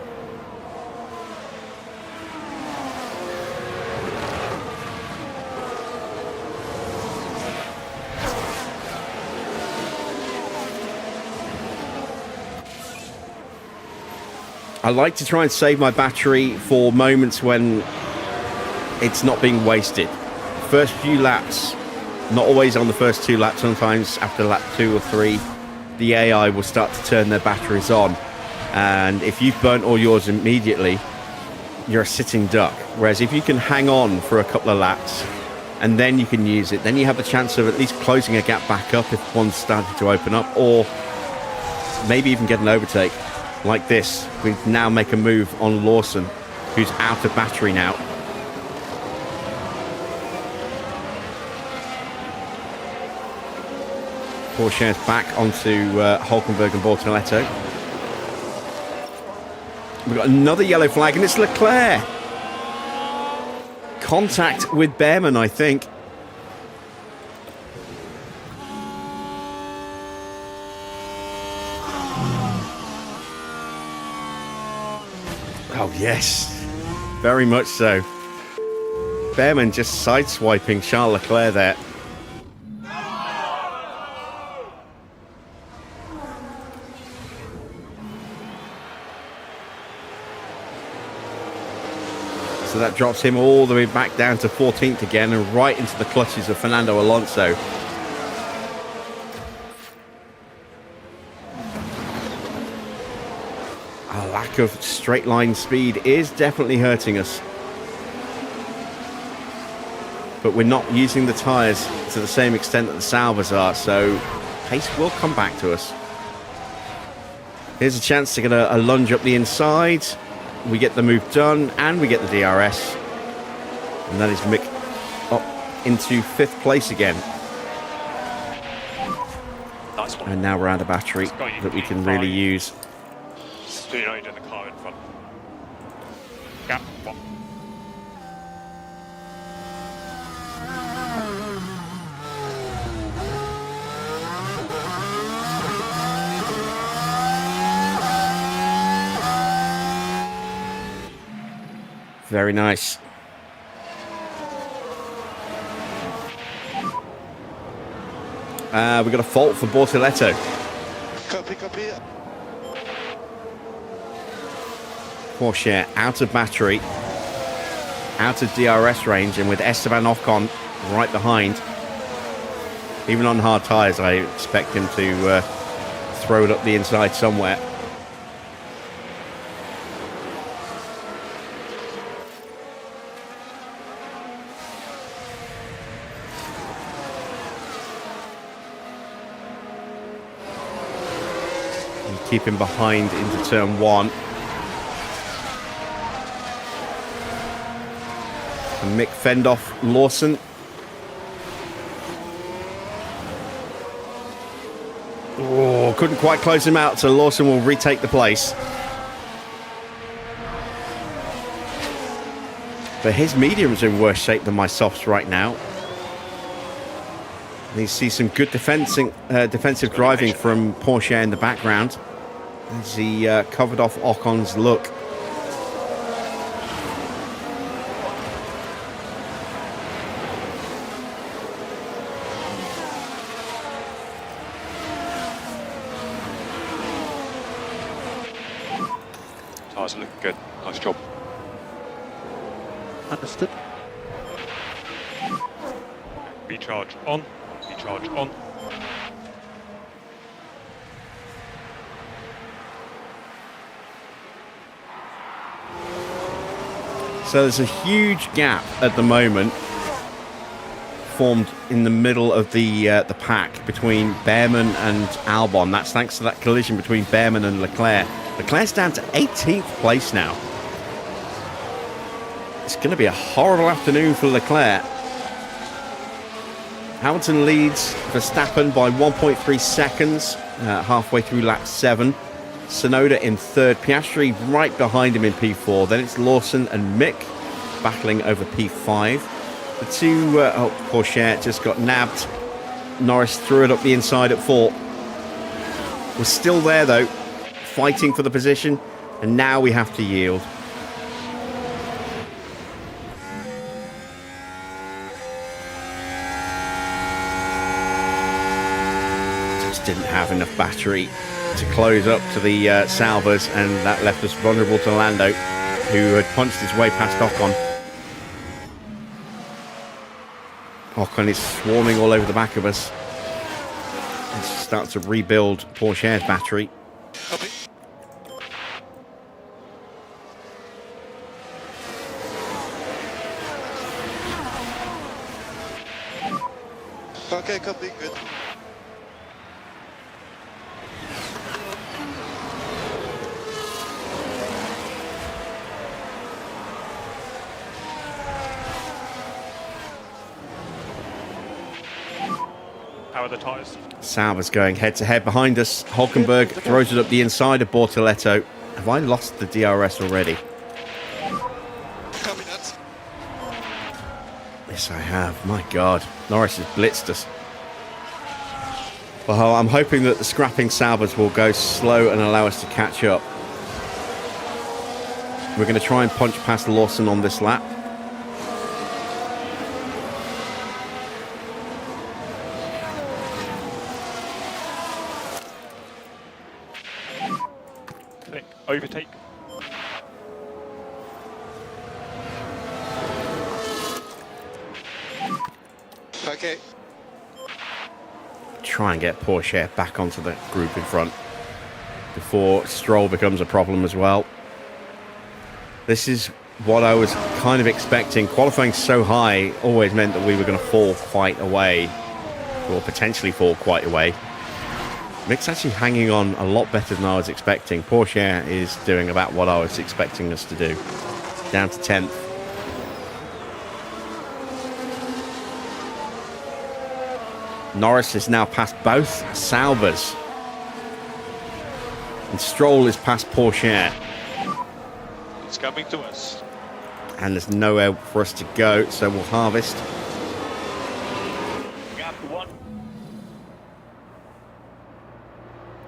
S1: I like to try and save my battery for moments when it's not being wasted. First few laps, Not always on the first 2 laps. Sometimes after lap 2 or 3, the AI will start to turn their batteries on. And if you've burnt all yours immediately, you're a sitting duck. Whereas if you can hang on for a couple of laps and then you can use it, then you have the chance of at least closing a gap back up if one's starting to open up, or maybe even get an overtake like this. We now make a move on Lawson, who's out of battery now. Porsche's back onto Hulkenberg and Bortoletto. We've got another yellow flag, and it's Leclerc. Contact with Behrman, I think. Oh, yes. Very much so. Behrman just sideswiping Charles Leclerc there. So that drops him all the way back down to 14th again and right into the clutches of Fernando Alonso. A lack of straight line speed is definitely hurting us. But we're not using the tyres to the same extent that the Salvas are, so pace will come back to us. Here's a chance to get a lunge up the inside. We get the move done, and we get the DRS. And that is Mick up into 5th place again.
S5: Nice one.
S1: And now we're out of battery that we can really use.
S5: So you know you're doing the car in front. Gap 1.
S1: Very nice. We got a fault for Bortoletto.
S4: Copy.
S1: Porsche out of battery, out of DRS range, and with Esteban Ocon right behind. Even on hard tyres, I expect him to throw it up the inside somewhere. Keep him behind into turn 1. And Mick fend off Lawson. Oh, couldn't quite close him out, so Lawson will retake the place. But his medium's in worse shape than my softs right now. And you see some good defensive driving from Porsche in the background as he covered off Ocon's look.
S5: Tyres are looking good. Nice job.
S6: Understood.
S5: Recharge on. Recharge on.
S1: So there's a huge gap at the moment formed in the middle of the pack between Behrman and Albon. That's thanks to that collision between Behrman and Leclerc. Leclerc's down to 18th place now. It's going to be a horrible afternoon for Leclerc. Hamilton leads Verstappen by 1.3 seconds halfway through lap 7. Tsunoda in 3rd, Piastri right behind him in P4. Then it's Lawson and Mick battling over P5. The two, Porsche just got nabbed. Norris threw it up the inside at 4. We're still there though, fighting for the position, and now we have to yield. Just didn't have enough battery to close up to the Salvas, and that left us vulnerable to Lando, who had punched his way past Ocon. Ocon is swarming all over the back of us. Let's start to rebuild Porsche's battery.
S5: Copy.
S6: Okay, copy, good.
S5: How are the tyres?
S1: Sauber's going head-to-head behind us. Hulkenberg throws it up the inside of Bortoletto. Have I lost the DRS already?
S6: Copy that.
S1: Yes, I have. My God. Norris has blitzed us. Well, I'm hoping that the scrapping Saubers will go slow and allow us to catch up. We're going to try and punch past Lawson on this lap.
S5: Overtake.
S6: Okay.
S1: Try and get Porsche back onto the group in front before Stroll becomes a problem as well. This is what I was kind of expecting. Qualifying so high always meant that we were going to fall quite away, or potentially fall quite away. Mick's actually hanging on a lot better than I was expecting. Porsche is doing about what I was expecting us to do. Down to 10th. Norris is now past both Saubers. And Stroll is past Porsche.
S4: It's coming to us.
S1: And there's nowhere for us to go, so we'll harvest.
S4: Gap 1.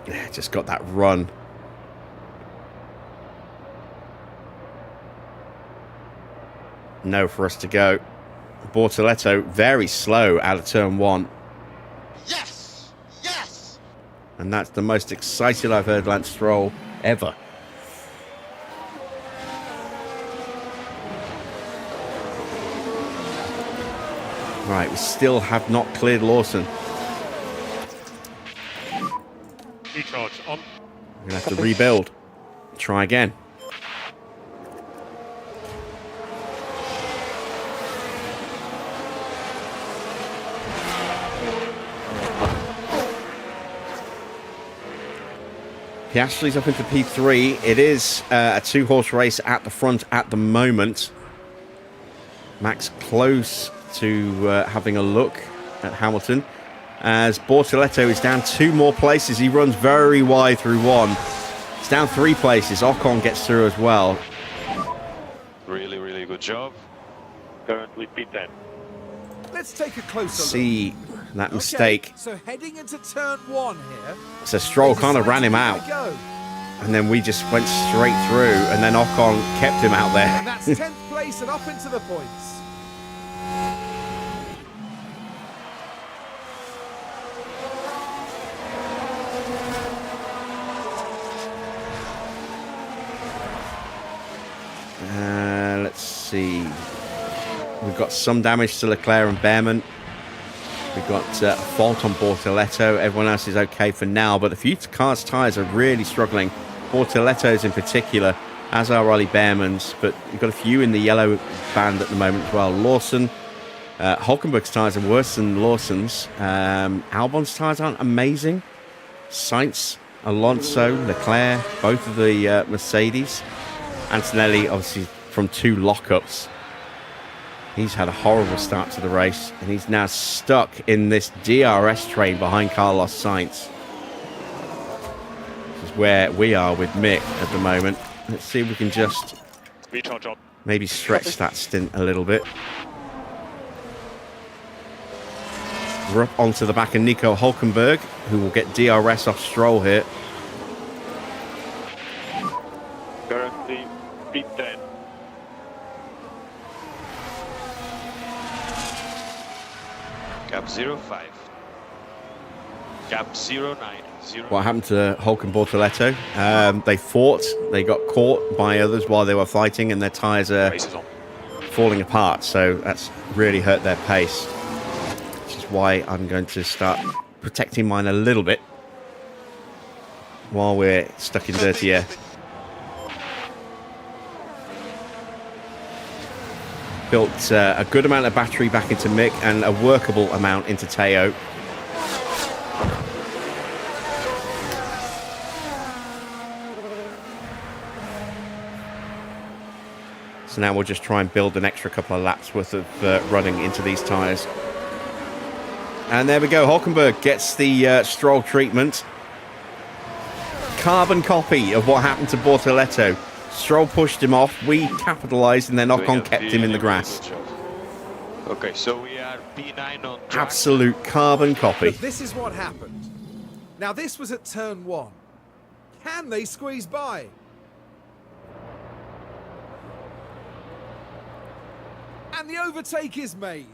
S1: Yeah, just got that run. No for us to go. Bortoletto very slow out of turn 1.
S6: Yes! Yes!
S1: And that's the most excited I've heard Lance Stroll ever. Right, we still have not cleared Lawson.
S5: Recharge on.
S1: We're going to have to rebuild. Try again. Piastri's up into P3. It is a 2-horse race at the front at the moment. Max close to having a look at Hamilton. As Bortoletto is down 2 more places. He runs very wide through 1. It's down 3 places. Ocon gets through as well.
S4: Really, really good job. Currently P10.
S2: Let's take a closer look.
S1: See that mistake.
S2: Okay, so heading into turn 1 here.
S1: So Stroll kind of ran him
S2: Decide
S1: out.
S2: to go.
S1: And then we just went straight through. And then Ocon kept him out
S2: And
S1: there.
S2: that's 10th place and up into the points.
S1: Let's see. We've got some damage to Leclerc and Behrman. We've got a fault on Bortoletto. Everyone else is okay for now, but a few cars' tyres are really struggling. Bortoletto's in particular, as are Ollie Behrman's, but we've got a few in the yellow band at the moment as well. Lawson, Hulkenberg's tyres are worse than Lawson's. Albon's tyres aren't amazing. Sainz, Alonso, Leclerc, both of the Mercedes. Antonelli, obviously, from 2 lockups. He's had a horrible start to the race, and he's now stuck in this DRS train behind Carlos Sainz. This is where we are with Mick at the moment. Let's see if we can just
S5: Recharge on.
S1: maybe stretch that stint a little bit. We're up onto the back of Nico Hulkenberg, who will get DRS off Stroll here.
S4: Currently P10. Gap 05. Gap 09.
S1: What happened to Hulk and Bortoletto? They fought, they got caught by others while they were fighting, and their tyres are
S5: Races on.
S1: falling apart, so that's really hurt their pace. why I'm going to start protecting mine a little bit while we're stuck in dirty air. Built a good amount of battery back into Mick and a workable amount into Teo. So now we'll just try and build an extra couple of laps worth of running into these tyres. And there we go. Hülkenberg gets the Stroll treatment. Carbon copy of what happened to Bortoletto. Stroll pushed him off, we capitalised, and then Ocon kept him in the grass.
S4: Okay, so we are P9 on track.
S1: Absolute carbon copy.
S2: But this is what happened. Now this was at turn 1. Can they squeeze by? And the overtake is made.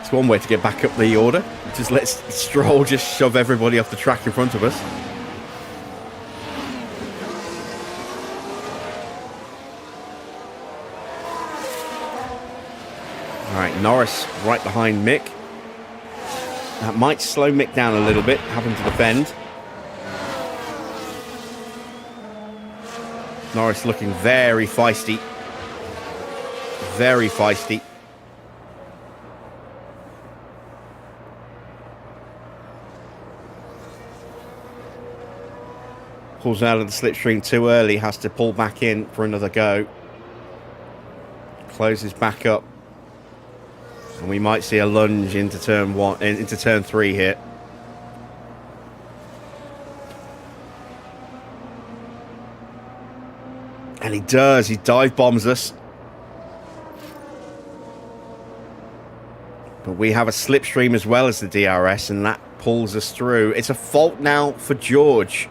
S1: It's one way to get back up the order. Just let Stroll just shove everybody off the track in front of us. All right, Norris right behind Mick. That might slow Mick down a little bit, having to defend. Norris looking very feisty. Very feisty. Pulls out of the slipstream too early, has to pull back in for another go. Closes back up. And we might see a lunge into turn 1, into turn 3 here. And he does, he dive bombs us. But we have a slipstream as well as the DRS, and that pulls us through. It's a fault now for George.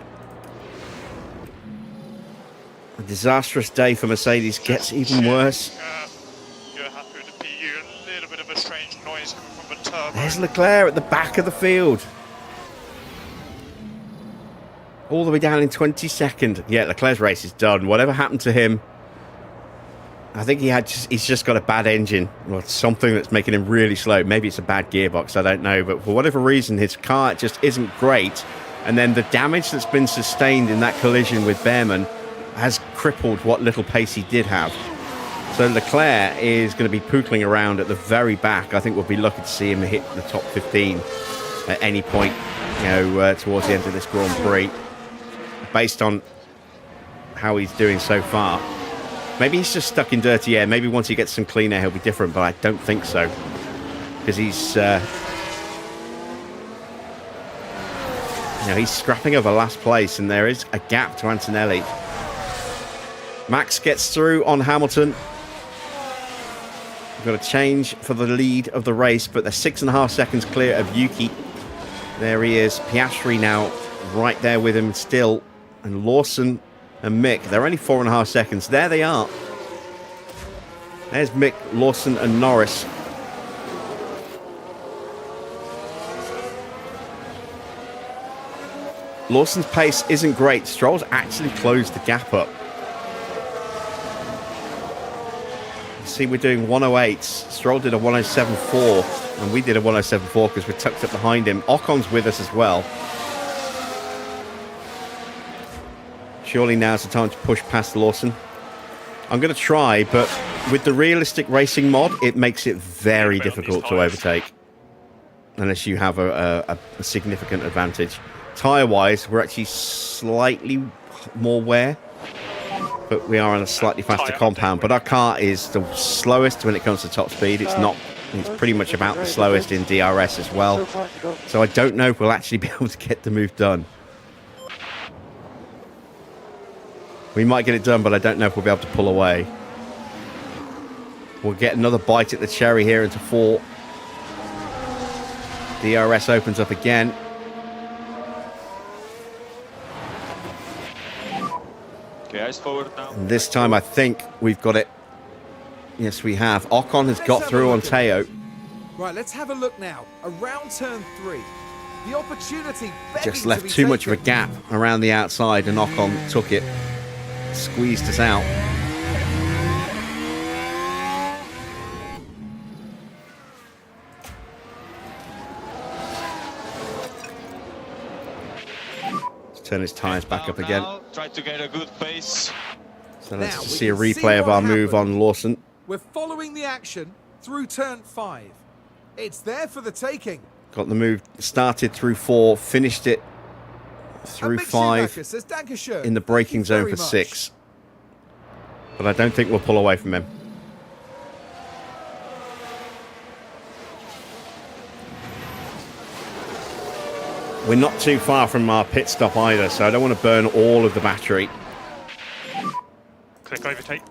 S1: A disastrous day for Mercedes gets even worse.
S5: You're happy with the PU, a little bit of a strange noise coming from the turbo.
S1: There's Leclerc at the back of the field. All the way down in 22nd. Yeah, Leclerc's race is done. Whatever happened to him, I think he's just got a bad engine or something that's making him really slow. Maybe it's a bad gearbox, I don't know. But for whatever reason, his car just isn't great. And then the damage that's been sustained in that collision with Behrman has crippled what little pace he did have. So Leclerc is going to be pootling around at the very back. I think we'll be lucky to see him hit the top 15 at any point, towards the end of this Grand Prix, based on how he's doing so far. Maybe he's just stuck in dirty air. Maybe once he gets some clean air, he'll be different, but I don't think so. Because he's he's scrapping over last place, and there is a gap to Antonelli. Max gets through on Hamilton. We've got a change for the lead of the race, but they're 6.5 seconds clear of Yuki. There he is. Piastri now right there with him still. And Lawson and Mick, they're only 4.5 seconds. There they are. There's Mick, Lawson and Norris. Lawson's pace isn't great. Stroll's actually closed the gap up. See, we're doing 108s. Stroll did a 107.4, and we did a 107.4 because we're tucked up behind him. Ocon's with us as well. Surely now's the time to push past Lawson. I'm going to try, but with the realistic racing mod, it makes it very difficult to overtake. Unless you have a significant advantage. Tyre-wise, we're actually slightly more wear. But we are on a slightly faster compound. But our car is the slowest when it comes to top speed. It's pretty much about the slowest in DRS as well. So I don't know if we'll actually be able to get the move done. We might get it done, but I don't know if we'll be able to pull away. We'll get another bite at the cherry here into 4. DRS opens up again.
S4: Okay, eyes forward now.
S1: And this time I think we've got it. Yes, we have. Ocon has got through on Teo.
S2: Right, let's have a look now. Around turn 3. The opportunity
S1: Just left too much of a gap around the outside, and Ocon took it. Squeezed us out. turn his tyres back up again.
S4: Now, try to get a good pace.
S1: So let's
S2: Now
S1: just
S2: we
S1: see a
S2: can see
S1: replay of
S2: what
S1: our move
S2: happened.
S1: on Lawson.
S2: We're following the action through turn 5. It's there for the taking.
S1: Got the move started through 4, finished it through
S2: And Mick
S1: 5
S2: Schumacher says, "Dankeschön.
S1: in the
S2: Thank
S1: braking
S2: you
S1: zone
S2: very
S1: for
S2: much."
S1: 6. But I don't think we'll pull away from him. We're not too far from our pit stop either, so I don't want to burn all of the battery.
S5: Click overtake.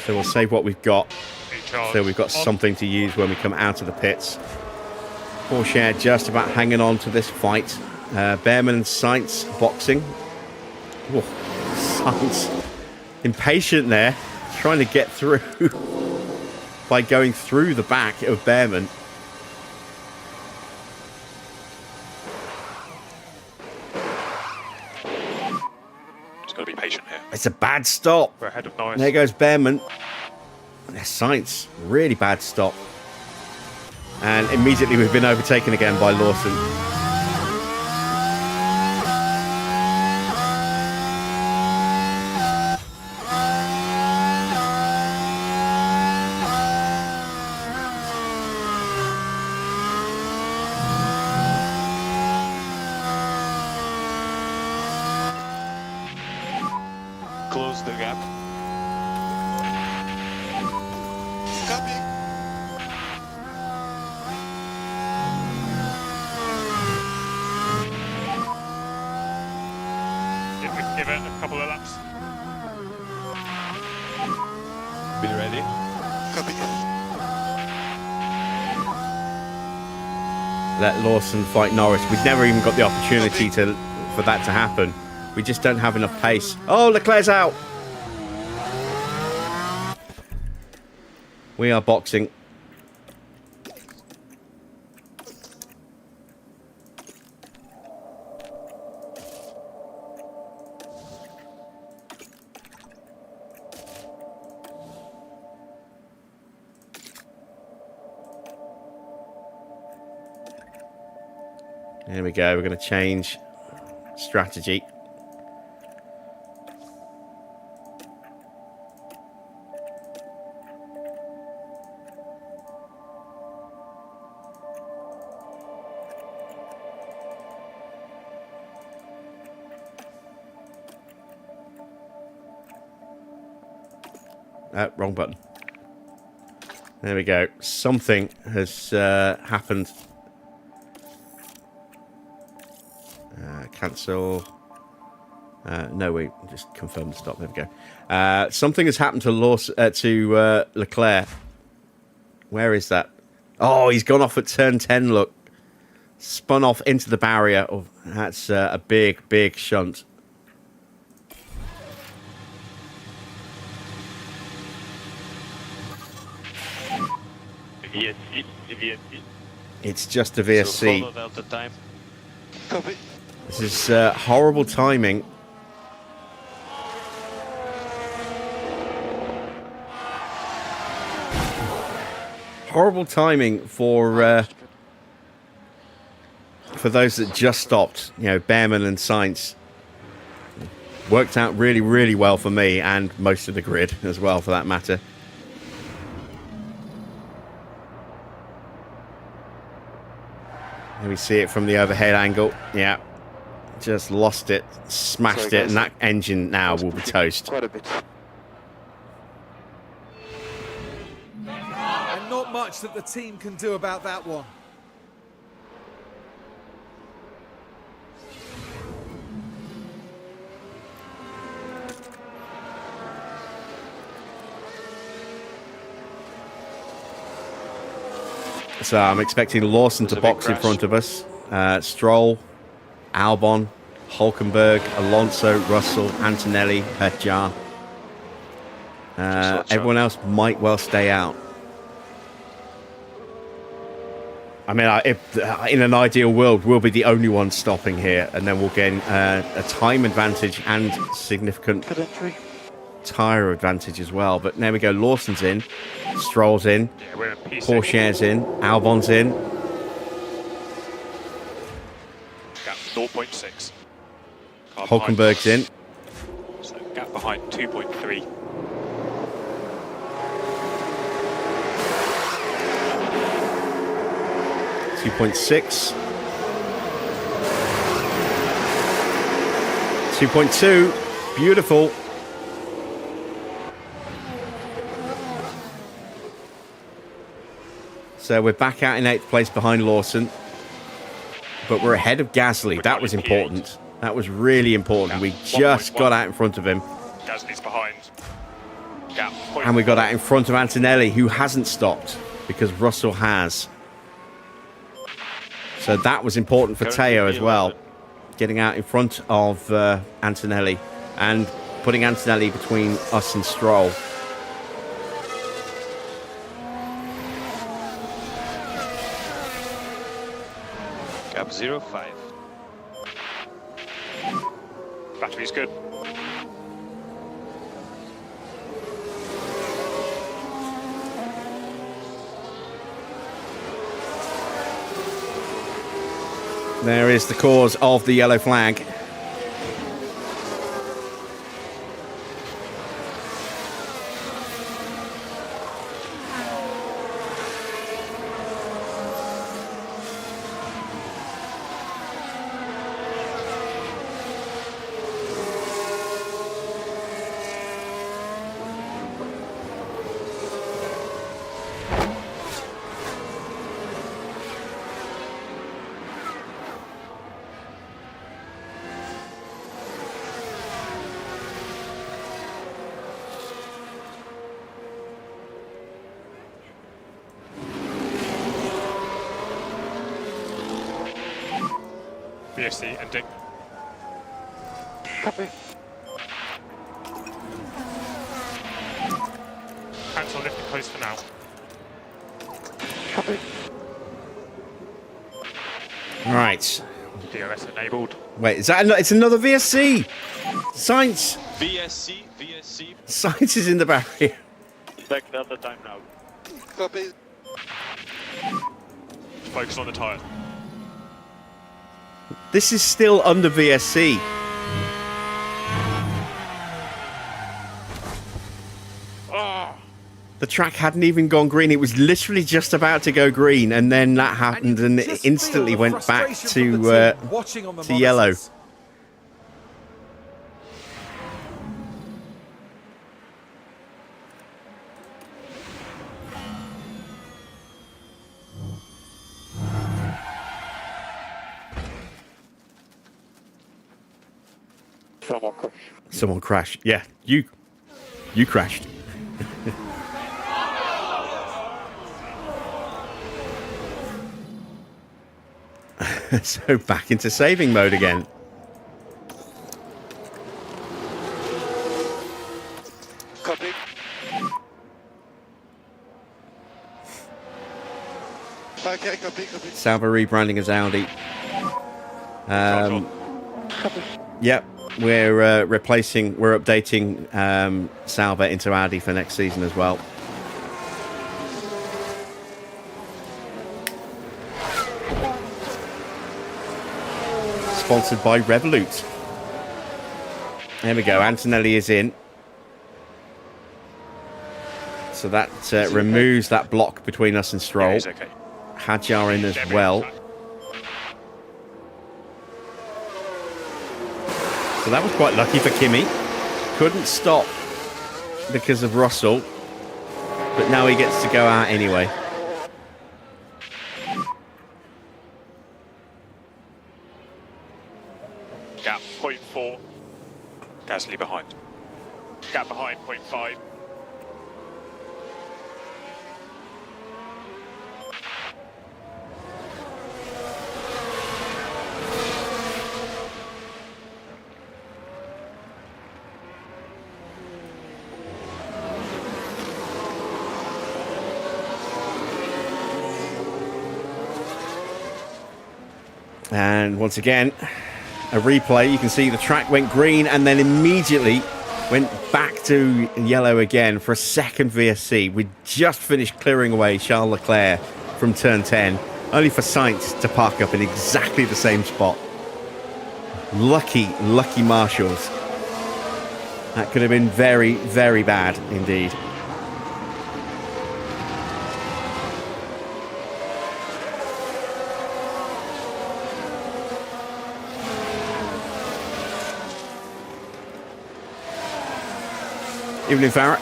S1: So we'll save what we've got,
S5: Recharge.
S1: so we've got
S5: on.
S1: something to use when we come out of the pits. Porsche just about hanging on to this fight. Behrman and Sainz boxing. Whoa, Sainz impatient there, trying to get through by going through the back of Behrman.
S5: Just got to be patient here.
S1: It's a bad stop.
S5: We're ahead of Norris.
S1: There goes Behrman. There's Sainz. Really bad stop. And immediately we've been overtaken again by Lawson.
S4: Close the gap.
S6: Copy.
S5: If we can give it a couple of laps.
S4: Be ready.
S6: Copy.
S1: Let Lawson fight Norris. We've never even got the opportunity for that to happen. We just don't have enough pace. Oh, Leclerc's out. We are boxing. There we go. We're going to change strategy. Wrong button. There we go. Something has happened. Cancel. No, we just confirm the stop. There we go. Something has happened to Leclerc. Where is that? Oh, he's gone off at turn 10. Look, spun off into the barrier. Oh, that's a big, big shunt.
S4: VSC.
S1: It's just a
S4: So
S1: VSC.
S4: follow Delta time.
S6: Copy.
S1: This is horrible timing. Horrible timing for those that just stopped. You know, Behrman and Sainz. Worked out really, really well for me and most of the grid as well, for that matter. Here we see it from the overhead angle. Yeah. Just lost it, smashed
S6: Sorry,
S1: it, and that engine now will be toast.
S6: Quite a bit.
S2: And not much that the team can do about that one.
S1: So I'm expecting Lawson to
S4: There's a big
S1: box in
S4: crash.
S1: front of us. Stroll, Albon, Hulkenberg, Alonso, Russell, Antonelli, Petjar.
S4: watch
S1: Everyone else might well stay out. I mean, if in an ideal world, we'll be the only ones stopping here, and then we'll gain a time advantage and significant
S6: Good entry.
S1: tyre advantage as well. But there we go. Lawson's in, Stroll's in,
S5: Yeah, we're in P6.
S1: Porsche's in, Albon's in.
S5: Gap's 0.6. Car behind
S1: Hulkenberg's in.
S5: So gap behind 2.3.
S1: Two 2.6. 2.2. Beautiful. So we're back out in 8th place behind Lawson. But we're ahead of Gasly. That was important. That was really important. We just got out in front of him.
S5: Gasly's behind. Gap.
S1: And we got out in front of Antonelli, who hasn't stopped because Russell has. So that was important for Teo as well. Getting out in front of Antonelli and putting Antonelli between us and Stroll.
S6: Gap 0.5.
S5: Battery's good.
S1: There is the cause of the yellow flag.
S5: VSC ending.
S6: Copy.
S5: Cancel lifting close for now.
S6: Copy.
S1: Right.
S5: DRS enabled.
S1: Wait, is that it's another VSC? Science.
S4: VSC.
S1: Science is in the barrier.
S4: Back Delta time now.
S6: Copy.
S5: Focus on the tyre.
S1: This is still under VSC. The track hadn't even gone green. It was literally just about to go green, and then that happened, and it instantly went back to yellow. Someone crashed. Yeah, you crashed. So back into saving mode again.
S6: Copy. Okay, copy.
S1: Sauber rebranding as Audi.
S6: Copy.
S1: Yep, we're updating Sauber into Audi for next season as well. Sponsored by Revolut. There we go. Antonelli is in. So that removes that block between us and Stroll.
S5: Yeah, he's okay.
S1: Hadjar in as well. So that was quite lucky for Kimi. Couldn't stop because of Russell. But now he gets to go out anyway.
S5: Gap 0.4. Gasly behind. Gap behind 0.5.
S1: And once again, a replay. You can see the track went green and then immediately went back to yellow again for a second VSC. We just finished clearing away Charles Leclerc from turn 10, only for Sainz to park up in exactly the same spot. Lucky marshals. That could have been very, very bad indeed. Evening, Farrah.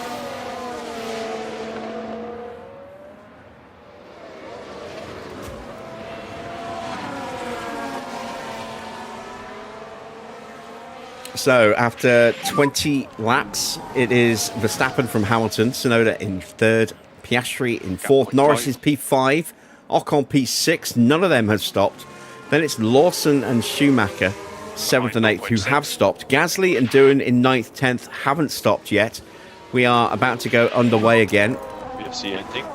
S1: So, after 20 laps, it is Verstappen from Hamilton, Tsunoda in third, Piastri in fourth, Norris is P5, Ocon P6, none of them have stopped. Then it's Lawson and Schumacher, 7th and 8th, who have stopped. Gasly and Doohan in 9th, 10th haven't stopped yet. We are about to go underway again.
S4: VFC ending.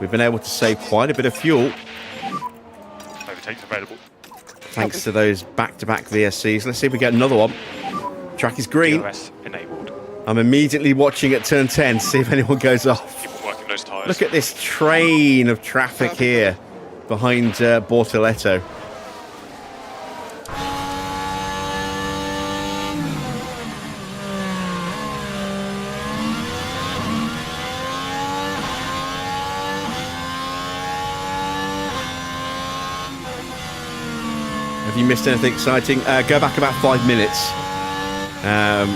S1: We've been able to save quite a bit of fuel,
S5: Overtakes available.
S1: thanks to those back-to-back VSCs. Let's see if we get another one. Track is green.
S5: DRS enabled.
S1: I'm immediately watching at turn 10 to see if anyone goes off.
S5: Keep working those tyres.
S1: Look at this train of traffic here behind Bortoletto. Have you missed anything exciting? Go back about 5 minutes.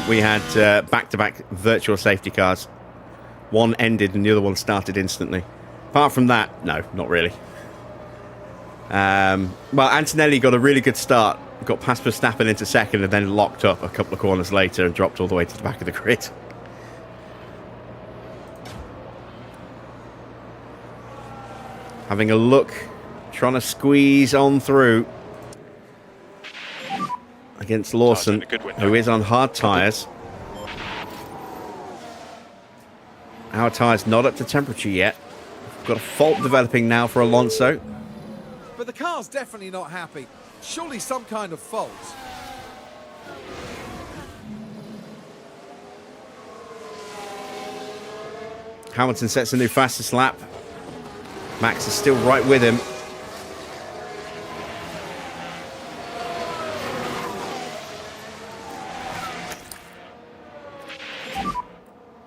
S1: We had back-to-back virtual safety cars. One ended and the other one started instantly. Apart from that, no, not really. Well, Antonelli got a really good start. Got past Verstappen into second and then locked up a couple of corners later and dropped all the way to the back of the grid. Having a look, trying to squeeze on through against Lawson, who is on hard tyres. Our tyres not up to temperature yet. We've got a fault developing now for Alonso.
S2: But the car's definitely not happy. Surely some kind of fault.
S1: Hamilton sets a new fastest lap. Max is still right with him.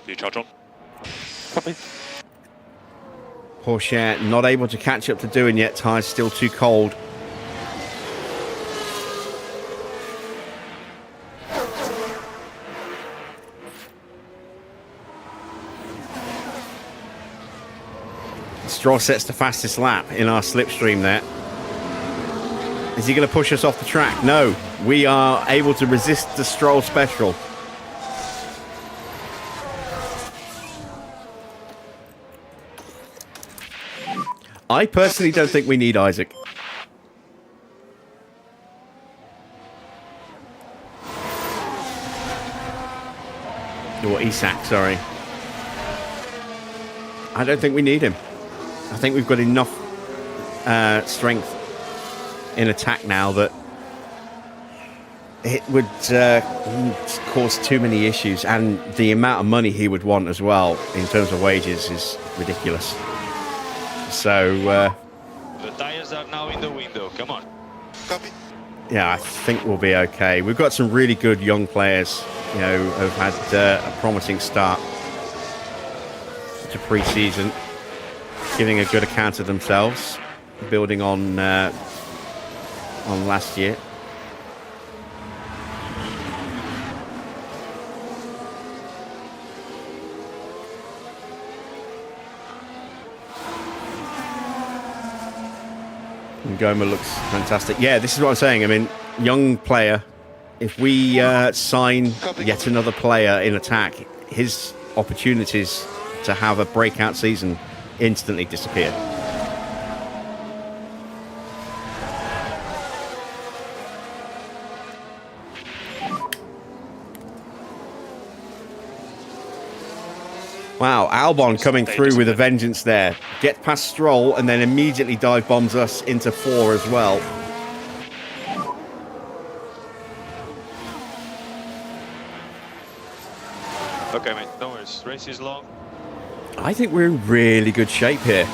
S5: Do you charge on?
S6: Copy.
S1: Porsche not able to catch up to Doohan yet. Tyres still too cold. Stroll sets the fastest lap in our slipstream there. Is he going to push us off the track? No. We are able to resist the Stroll special. I personally don't think we need Isaac. Or Isak, sorry. I don't think we need him. I think we've got enough strength in attack now that it would cause too many issues, and the amount of money he would want as well in terms of wages is ridiculous. So
S4: The tires are now in the window. Come on.
S6: Copy.
S1: yeah, I think we'll be okay. We've got some really good young players, you know, who've had a promising start to pre-season, giving a good account of themselves, building on last year. And Goma looks fantastic. Yeah, this is what I'm saying. I mean, young player. If we sign yet another player in attack, his opportunities to have a breakout season instantly disappear. Wow, Albon coming through with a vengeance there. Get past Stroll and then immediately dive bombs us into 4 as well.
S4: Okay, mate. No worries. Race is long.
S1: I think we're in really good shape here,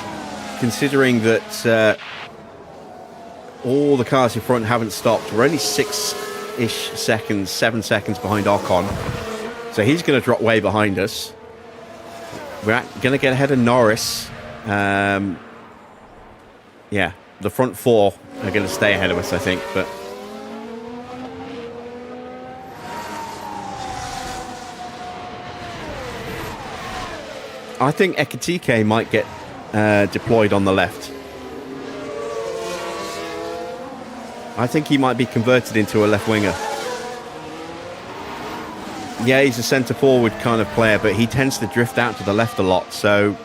S1: considering that all the cars in front haven't stopped. We're only 6 6-ish seconds, 7 seconds behind Ocon. So he's going to drop way behind us. We're going to get ahead of Norris. Yeah, the front four are going to stay ahead of us, I think. But I think Ekitike might get deployed on the left. I think he might be converted into a left winger. Yeah, he's a centre forward kind of player, but he tends to drift out to the left a lot. So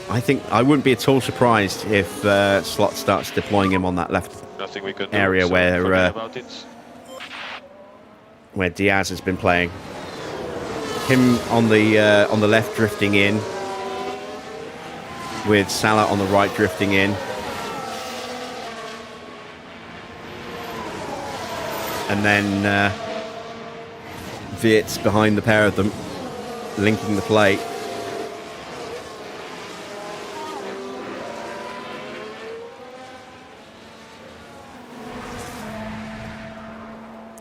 S1: I think I wouldn't be at all surprised if Slot starts deploying him on that left
S4: Nothing we can do,
S1: area
S4: so
S1: where
S4: about it.
S1: where Diaz has been playing. Him on the left drifting in, with Salah on the right drifting in. And then Viet's behind the pair of them, linking the plate.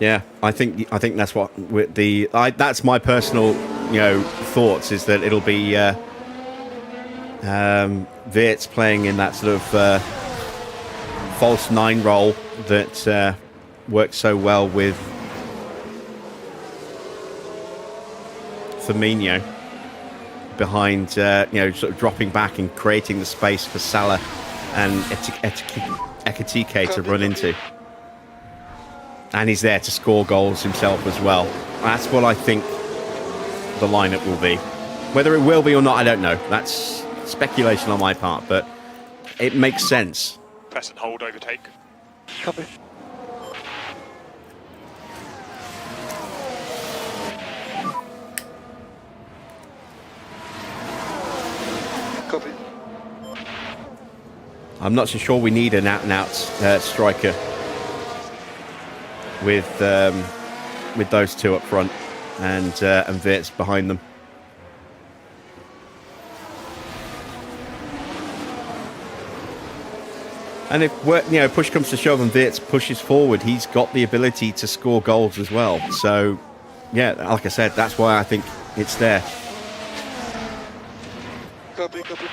S1: Yeah, I think that's what that's my personal thoughts, is that it'll be Viet's playing in that sort of false 9 role that works so well with Firmino behind, sort of dropping back and creating the space for Salah and Ekitike to run into. And he's there to score goals himself as well. That's what I think the lineup will be. Whether it will be or not, I don't know. That's speculation on my part, but it makes sense.
S5: Press and hold, overtake.
S6: Copy. Copy.
S1: I'm not so sure we need an out-and-out striker with those two up front and Wirtz behind them. And if push comes to shove and Wirtz pushes forward, he's got the ability to score goals as well. So, yeah, like I said, that's why I think it's there.
S6: Copy, copy.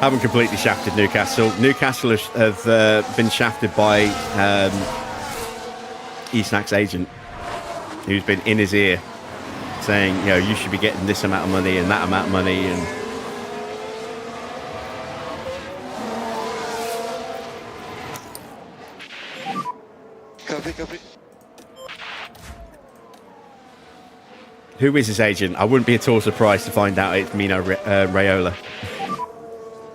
S1: Haven't completely shafted Newcastle. Newcastle have been shafted by Isak's agent, who's been in his ear saying, you should be getting this amount of money and that amount of money. And
S6: Copy, copy.
S1: who is his agent? I wouldn't be at all surprised to find out it's Mino Raiola.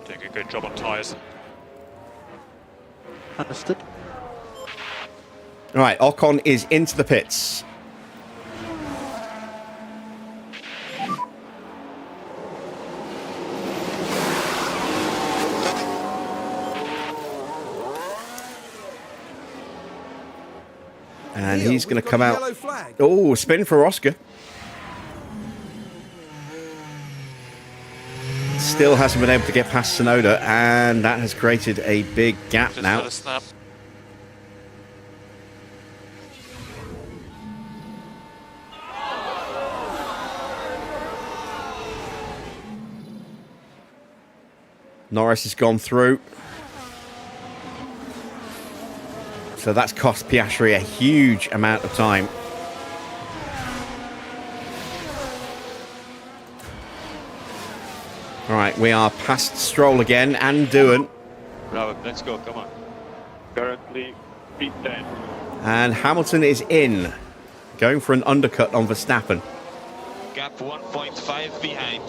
S5: Doing a good job on tyres.
S6: Understood.
S1: All right, Ocon is into the pits. And he's going to come out. Oh, spin for Oscar. Still hasn't been able to get past Sonoda, and that has created a big gap
S4: Just
S1: now.
S4: got a snap.
S1: Norris has gone through. So that's cost Piastri a huge amount of time. All right, we are past Stroll again and Doohan.
S4: Bravo, let's go, come on.
S5: Currently, P10.
S1: And Hamilton is in, going for an undercut on Verstappen.
S4: Gap 1.5 behind.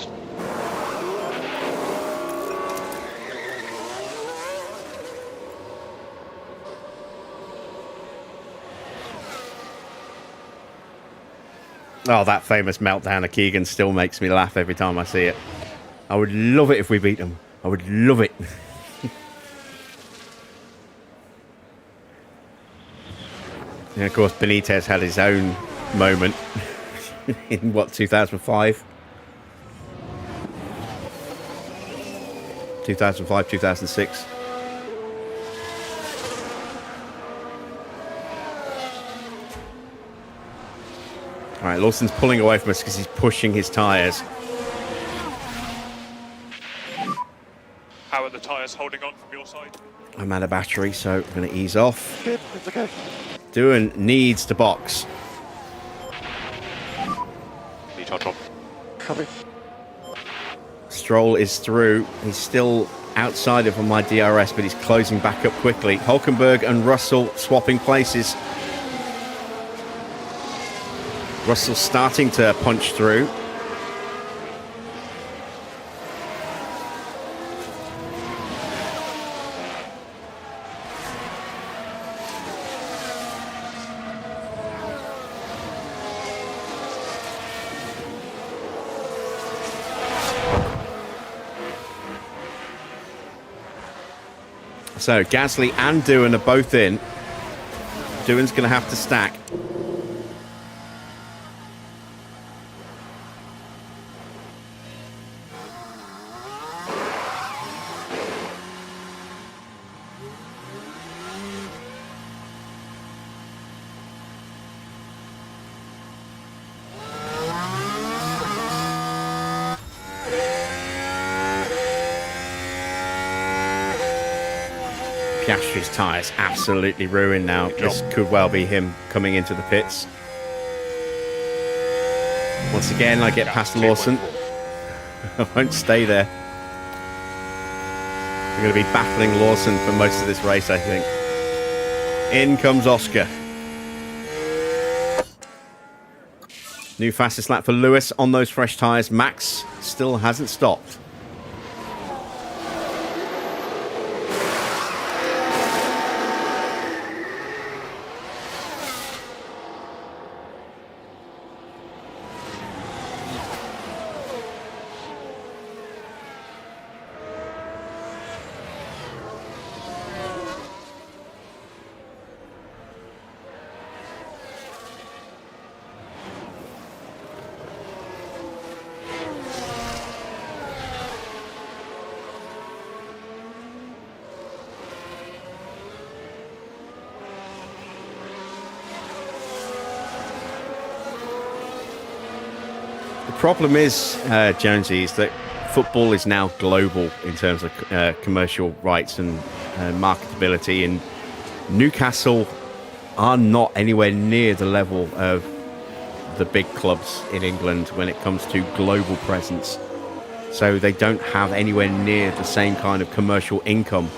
S1: Oh, that famous meltdown of Keegan still makes me laugh every time I see it. I would love it if we beat them. I would love it. And of course, Benitez had his own moment in 2005? 2005, 2006. All right, Lawson's pulling away from us because he's pushing his tyres.
S5: How are the tyres holding on from your side?
S1: I'm out of battery, so I'm going to ease off.
S6: Good, it's okay.
S1: Doohan needs to box.
S5: Need to drop.
S6: Copy.
S1: Stroll is through. He's still outside of my DRS, but he's closing back up quickly. Hulkenberg and Russell swapping places. Russell starting to punch through. So Gasly and Doohan are both in. Doohan's going to have to stack. Piastri's tyres absolutely ruined now. This could well be him coming into the pits. Once again, I get past Lawson. I won't stay there. We're going to be battling Lawson for most of this race, I think. In comes Oscar. New fastest lap for Lewis on those fresh tyres. Max still hasn't stopped. The problem is, Jonesy, is that football is now global in terms of commercial rights and marketability, and Newcastle are not anywhere near the level of the big clubs in England when it comes to global presence. So they don't have anywhere near the same kind of commercial income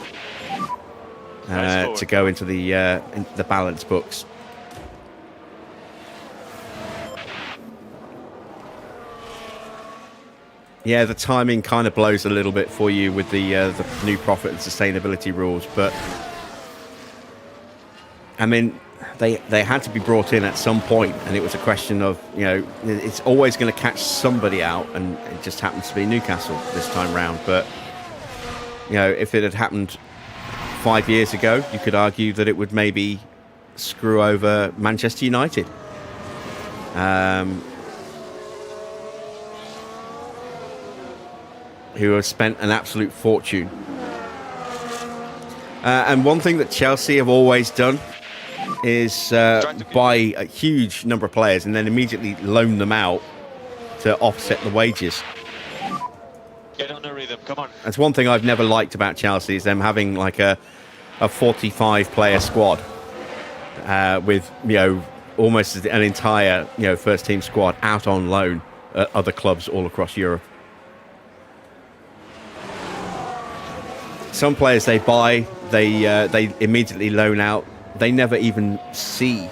S1: to go into the balance books. Yeah, the timing kind of blows a little bit for you with the new profit and sustainability rules, but I mean, they had to be brought in at some point, and it was a question of, you know, it's always going to catch somebody out, and it just happens to be Newcastle this time round. But you know, if it had happened 5 years ago, you could argue that it would maybe screw over Manchester United. Who have spent an absolute fortune. And one thing that Chelsea have always done is buy a huge number of players and then immediately loan them out to offset the wages.
S4: Get on the rhythm, come on.
S1: That's one thing I've never liked about Chelsea, is them having like a 45-player squad with, you know, almost an entire, you know, first-team squad out on loan at other clubs all across Europe. Some players they buy, they immediately loan out. They never even see,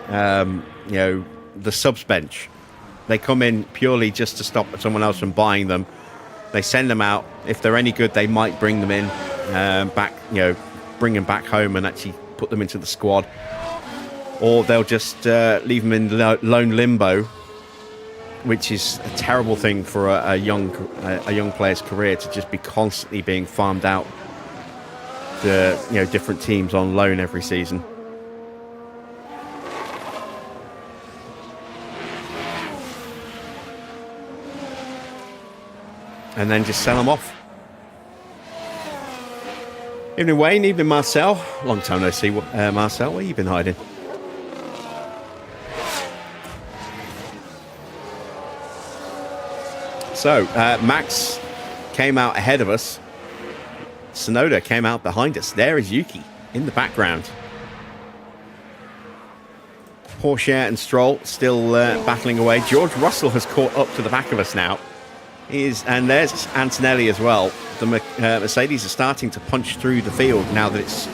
S1: you know, the subs bench. They come in purely just to stop someone else from buying them. They send them out. If they're any good, they might bring them in back, you know, bring them back home and actually put them into the squad. Or they'll just leave them in loan limbo, which is a terrible thing for a young player's career, to just be constantly being farmed out to, you know, different teams on loan every season. And then just sell them off. Evening, Wayne. Evening, Marcel. Long time no see, Marcel. Where you been hiding? So, Max came out ahead of us. Sonoda came out behind us. There is Yuki in the background. Porsche and Stroll still battling away. George Russell has caught up to the back of us now. And there's Antonelli as well. The Mercedes are starting to punch through the field now that it's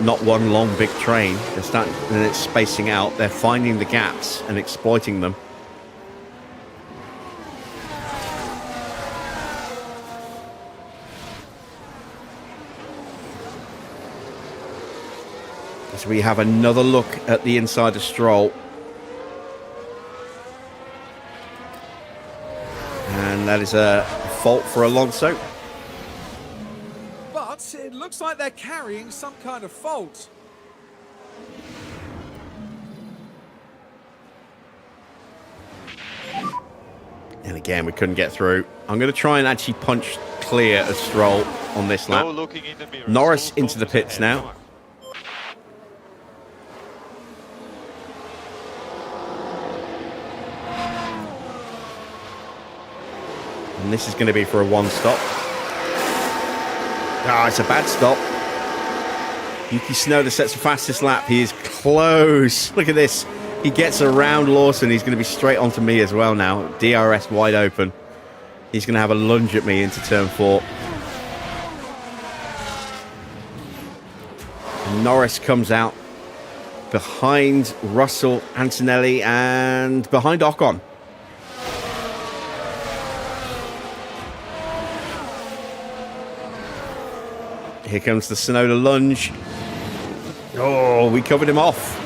S1: not one long big train. They're starting, and it's spacing out. They're finding the gaps and exploiting them. So we have another look at the inside of Stroll. And that is a fault for Alonso.
S2: But it looks like they're carrying some kind of fault.
S1: And again, we couldn't get through. I'm going to try and actually punch clear of Stroll on this lap.
S4: No looking in the mirror.
S1: Norris
S4: Still
S1: into the
S4: focus
S1: pits
S4: ahead.
S1: now.
S4: Come on.
S1: And this is going to be for a one stop. Ah, it's a bad stop. Yuki Tsunoda sets the fastest lap. He is close. Look at this. He gets around Lawson. He's going to be straight onto me as well now. DRS wide open. He's going to have a lunge at me into turn 4. Norris comes out behind Russell, Antonelli, and behind Ocon. Here comes the Tsunoda lunge. Oh, we covered him off.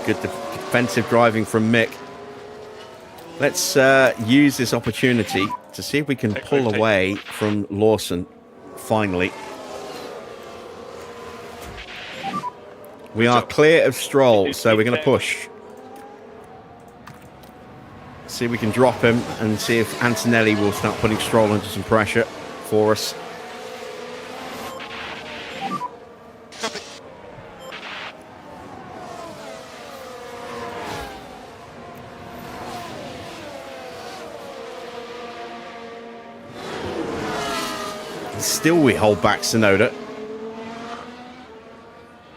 S1: Good defensive driving from Mick. Let's use this opportunity to see if we can pull away from Lawson, finally. We are clear of Stroll, so we're going to push. See if we can drop him and see if Antonelli will start putting Stroll under some pressure for us. Still we hold back Tsunoda.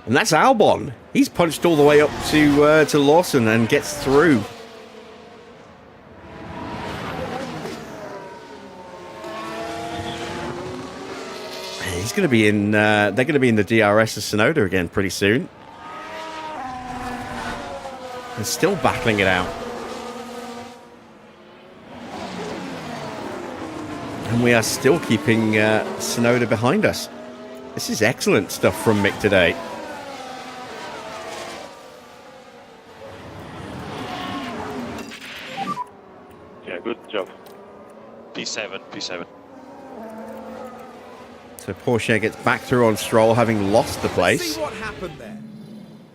S1: And that's Albon. He's punched all the way up to Lawson and gets through. He's going to be in. They're going to be in the DRS of Tsunoda again pretty soon. And still battling it out. And we are still keeping Tsunoda behind us. This is excellent stuff from Mick today.
S4: Yeah, good job. P7, P7.
S1: So Porsche gets back through on Stroll, having lost the
S2: Let's
S1: place.
S2: see what happened there.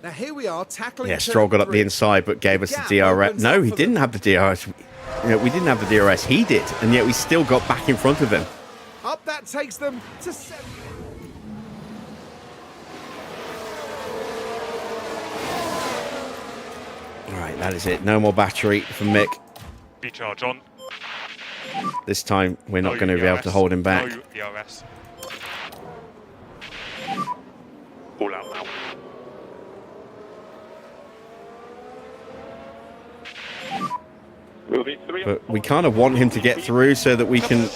S2: Now here we are tackling.
S1: Yeah, Stroll got up the inside, but gave us the DRS. No, he didn't have the DRS. You know, we didn't have the DRS. He did, and yet we still got back in front of him.
S2: Up that takes them to 7.
S1: All right, that is it. No more battery for Mick.
S5: Recharge on.
S1: This time, we're not
S5: No
S1: going to be able to
S5: DRS.
S1: hold him back.
S5: No DRS. All out now.
S1: But we kind of want him to get through so that we can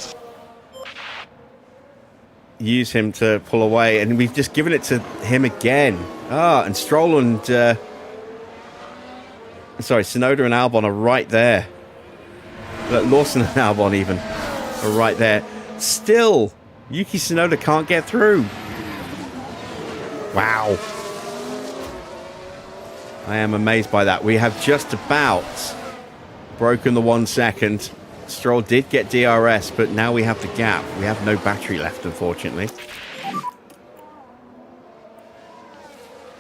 S1: use him to pull away. And we've just given it to him again. Ah, and Stroll and... sorry, Tsunoda and Albon are right there. Look, Lawson and Albon even are right there. Still, Yuki Tsunoda can't get through. Wow. I am amazed by that. We have just about broken the 1 second. Stroll did get DRS, but now we have the gap. We have no battery left, unfortunately.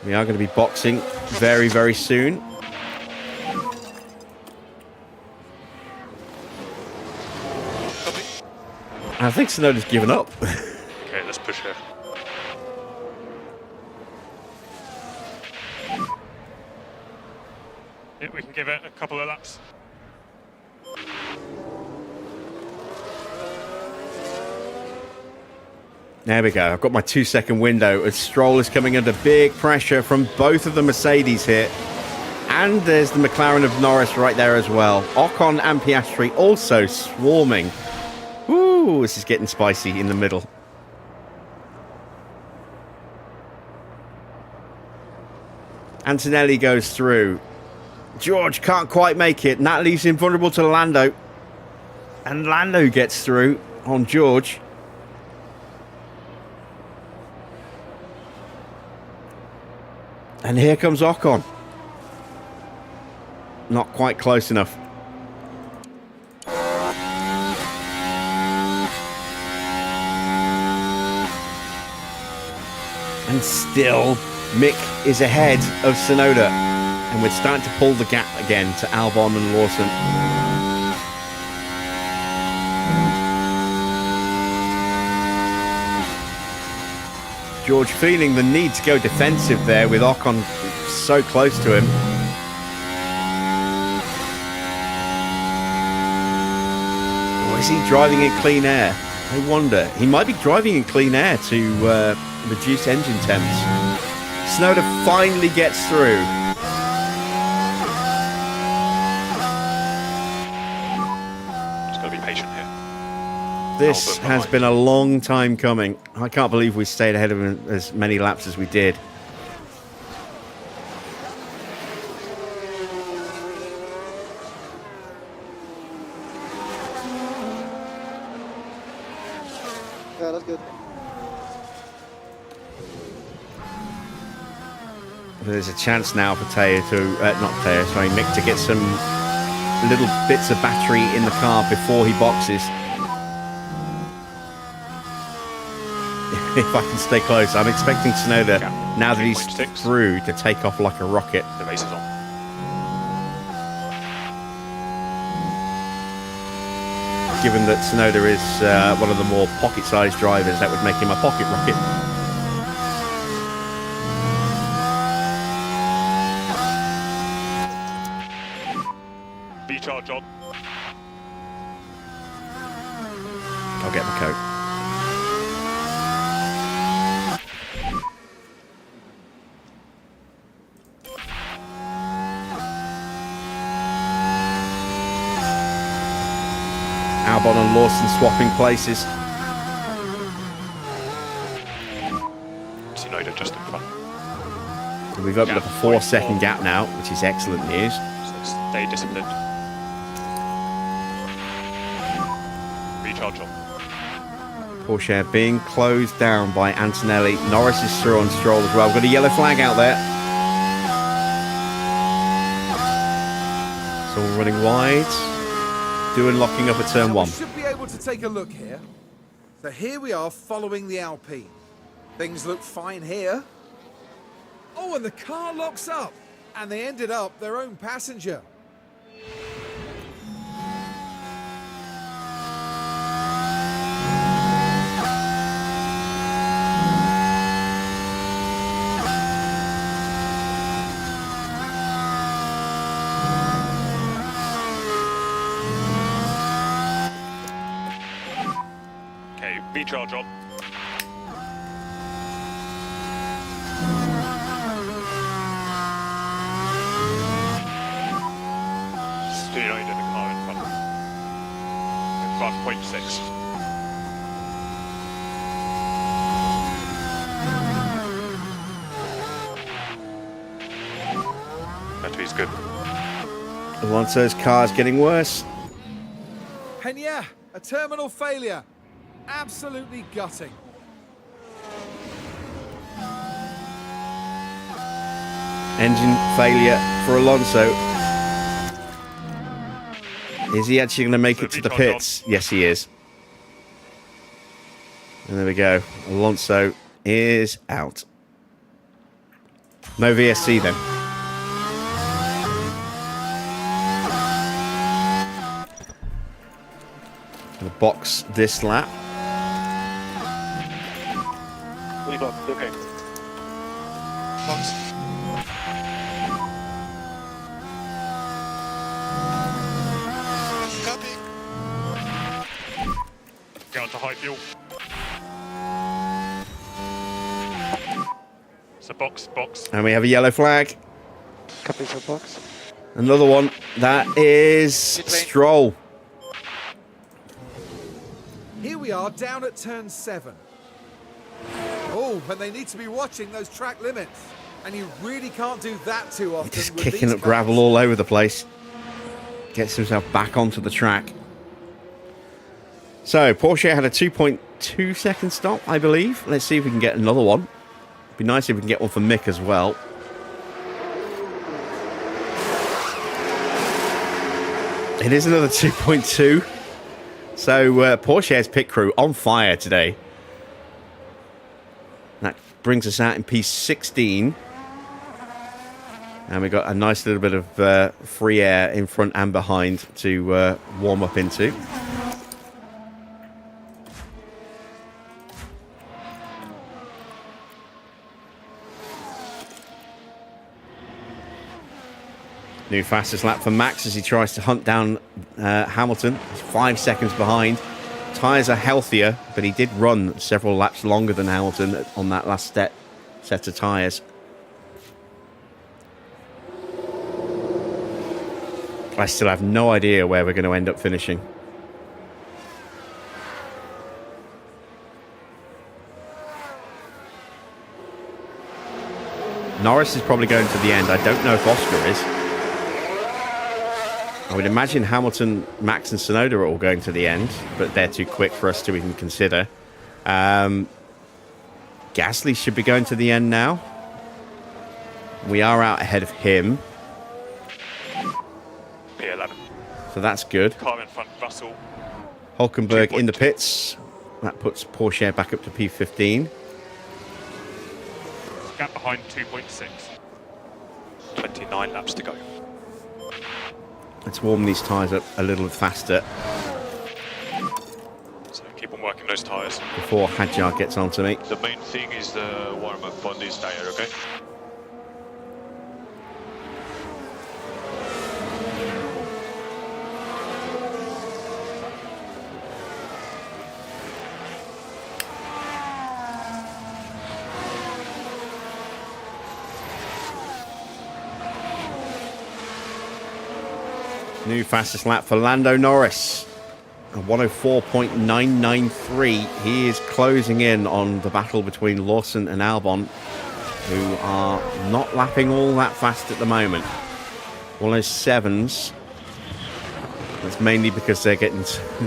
S1: We are going to be boxing very, very soon. I think Tsunoda's given up.
S5: Okay, let's push here. We'll give it a couple of laps.
S1: There we go. I've got my 2-second window as Stroll is coming under big pressure from both of the Mercedes here. And there's the McLaren of Norris right there as well. Ocon and Piastri also swarming. Ooh, this is getting spicy in the middle. Antonelli goes through. George can't quite make it. And that leaves him vulnerable to Lando. And Lando gets through on George. And here comes Ocon. Not quite close enough. And still, Mick is ahead of Tsunoda. And we're starting to pull the gap again to Albon and Lawson. George feeling the need to go defensive there with Ocon so close to him. Or is he driving in clean air? I wonder. He might be driving in clean air to reduce engine temps. Tsunoda finally gets through.
S5: Just got to be patient here.
S1: This has been a long time coming. I can't believe we stayed ahead of him as many laps as we did.
S6: Yeah, that's good.
S1: There's a chance now for Mick to get some little bits of battery in the car before he boxes. If I can stay close, I'm expecting Tsunoda, now that he's
S5: 2.6.
S1: through, to take off like a rocket.
S5: The race is on.
S1: Given that Tsunoda is one of the more pocket-sized drivers, that would make him a pocket rocket.
S5: V-charge on.
S1: I'll get my coat. Albon and Lawson swapping places.
S5: Tsunoda just in front.
S1: And we've opened up a 4-second gap now, which is excellent news.
S5: So stay disciplined. Recharge on.
S1: Porsche being closed down by Antonelli. Norris is through on Stroll as well. We've got a yellow flag out there. So we're running wide. Doing locking up at turn
S2: Now
S1: 1.
S2: we should be able to take a look here. So here we are following the Alpine. Things look fine here. Oh, and the car locks up. And they ended up their own passenger.
S5: Okay, recharge on. Tsunoda in the car in front. In front, 0.6. That is good.
S1: Alonso's car's getting worse.
S2: And yeah, a terminal failure. Absolutely gutting.
S1: Engine failure for Alonso. Is he actually going to make it to the pits? Yes, he is. And there we go. Alonso is out. No VSC then. Gonna box this lap.
S5: What do you got? Okay. Box. Go to high fuel. So box.
S1: And we have a yellow flag.
S6: Copy for box.
S1: Another one. That is Stroll.
S2: Here we are down at turn 7. Oh, and they need to be watching those track limits. And you really can't do that too often.
S1: Just
S2: with
S1: kicking
S2: these
S1: up gravel
S2: cars.
S1: all over the place. Gets himself back onto the track. So, Porsche had a 2.2 second stop, I believe. Let's see if we can get another one. Be nice if we can get one for Mick as well. It is another 2.2. So, Porsche's pit crew on fire today. That brings us out in P16. And we've got a nice little bit of free air in front and behind to warm up into. New fastest lap for Max as he tries to hunt down Hamilton. He's 5 seconds behind. Tyres are healthier, but he did run several laps longer than Hamilton on that last set of tyres. I still have no idea where we're going to end up finishing. Norris is probably going to the end. I don't know if Oscar is. I would imagine Hamilton, Max and Tsunoda are all going to the end, but they're too quick for us to even consider. Gasly should be going to the end now. We are out ahead of him.
S5: P11.
S1: So that's good.
S5: Car in front, Russell.
S1: Hulkenberg in the
S5: 2.2.
S1: pits. That puts Porsche back up to P15.
S5: Gap behind 2.6. 29 laps to go.
S1: Let's warm these tyres up a little faster
S5: So keep on working those tyres.
S1: before Hadjar gets onto me.
S4: The main thing is the warm up on this tire, okay?
S1: New fastest lap for Lando Norris. A 104.993. He is closing in on the battle between Lawson and Albon, who are not lapping all that fast at the moment. 107s. That's mainly because they're getting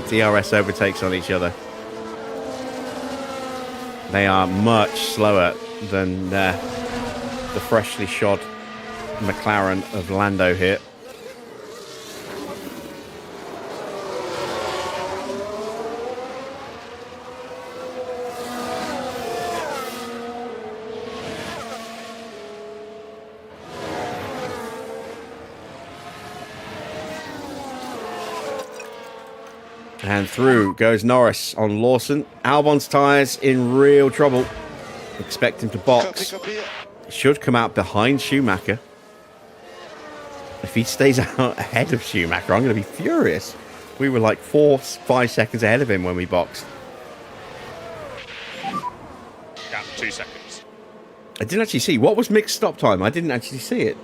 S1: DRS overtakes on each other. They are much slower than the freshly shod McLaren of Lando here. And through goes Norris on Lawson. Albon's tyres in real trouble. Expect him to box.
S6: Copy.
S1: Should come out behind Schumacher. If he stays out ahead of Schumacher, I'm going to be furious. We were like 4-5 seconds ahead of him when we boxed.
S5: Gap 2 seconds.
S1: I didn't actually see. What was Mick's stop time? I didn't actually see it.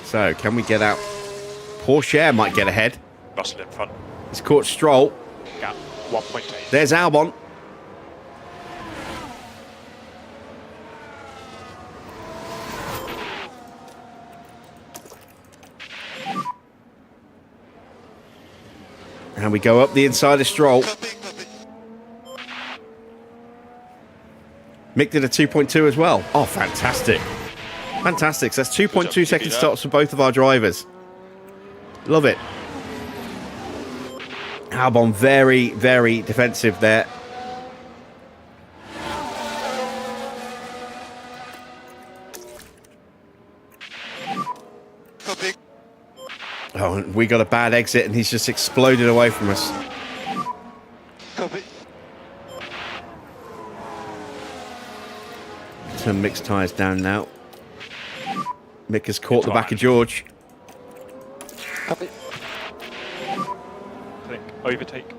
S1: So, can we get out? Porsche might get ahead.
S5: Russell in front.
S1: He's caught Stroll.
S5: Gap 1.8.
S1: There's Albon. And we go up the inside of Stroll. Mick did a 2.2 as well. Oh, fantastic. Fantastic. So that's 2.2 second stops for both of our drivers. Love it. Albon very, very defensive there. Oh, and we got a bad exit and he's just exploded away from us.
S6: Copy.
S1: turn Mick's tyres down now. Mick has caught the back of George.
S6: Copy.
S5: Overtake.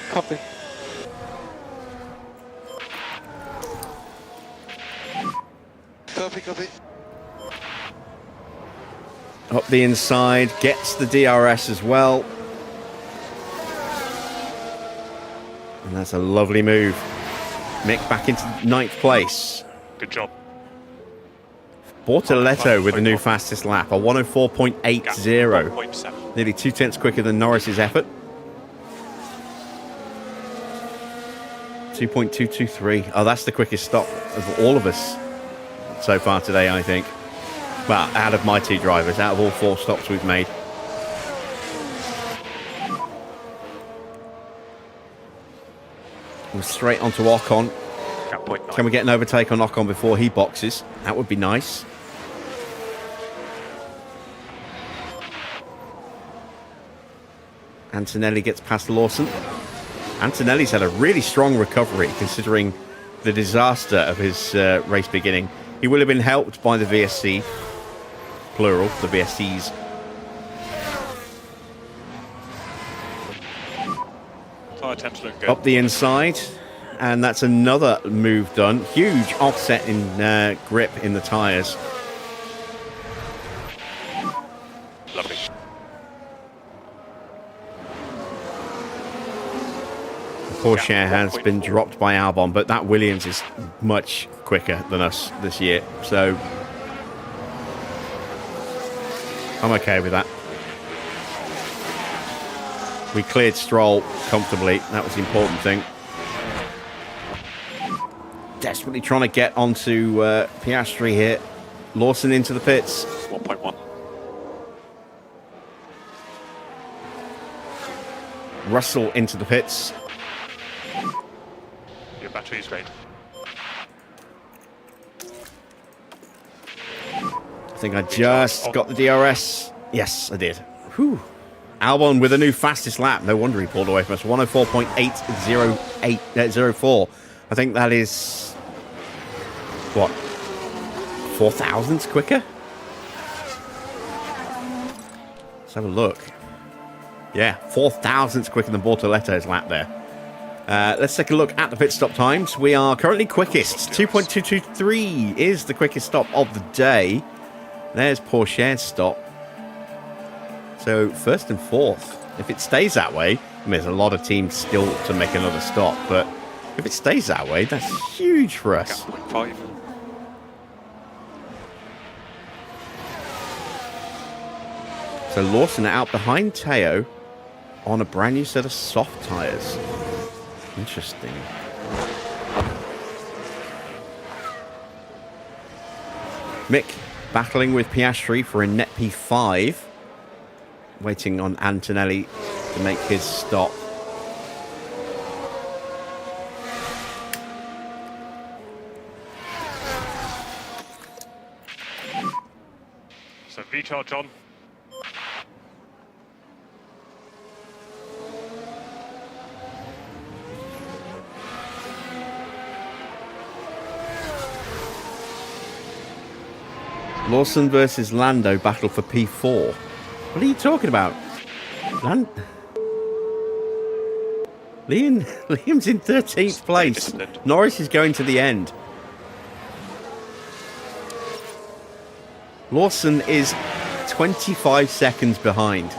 S6: Copy. Copy, copy.
S1: Up the inside, gets the DRS as well. And that's a lovely move. Mick back into 9th place.
S5: Good job.
S1: Bortoletto with the new fastest lap, a 104.80.
S5: 1.7.
S1: Nearly 2/10 quicker than Norris's effort. 2.223. Oh, that's the quickest stop of all of us so far today, I think. Well, out of my 2 drivers, out of all 4 stops we've made. We're straight onto Ocon. Can we get an overtake on Ocon before he boxes? That would be nice. Antonelli gets past Lawson. Antonelli's had a really strong recovery considering the disaster of his race beginning. He will have been helped by the VSC, plural, the VSCs.
S5: Tyre temps look good.
S1: Up the inside, and that's another move done. Huge offset in grip in the tyres.
S5: Lovely.
S1: Porsche has been dropped by Albon, but that Williams is much quicker than us this year, so I'm okay with that. We cleared Stroll comfortably. That was the important thing. Desperately trying to get onto Piastri here. Lawson into the pits.
S5: 1.1.
S1: Russell into the pits.
S5: Your battery's great.
S1: I think I just got the DRS. Yes, I did. Whew. Albon with a new fastest lap. No wonder he pulled away from us. 104.804. I think that is, what, 4 thousandths quicker? Let's have a look. Yeah, 4 thousandths quicker than Bortoletto's lap there. Let's take a look at the pit stop times. We are currently quickest. 2.223 is the quickest stop of the day. There's Porsche's stop. So first and fourth. If it stays that way, I mean, there's a lot of teams still to make another stop, but if it stays that way, that's huge for us.
S5: 0.5.
S1: So Lawson out behind Teo on a brand new set of soft tyres. Interesting. Mick battling with Piastri for a net P5. Waiting on Antonelli to make his stop.
S5: So V-charge on.
S1: Lawson versus Lando battle for P4. What are you talking about? Liam's in 13th place. Norris is going to the end. Lawson is 25 seconds behind.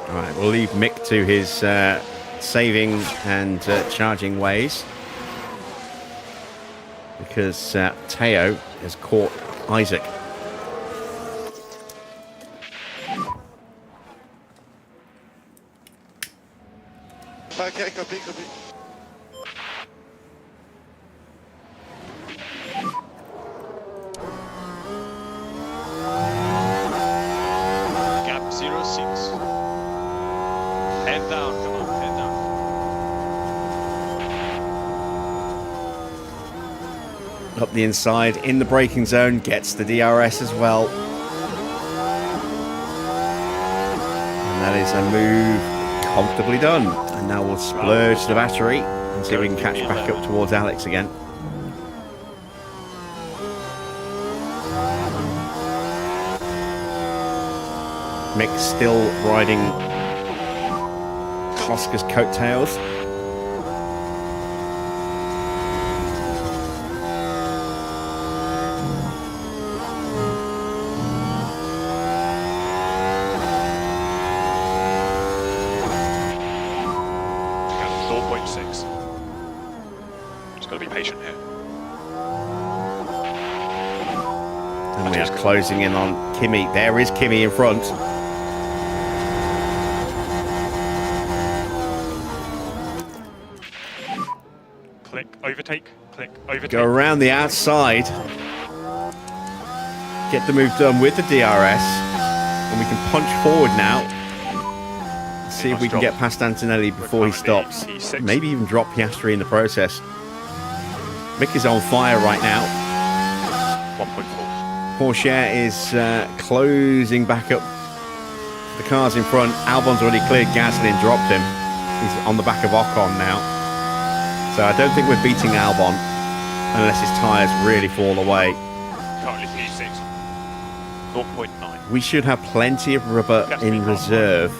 S1: All right, we'll leave Mick to his saving and charging ways, because Teo has caught Isaac.
S6: Okay, copy, copy.
S4: Gap 06. Head down, come on, head down.
S1: Up the inside in the braking zone, gets the DRS as well. And that is a move comfortably done. And now we'll splurge the battery and see if we can catch back up towards Alex again. Mick's still riding Oscar's coattails. And we are closing in on Kimi. There is Kimi in front.
S5: Click, overtake, overtake.
S1: Go around the outside. Get the move done with the DRS. And we can punch forward now. See if we can get past Antonelli before he stops. Maybe even drop Piastri in the process. Mick is on fire right now.
S5: 1.4.
S1: Porsche is closing back up the cars in front. Albon's already cleared Gasly and dropped him. He's on the back of Ocon now. So I don't think we're beating Albon unless his tyres really fall away.
S5: Currently P6. 0.9.
S1: We should have plenty of rubber in reserve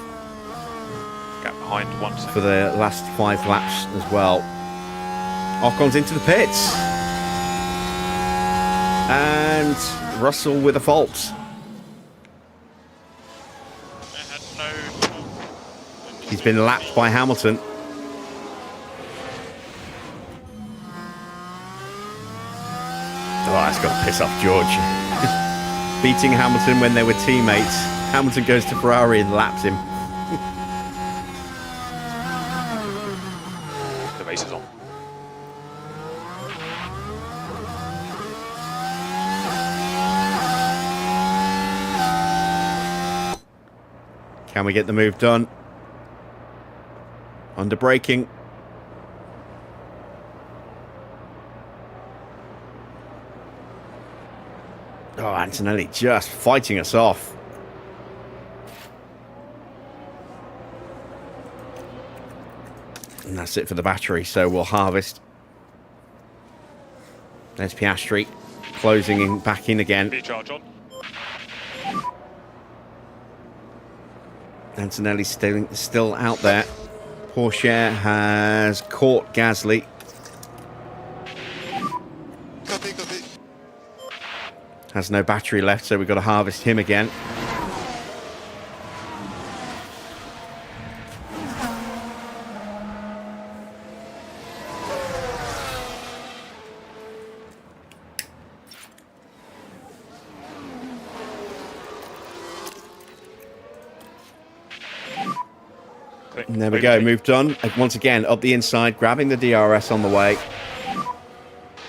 S5: Gap behind 1 second.
S1: for the last 5 laps as well. Ocon's into the pits. And Russell with a fault. He's been lapped by Hamilton. Oh, that's got to piss off George. Beating Hamilton when they were teammates. Hamilton goes to Ferrari and laps him.
S5: The race is on.
S1: Can we get the move done? Under braking. Oh, Antonelli just fighting us off. And that's it for the battery, so we'll harvest. There's Piastri closing in, back in again.
S5: Recharge on.
S1: Antonelli's still out there. Porsche has caught Gasly.
S6: Copy, copy.
S1: Has no battery left, so we've got to harvest him again. And there we go, move done. And once again, up the inside, grabbing the DRS on the way.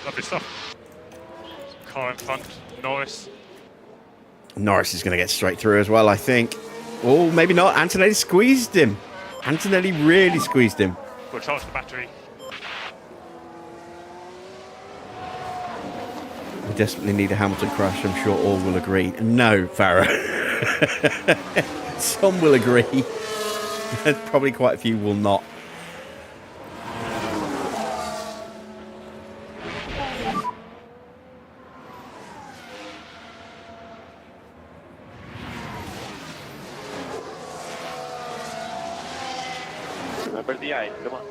S5: Lovely stuff. Car in front, Norris.
S1: Norris is going to get straight through as well, I think. Oh, maybe not. Antonelli squeezed him. Antonelli really squeezed him.
S5: We'll charge the battery.
S1: We desperately need a Hamilton crash, I'm sure all will agree. No, Farah. Some will agree. Probably quite a few will not.
S4: Remember the eye, come on.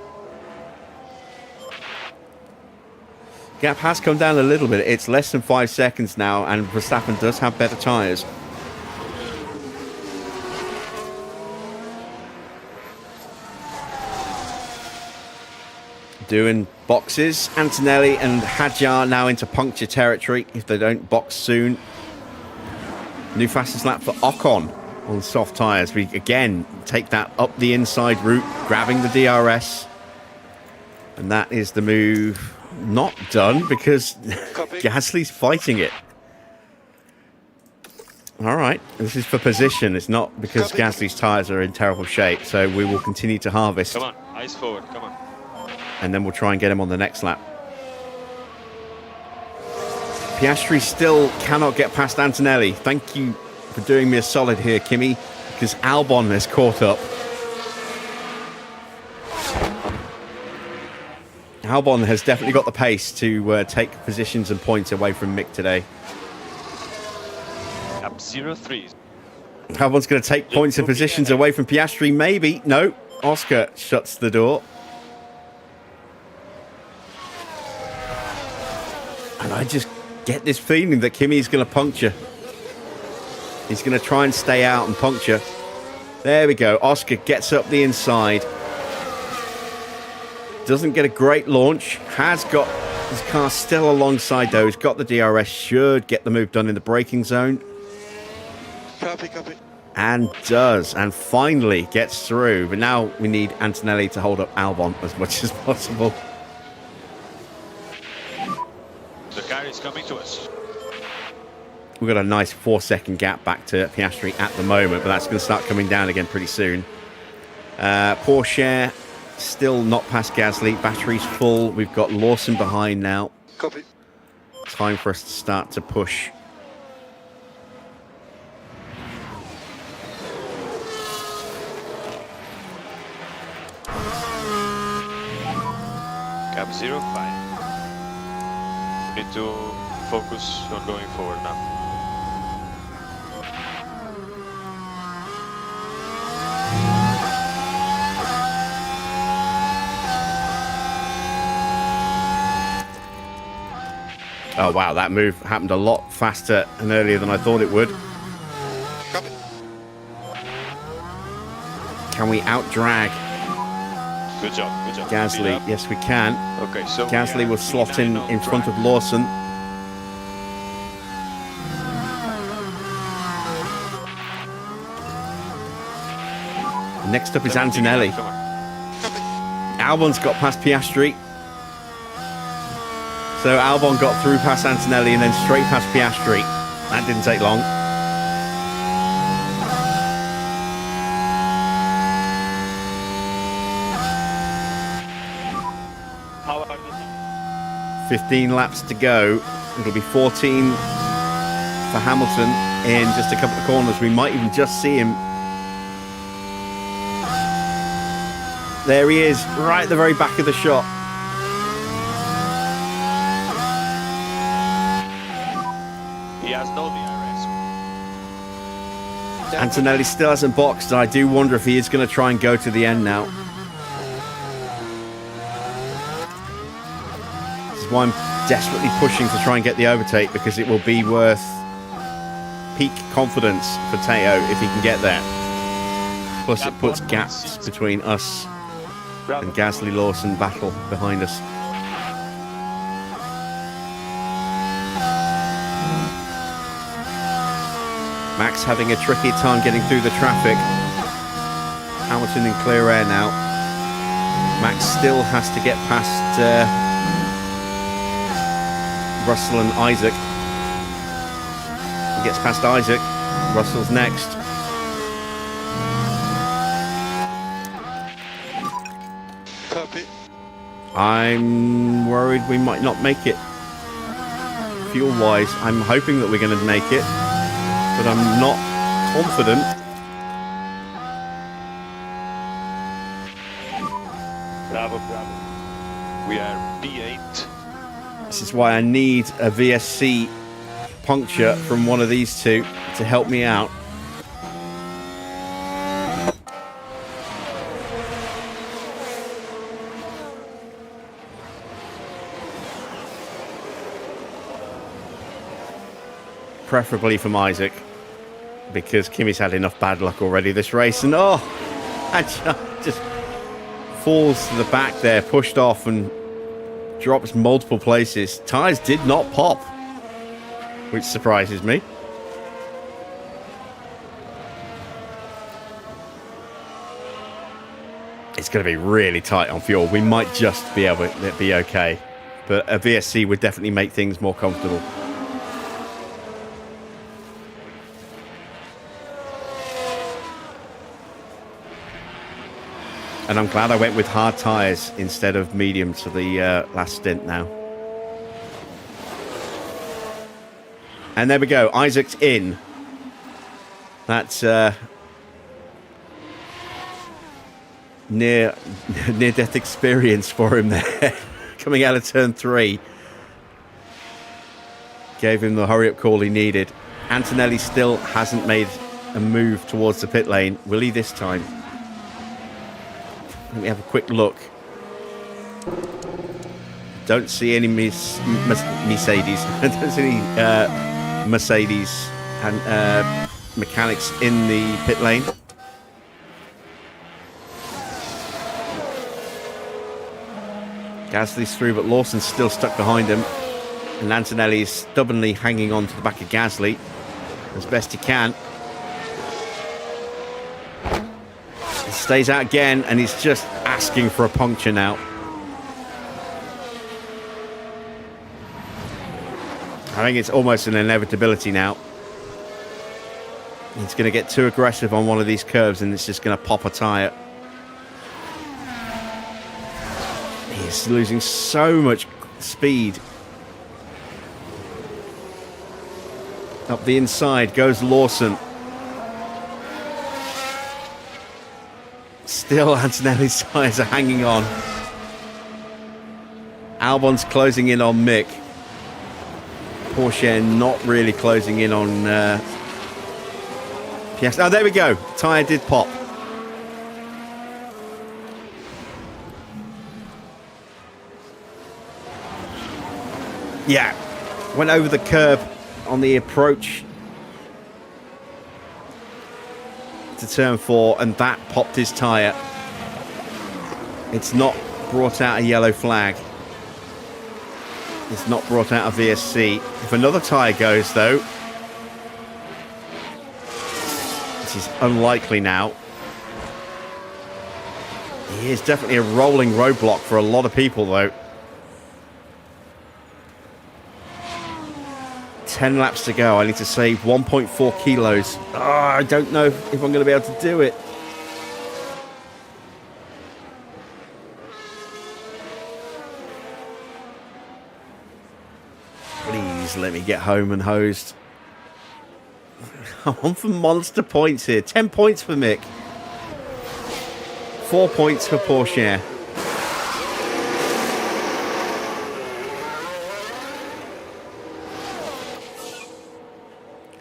S1: Gap has come down a little bit. It's less than 5 seconds now, and Verstappen does have better tyres. Doing boxes. Antonelli and Hadjar now into puncture territory if they don't box soon. New fastest lap for Ocon on soft tyres. We again take that up the inside route, grabbing the DRS. And that is the move not done because Gasly's fighting it. All right, this is for position. It's not because Gasly's tyres are in terrible shape. So we will continue to harvest.
S4: Come on, eyes forward, come on.
S1: And then we'll try and get him on the next lap. Piastri still cannot get past Antonelli. Thank you for doing me a solid here, Kimi. because Albon has caught up. Albon has definitely got the pace to take positions and points away from Mick today.
S4: Gap 03.
S1: Albon's going to take points and positions away from Piastri. Maybe. No. Oscar shuts the door. And I just get this feeling that Kimi's going to puncture. He's going to try and stay out and puncture. There we go. Oscar gets up the inside. Doesn't get a great launch. Has got his car still alongside though. He's got the DRS. Should get the move done in the braking zone.
S6: Copy, copy.
S1: And does. And finally gets through. But now we need Antonelli to hold up Albon as much as possible.
S4: The car is coming to us.
S1: We've got a nice 4-second gap back to Piastri at the moment, but that's going to start coming down again pretty soon. Porsche still not past Gasly. Battery's full. We've got Lawson behind now.
S6: Copy.
S1: Time for us to start to push.
S4: Gap 05. We need to focus on going forward now.
S1: Oh, wow. That move happened a lot faster and earlier than I thought it would.
S6: Copy.
S1: Can we out-drag
S4: Good job, good job.
S1: Gasly? Yes, we can.
S4: Okay, so
S1: Gasly will slot in front of Lawson. Next up is Antonelli. Albon's got past Piastri. So Albon got through past Antonelli and then straight past Piastri. That didn't take long.
S4: How about this?
S1: 15 laps to go. It'll be 14 for Hamilton in just a couple of corners. We might even just see him. There he is, right at the very back of the shot.
S4: He has no DRS.
S1: Antonelli still hasn't boxed, and I do wonder if he is going to try and go to the end now. This is why I'm desperately pushing to try and get the overtake, because it will be worth peak confidence for Teo if he can get there. Plus it puts gaps between us and Gasly Lawson battle behind us. Max having a tricky time getting through the traffic. Hamilton in clear air now. Max still has to get past Russell and Isaac. He gets past Isaac. Russell's next.
S6: Copy.
S1: I'm worried we might not make it. Fuel-wise, I'm hoping that we're going to make it, but I'm not confident.
S4: Bravo, bravo. We are P8.
S1: This is why I need a VSC puncture from one of these two to help me out. Preferably from Isaac, because Kimi's had enough bad luck already this race, and just falls to the back there, pushed off and drops multiple places. Tyres did not pop, which surprises me. It's going to be really tight on fuel. We might just be able to be okay, but a VSC would definitely make things more comfortable. And I'm glad I went with hard tyres instead of mediums for the last stint now. And there we go. Isaac's in. That's near-death experience for him there. Coming out of turn 3. Gave him the hurry-up call he needed. Antonelli still hasn't made a move towards the pit lane. Will he this time? Let me have a quick look. Don't see any Mercedes. Don't see any Mercedes and mechanics in the pit lane. Gasly's through, but Lawson's still stuck behind him. And Antonelli is stubbornly hanging on to the back of Gasly as best he can. He stays out again, and he's just asking for a puncture now. I think it's almost an inevitability now. He's going to get too aggressive on one of these curves, and it's just going to pop a tyre. He's losing so much speed. Up the inside goes Lawson. Still, Antonelli's tyres are hanging on. Albon's closing in on Mick. Porsche not really closing in on Piastri. Oh, there we go. Tyre did pop. Yeah, went over the curb on the approach to turn 4, and that popped his tyre. It's not brought out a yellow flag. It's not brought out a VSC. If another tyre goes, though, which is unlikely now, he is definitely a rolling roadblock for a lot of people, though. 10 laps to go. I need to save 1.4 kilos. Oh, I don't know if I'm going to be able to do it. Please let me get home and hosed. I'm on for monster points here. 10 points for Mick. 4 points for Porsche.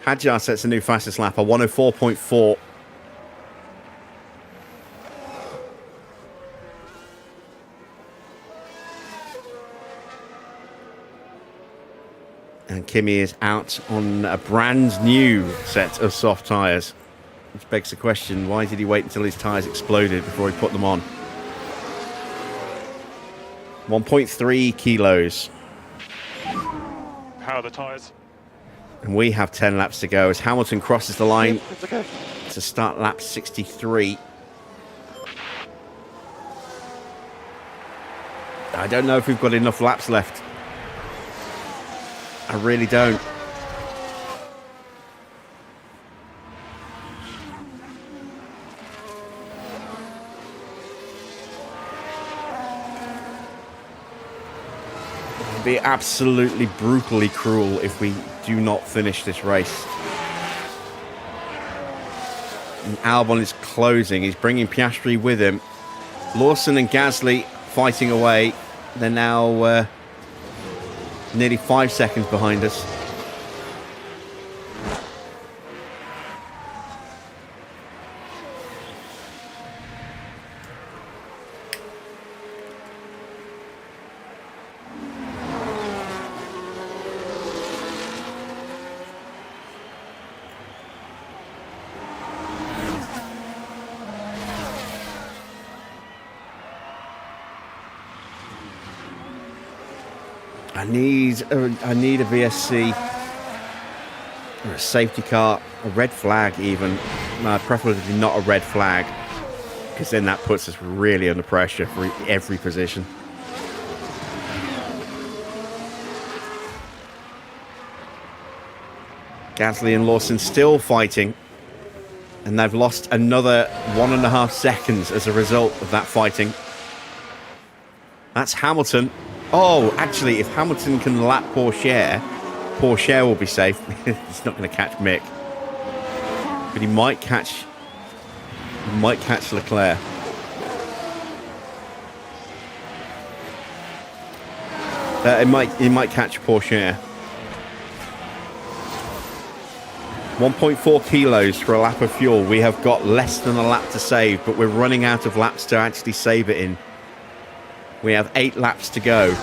S1: Hadjar sets a new fastest lap, a 104.4. And Kimi is out on a brand new set of soft tyres. Which begs the question, why did he wait until his tyres exploded before he put them on? 1.3 kilos.
S5: How are the tyres?
S1: And we have 10 laps to go as Hamilton crosses the line to start lap 63. I don't know if we've got enough laps left. I really don't. It'd be absolutely brutally cruel if we do not finish this race. And Albon is closing. He's bringing Piastri with him. Lawson and Gasly fighting away. They're now nearly 5 seconds behind us. I need a VSC or a safety car, a red flag even. Preferably not a red flag, because then that puts us really under pressure for every position. Gasly and Lawson still fighting, and they've lost another 1.5 seconds as a result of that fighting. That's Hamilton. Oh, actually, if Hamilton can lap Porsche will be safe. He's not going to catch Mick, but he might catch Leclerc. It might catch a Porsche. 1.4 kilos for a lap of fuel. We have got less than a lap to save, but we're running out of laps to actually save it in. We have 8 laps to go.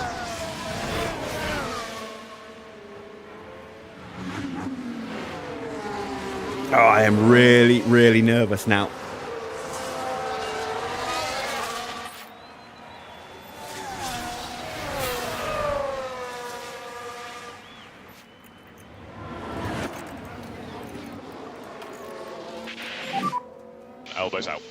S1: Oh, I am really, really nervous now.
S5: Elbows out.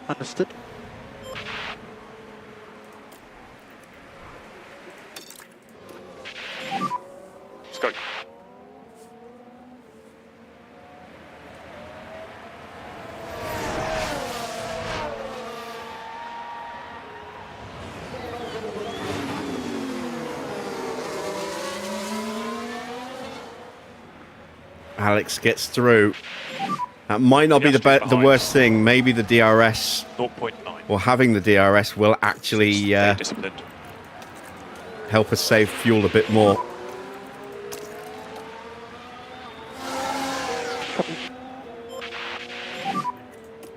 S6: Understood.
S5: Let's go.
S1: Alex gets through. That might not be
S5: Just
S1: the worst thing. Maybe the DRS,
S5: 0.9.
S1: or having the DRS, will actually
S5: Stay disciplined.
S1: help us save fuel a bit more.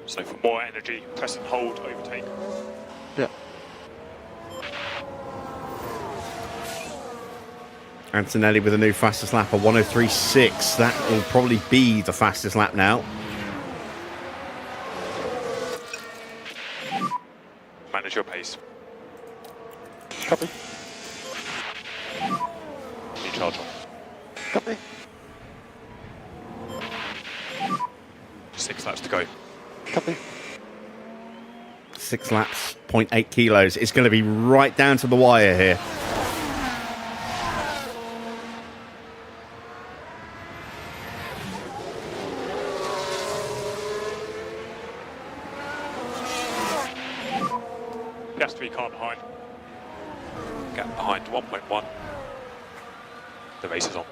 S5: So for more energy, press and hold, overtake.
S6: Yeah.
S1: Antonelli with a new fastest lap, a 103.6. That will probably be the fastest lap now.
S5: Manage your pace.
S6: Copy.
S5: Recharge on.
S6: Copy.
S5: 6 laps to go.
S6: Copy.
S1: 6 laps, 0.8 kilos. It's going to be right down to the wire here.
S5: Piastri car behind. Gap behind 1.1. The race is on.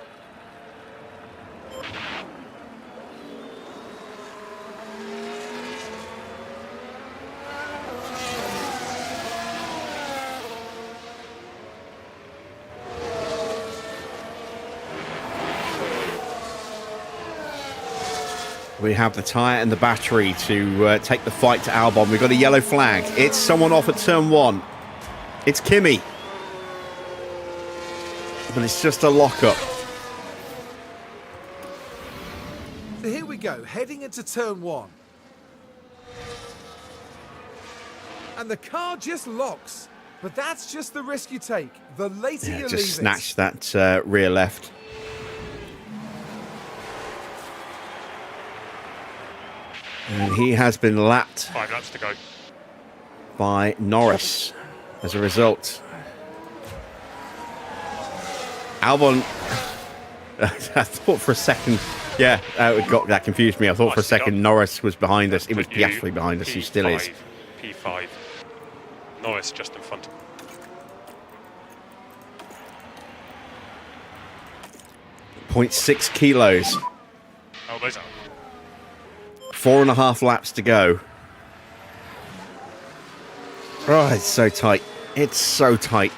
S1: We have the tyre and the battery to take the fight to Albon. We've got a yellow flag. It's someone off at turn 1. It's Kimi. But it's just a lock-up.
S2: So here we go, heading into turn 1. And the car just locks. But that's just the risk you take. The later you leave
S1: Just
S2: it.
S1: snatched that rear left. And he has been lapped
S5: 5 laps to go.
S1: by Norris as a result. Albon, I thought for a second, that confused me. I thought for a second Norris was behind us. It was
S5: Put you
S1: Piastri behind us, he still is.
S5: P5. Norris just in front.
S1: .6 kilos.
S5: Elbows out.
S1: 4.5 laps to go. Oh, it's so tight. It's so tight.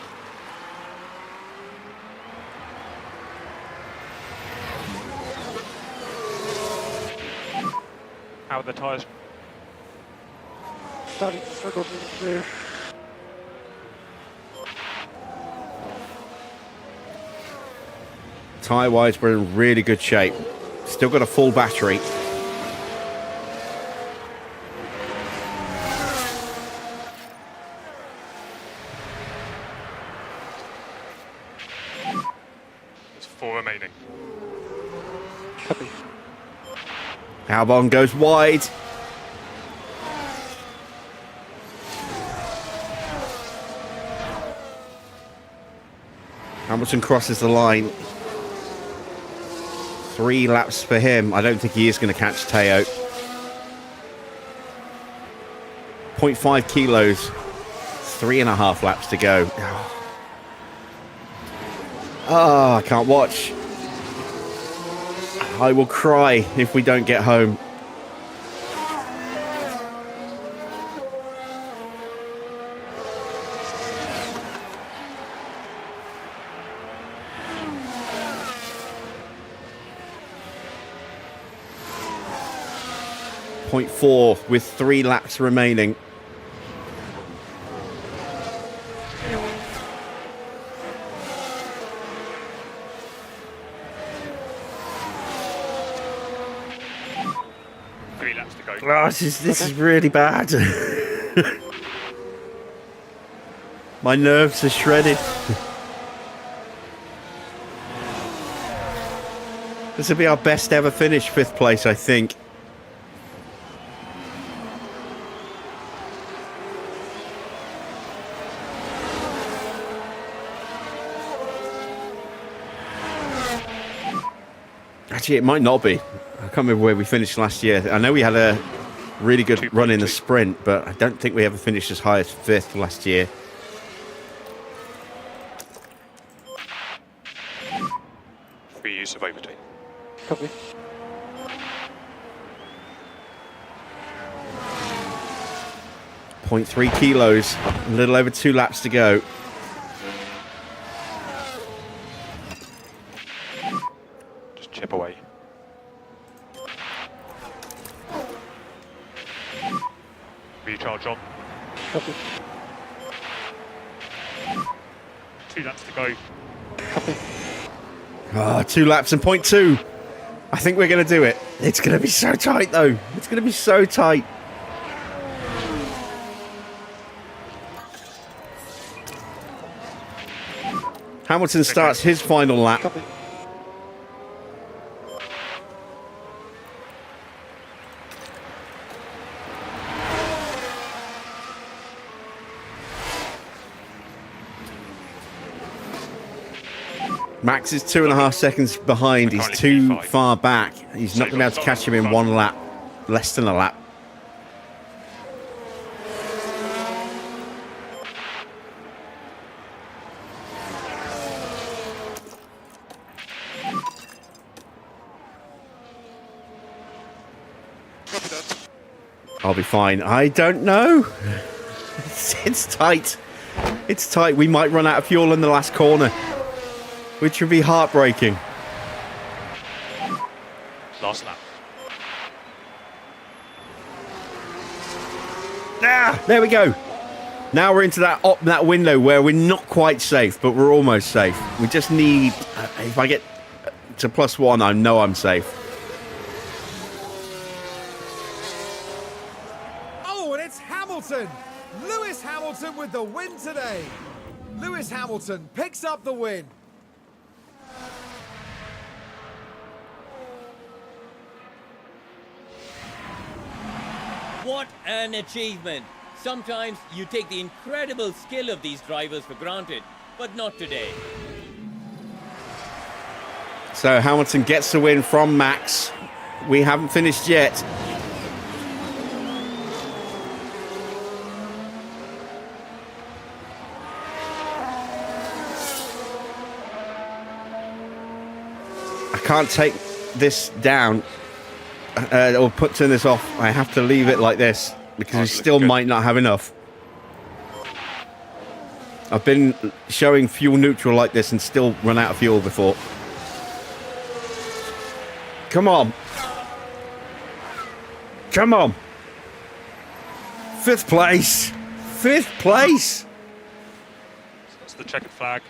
S5: How are the tyres?
S6: Starting to struggle to the clear.
S1: Tyre-wise, we're in really good shape. Still got a full battery.
S5: There's 4 remaining.
S6: Copy.
S1: Albon goes wide. Hamilton crosses the line. 3 laps for him. I don't think he is going to catch Teo. 0.5 kilos. 3.5 laps to go. Oh, I can't watch. I will cry if we don't get home. .4 with 3 laps remaining. Oh, this is really bad. My nerves are shredded. This will be our best ever finish, 5th place, I think. Actually, it might not be. I can't remember where we finished last year. I know we had a really good run in the sprint, but I don't think we ever finished as high as 5th last year.
S5: Free use of overtake.
S6: Copy.
S1: .3 kilos. A little over 2 laps to go.
S5: Just chip away. Recharge on.
S6: Copy.
S5: 2 laps to go.
S6: Copy.
S1: Ah, 2 laps and .2. I think we're going to do it. It's going to be so tight, though. It's going to be so tight. Hamilton starts his final lap.
S6: Copy.
S1: Max is 2.5 seconds behind. He's too far back. He's not going to be able to catch him in 1 lap. Less than a lap. I'll be fine. I don't know. It's tight. It's tight. We might run out of fuel in the last corner, which would be heartbreaking.
S5: Last lap.
S1: Ah, there we go. Now we're into that window where we're not quite safe, but we're almost safe. We just need... if I get to +1, I know I'm safe.
S2: Oh, and it's Hamilton! Lewis Hamilton with the win today. Lewis Hamilton picks up the win.
S3: What an achievement! Sometimes you take the incredible skill of these drivers for granted, but not today.
S1: So Hamilton gets the win from Max. We haven't finished yet. I can't take this down or turn this off. I have to leave it like this because we still might not have enough. I've been showing fuel neutral like this and still run out of fuel before. Come on. Come on. 5th place. 5th place.
S5: That's the checkered flag.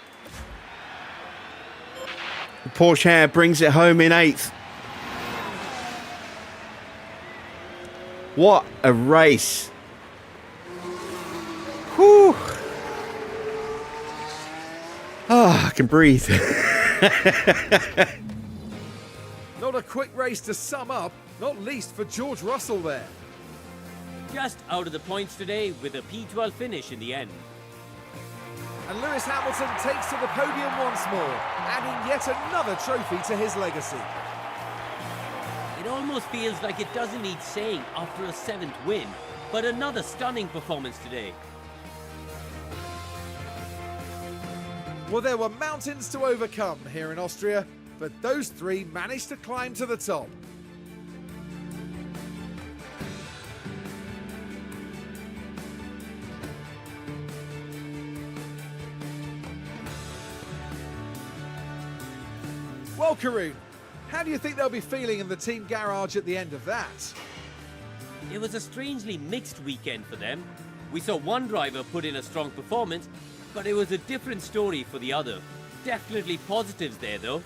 S1: Porsche brings it home in 8th. What a race. Whew. Ah, I can breathe.
S2: Not a quick race to sum up, not least for George Russell there.
S3: Just out of the points today with a P12 finish in the end.
S2: And Lewis Hamilton takes to the podium once more, adding yet another trophy to his legacy.
S3: It almost feels like it doesn't need saying after a 7th win, but another stunning performance today.
S2: Well, there were mountains to overcome here in Austria, but those three managed to climb to the top. Well, Karun, how do you think they'll be feeling in the team garage at the end of that?
S3: It was a strangely mixed weekend for them. We saw one driver put in a strong performance, but it was a different story for the other. Definitely positives there though.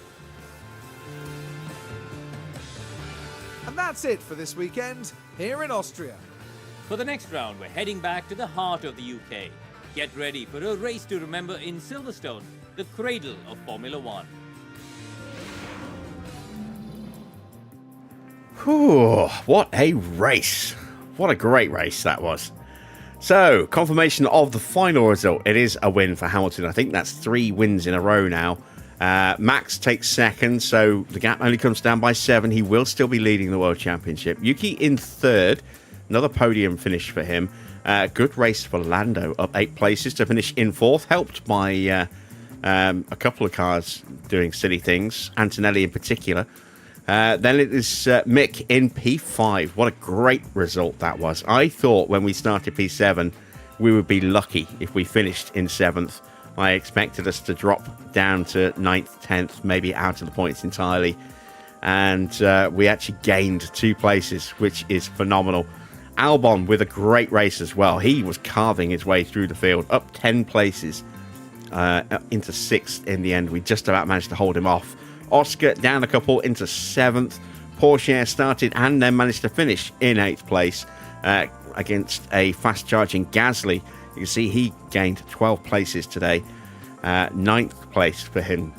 S2: And that's it for this weekend here in Austria.
S3: For the next round, we're heading back to the heart of the UK. Get ready for a race to remember in Silverstone, the cradle of Formula One.
S1: Whew, what a race. What a great race that was. So, confirmation of the final result. It is a win for Hamilton. I think that's 3 wins in a row now. Max takes second, so the gap only comes down by 7. He will still be leading the World Championship. Yuki in third. Another podium finish for him. Good race for Lando, up 8 places to finish in fourth, helped by a couple of cars doing silly things, Antonelli in particular. Then it is Mick in P5. What a great result that was. I thought when we started P7, we would be lucky if we finished in 7th. I expected us to drop down to 9th, 10th, maybe out of the points entirely. And we actually gained 2 places, which is phenomenal. Albon with a great race as well. He was carving his way through the field, up 10 places into 6th in the end. We just about managed to hold him off. Oscar down a couple into 7th. Porsche started and then managed to finish in 8th place against a fast-charging Gasly. You can see he gained 12 places today. 9th place for him.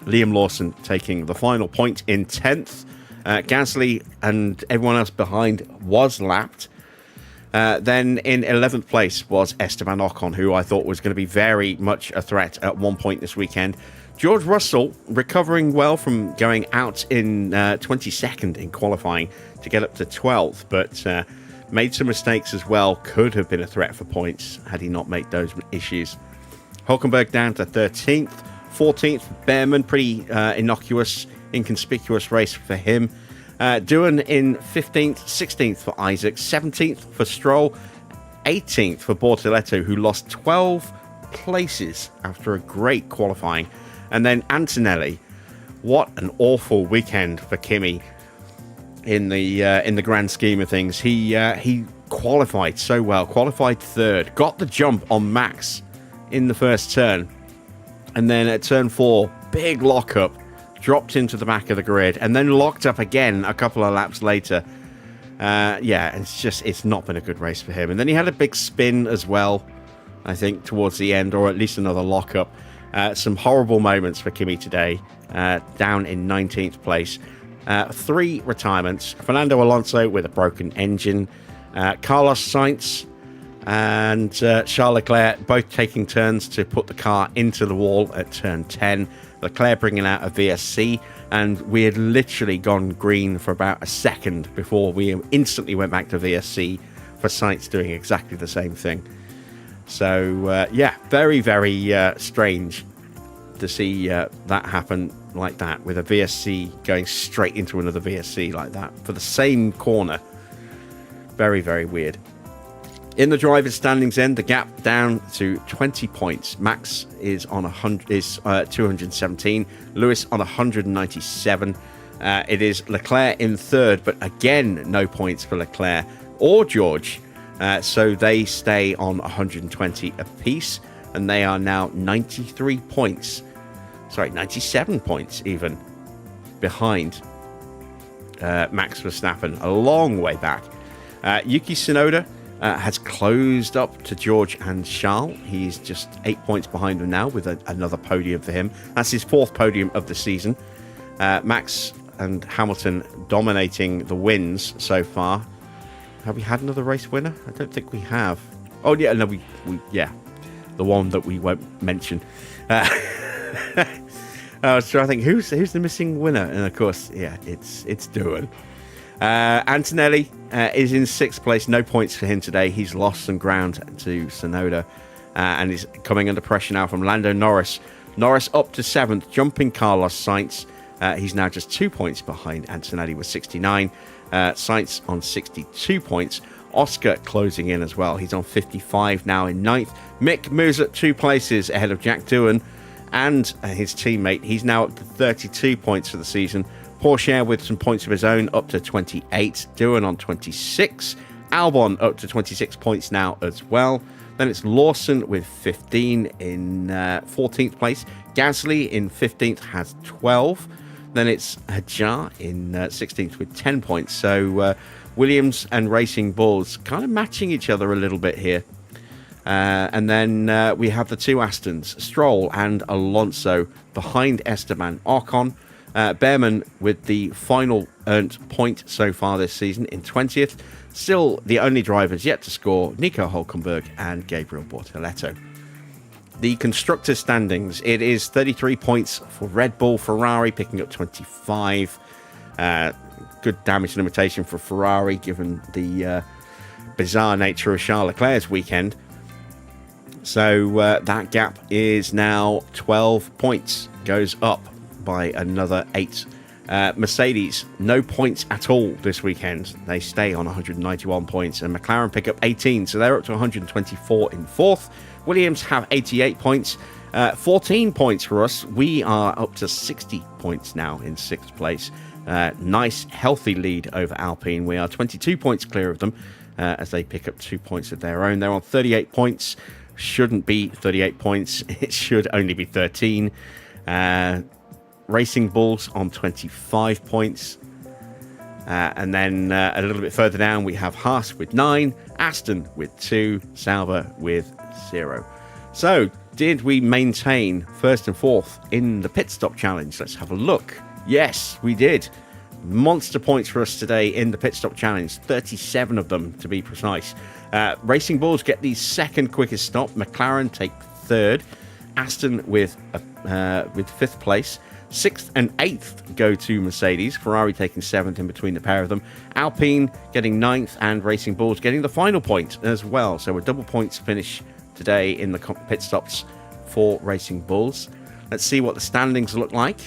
S1: Liam Lawson taking the final point in 10th. Gasly and everyone else behind was lapped. Then in 11th place was Esteban Ocon, who I thought was going to be very much a threat at one point this weekend. George Russell recovering well from going out in 22nd in qualifying to get up to 12th, but made some mistakes as well. Could have been a threat for points had he not made those issues. Hulkenberg down to 13th. 14th, Behrman, pretty inconspicuous race for him. Doohan in 15th, 16th for Isaac, 17th for Stroll, 18th for Bortoletto, who lost 12 places after a great qualifying. And then Antonelli, what an awful weekend for Kimi in the grand scheme of things. He qualified so well, qualified 3rd, got the jump on Max in the first turn, and then at turn 4, big lockup, dropped into the back of the grid, and then locked up again a couple of laps later. It's not been a good race for him. And then he had a big spin as well, I think, towards the end, or at least another lockup. Some horrible moments for Kimi today, down in 19th place. 3 retirements. Fernando Alonso with a broken engine. Carlos Sainz and Charles Leclerc both taking turns to put the car into the wall at turn 10. Leclerc bringing out a VSC, and we had literally gone green for about a second before we instantly went back to VSC for Sainz doing exactly the same thing. So, very, very strange to see that happen like that, with a VSC going straight into another VSC like that for the same corner. Very, very weird. In the drivers' standings, then the gap down to 20 points. Max is on 217. Lewis on 197. It is Leclerc in 3rd, but again, no points for Leclerc or George. So they stay on 120 apiece, and they are now 93 points. Sorry, 97 points even behind Max Verstappen, a long way back. Yuki Tsunoda has closed up to George and Charles. He's just 8 points behind them now with another podium for him. That's his 4th podium of the season. Max and Hamilton dominating the wins so far. Have we had another race winner? I don't think we have. Oh, yeah, no, we the one that we won't mention. I was trying to think who's the missing winner, and of course, yeah, it's Doohan. Antonelli is in 6th place. No points for him today. He's lost some ground to Sonoda, and is coming under pressure now from Lando Norris. Norris up to 7th, jumping Carlos Sainz. He's now just 2 points behind Antonelli with 69. Sainz on 62 points. Oscar closing in as well. He's on 55 now in 9th. Mick moves up 2 places ahead of Jack Doohan and his teammate. He's now up to 32 points for the season. Porsche with some points of his own up to 28. Doohan on 26. Albon up to 26 points now as well. Then it's Lawson with 15 in 14th place. Gasly in 15th has 12. Then it's Hajar in 16th with 10 points. So Williams and Racing Bulls kind of matching each other a little bit here. And then we have the 2 Astons, Stroll and Alonso, behind Esteban Ocon. Behrman with the final earned point so far this season in 20th. Still the only drivers yet to score, Nico Hülkenberg and Gabriel Bortoleto. The constructors standings, it is 33 points for Red Bull. Ferrari picking up 25. Good damage limitation for Ferrari given the bizarre nature of Charles Leclerc's weekend. So that gap is now 12 points, goes up by another 8. Mercedes, no points at all this weekend. They stay on 191 points, and McLaren pick up 18, so they're up to 124 in 4th. Williams have 88 points, 14 points for us. We are up to 60 points now in 6th place. Nice, healthy lead over Alpine. We are 22 points clear of them as they pick up 2 points of their own. They're on 38 points. Shouldn't be 38 points. It should only be 13. Racing Bulls on 25 points. And then a little bit further down, we have Haas with 9, Aston with 2, Sauber with 0. So, did we maintain 1st and 4th in the pit stop challenge? Let's have a look. Yes, we did. Monster points for us today in the pit stop challenge, 37 of them to be precise. Racing Bulls get the 2nd quickest stop. McLaren take 3rd. Aston with 5th place. 6th and 8th go to Mercedes. Ferrari taking 7th in between the pair of them. Alpine getting 9th, and Racing Bulls getting the final point as well. So a double points finish today in the pit stops for Racing Bulls. Let's see what the standings look like.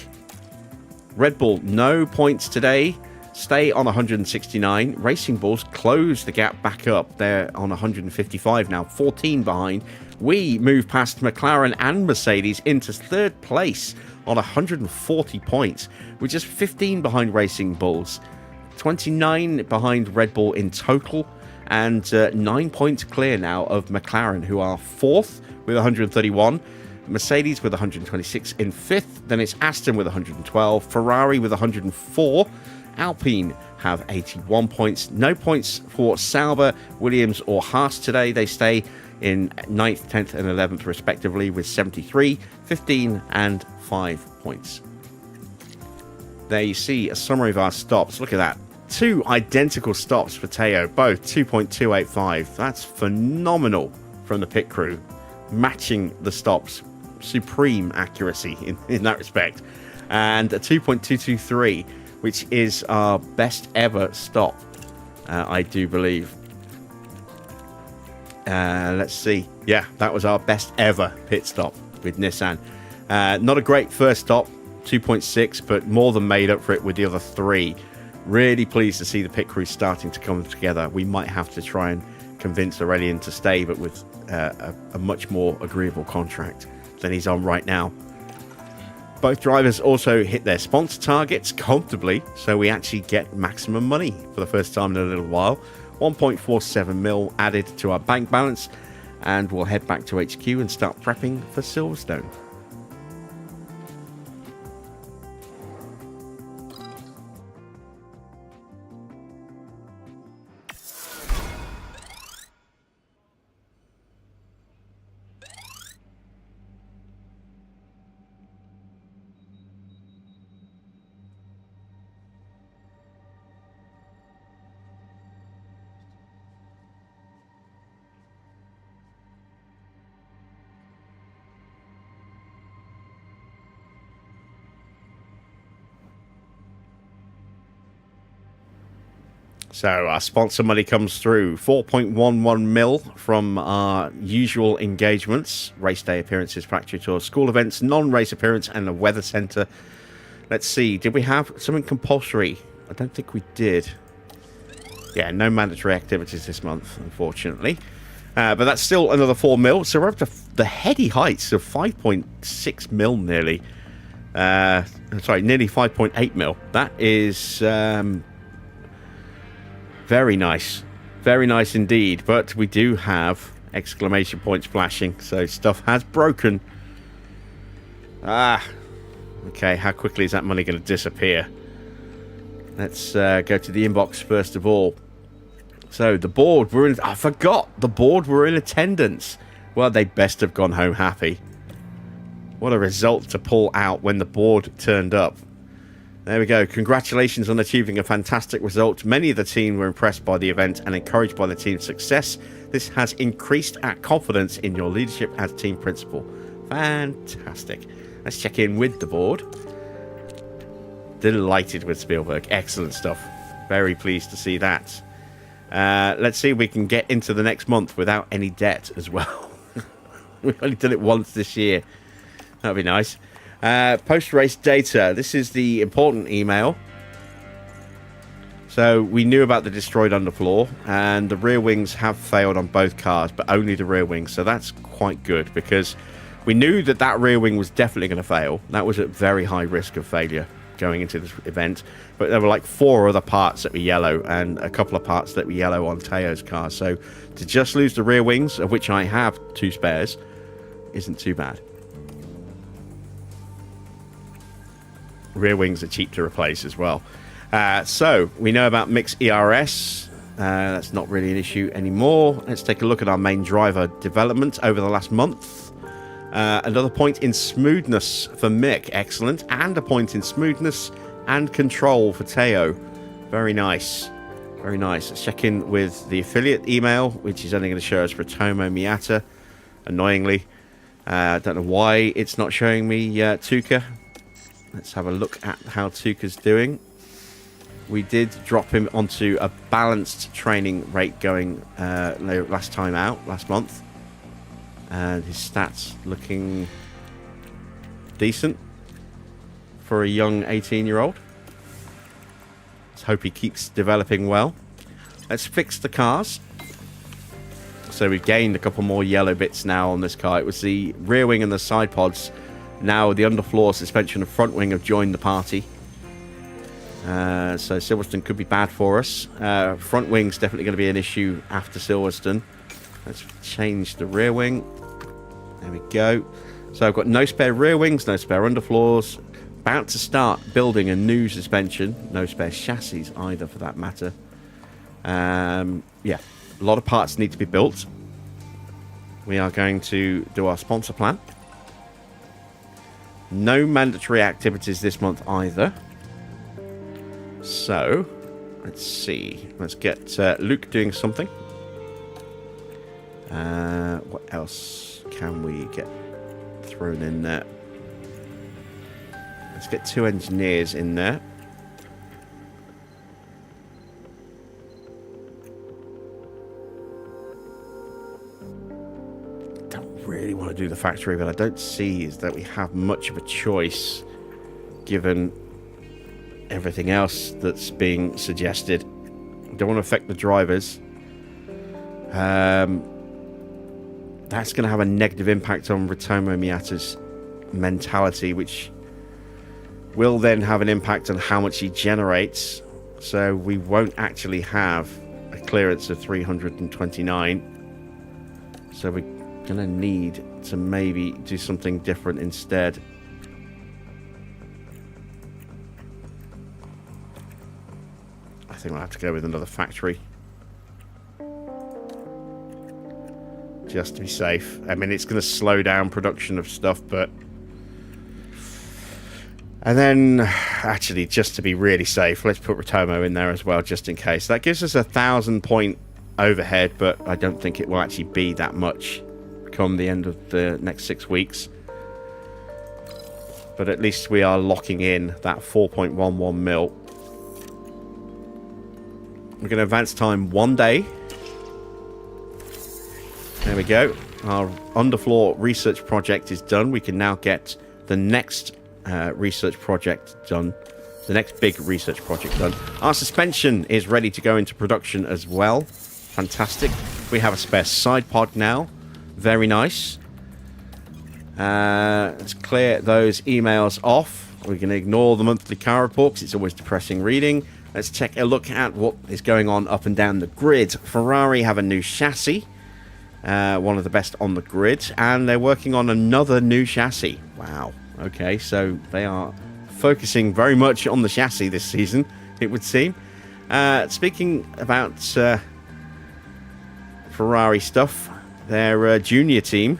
S1: Red Bull, no points today. Stay on 169. Racing Bulls close the gap back up. They're on 155 now, 14 behind. We move past McLaren and Mercedes into 3rd place on 140 points. We're just 15 behind Racing Bulls, 29 behind Red Bull in total, and 9 points clear now of McLaren, who are 4th with 131. Mercedes with 126 in 5th. Then it's Aston with 112. Ferrari with 104. Alpine have 81 points. No points for Sauber, Williams or Haas today. They stay in 9th, 10th and 11th respectively with 73, 15 and 5 points. There you see a summary of our stops. Look at that. 2 identical stops for Teo, both 2.285. That's phenomenal from the pit crew. Matching the stops. Supreme accuracy in that respect. And a 2.223, which is our best ever stop, I do believe. Let's see. Yeah, that was our best ever pit stop with Nissan. Not a great first stop, 2.6, but more than made up for it with the other 3. Really pleased to see the pit crew starting to come together. We might have to try and convince Aurelian to stay, but with a much more agreeable contract than he's on right now. Both drivers also hit their sponsor targets comfortably, so we actually get maximum money for the first time in a little while. 1.47 mil added to our bank balance, and we'll head back to HQ and start prepping for Silverstone. So our sponsor money comes through. 4.11 mil from our usual engagements. Race day appearances, factory tours, school events, non-race appearance, and the weather centre. Let's see. Did we have something compulsory? I don't think we did. Yeah, no mandatory activities this month, unfortunately. But that's still another 4 mil. So we're up to the heady heights of 5.6 mil nearly. Sorry, nearly 5.8 mil. That is very nice. Very nice indeed. But we do have exclamation points flashing. So stuff has broken. Okay, how quickly is that money going to disappear? Let's go to the inbox first of all. So the board were in... I forgot! The board were in attendance. Well, they best have gone home happy. What a result to pull out when the board turned up. There we go. Congratulations on achieving a fantastic result. Many of the team were impressed by the event and encouraged by the team's success. This has increased our confidence in your leadership as team principal. Fantastic. Let's check in with the board. Delighted with Spielberg. Excellent stuff. Very pleased to see that. Let's see if we can get into the next month without any debt as well. We've only done it once this year. That'd be nice. Post-race data. This is the important email. So we knew about the destroyed underfloor, and the rear wings have failed on both cars, but only the rear wings. So that's quite good, because we knew that that rear wing was definitely going to fail. That was at very high risk of failure going into this event. But there were like 4 other parts that were yellow, and a couple of parts that were yellow on Teo's car. So to just lose the rear wings, of which I have 2 spares, isn't too bad. Rear wings are cheap to replace as well. So we know about mix ERS. That's not really an issue anymore. Let's take a look at our main driver development over the last month. Another point in smoothness for Mick. Excellent. And a point in smoothness and control for Teo. Very nice. Very nice. Let's check in with the affiliate email, which is only going to show us Ratomo Miata, annoyingly. I don't know why it's not showing me Tuka. Let's have a look at how Tuka's doing. We did drop him onto a balanced training rate going last month. And his stats looking decent for a young 18-year-old. Let's hope he keeps developing well. Let's fix the cars. So we've gained a couple more yellow bits now on this car. It was the rear wing and the side pods. Now the underfloor suspension and front wing have joined the party. So Silverstone could be bad for us. Front wing's definitely going to be an issue after Silverstone. Let's change the rear wing. There we go. So I've got no spare rear wings, no spare underfloors. About to start building a new suspension. No spare chassis either, for that matter. Yeah, a lot of parts need to be built. We are going to do our sponsor plan. No mandatory activities this month either. So, let's see. Let's get Luke doing something. What else can we get thrown in there? Let's get 2 engineers in there. Really want to do the factory, but I don't see is that we have much of a choice given everything else that's being suggested. Don't want to affect the drivers. That's going to have a negative impact on Ratomo Miata's mentality, which will then have an impact on how much he generates. So we won't actually have a clearance of 329. So we're going to need to maybe do something different instead. I think we'll have to go with another factory. Just to be safe. I mean, it's going to slow down production of stuff, but... And then, actually, just to be really safe, let's put Ratomo in there as well, just in case. That gives us a 1,000-point overhead, but I don't think it will actually be that much come the end of the next 6 weeks. But at least we are locking in that 4.11 mil. We're going to advance time 1 day. There we go. Our underfloor research project is done. We can now get the next research project done. The next big research project done. Our suspension is ready to go into production as well. Fantastic. We have a spare side pod now. Very nice. Let's clear those emails off. We can ignore the monthly car reports. It's always depressing reading. Let's take a look at what is going on up and down the grid. Ferrari have a new chassis. One of the best on the grid. And they're working on another new chassis. Wow. Okay, so they are focusing very much on the chassis this season, it would seem. Speaking about Ferrari stuff, their junior team,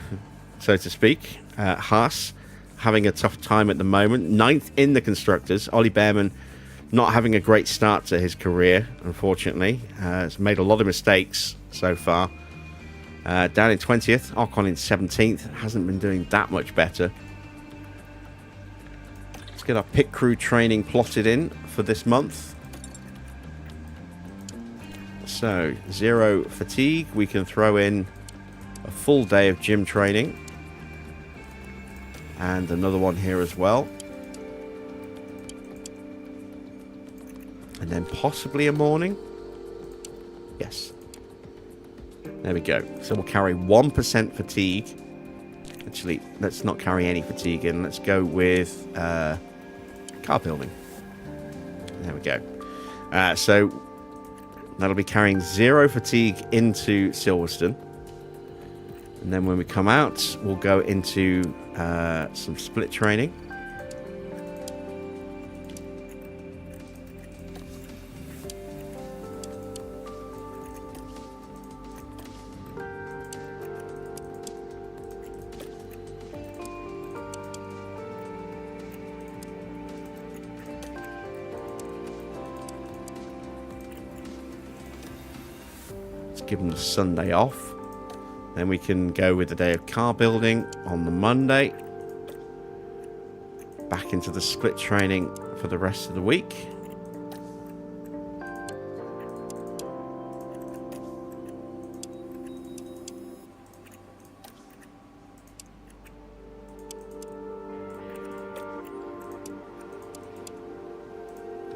S1: so to speak, Haas, having a tough time at the moment. 9th in the constructors. Ollie Behrman not having a great start to his career, unfortunately. Has made a lot of mistakes so far. Down in 20th, Ocon in 17th. Hasn't been doing that much better. Let's get our pit crew training plotted in for this month. So, 0 fatigue. We can throw in a full day of gym training. And another one here as well. And then possibly a morning. Yes. There we go. So we'll carry 1% fatigue. Actually, let's not carry any fatigue in. Let's go with car building. There we go. So that'll be carrying 0 fatigue into Silverstone. And then when we come out, we'll go into some split training. Give them the Sunday off. Then we can go with the day of car building on the Monday. Back into the split training for the rest of the week.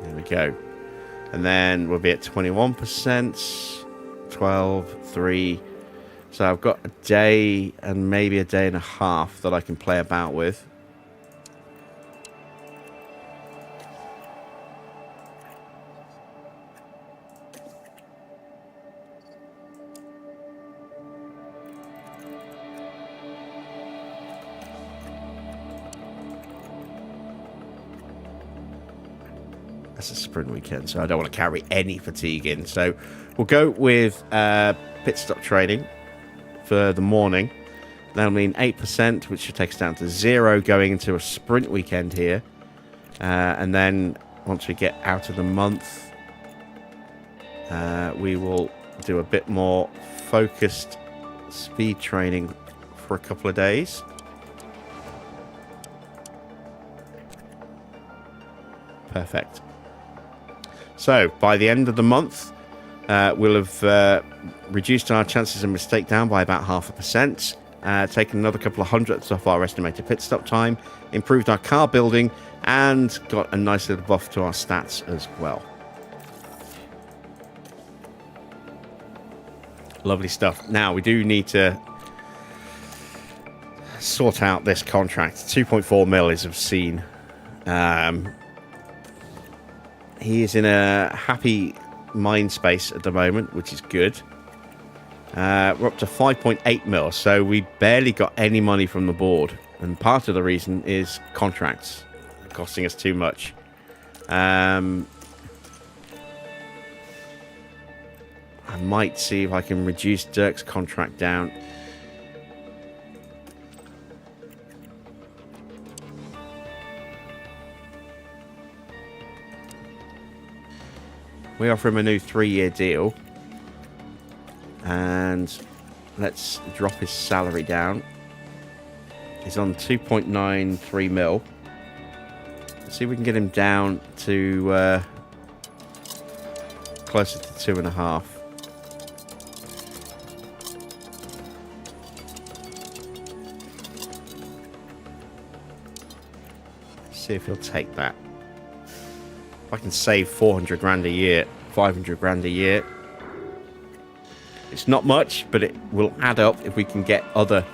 S1: There we go. And then we'll be at 21%. 12, 3. So I've got a day and maybe a day and a half that I can play about with. That's a sprint weekend, so I don't want to carry any fatigue in. So we'll go with pit stop training for the morning. That'll mean 8%, which should take us down to 0 going into a sprint weekend here. And then once we get out of the month, we will do a bit more focused speed training for a couple of days. Perfect. So, by the end of the month, we'll have reduced our chances of mistake down by about 0.5%, taken another couple of hundredths off our estimated pit stop time, improved our car building, and got a nice little buff to our stats as well. Lovely stuff. Now, we do need to sort out this contract. 2.4 mil is obscene. He is in a happy mind space at the moment, which is good. We're up to 5.8 mil, so we barely got any money from the board. And part of the reason is contracts costing us too much. I might see if I can reduce Dirk's contract down. We offer him a new 3-year deal. And let's drop his salary down. He's on 2.93 mil. Let's see if we can get him down to closer to 2.5. See if he'll take that. If I can save 400 grand a year, 500 grand a year. It's not much, but it will add up if we can get other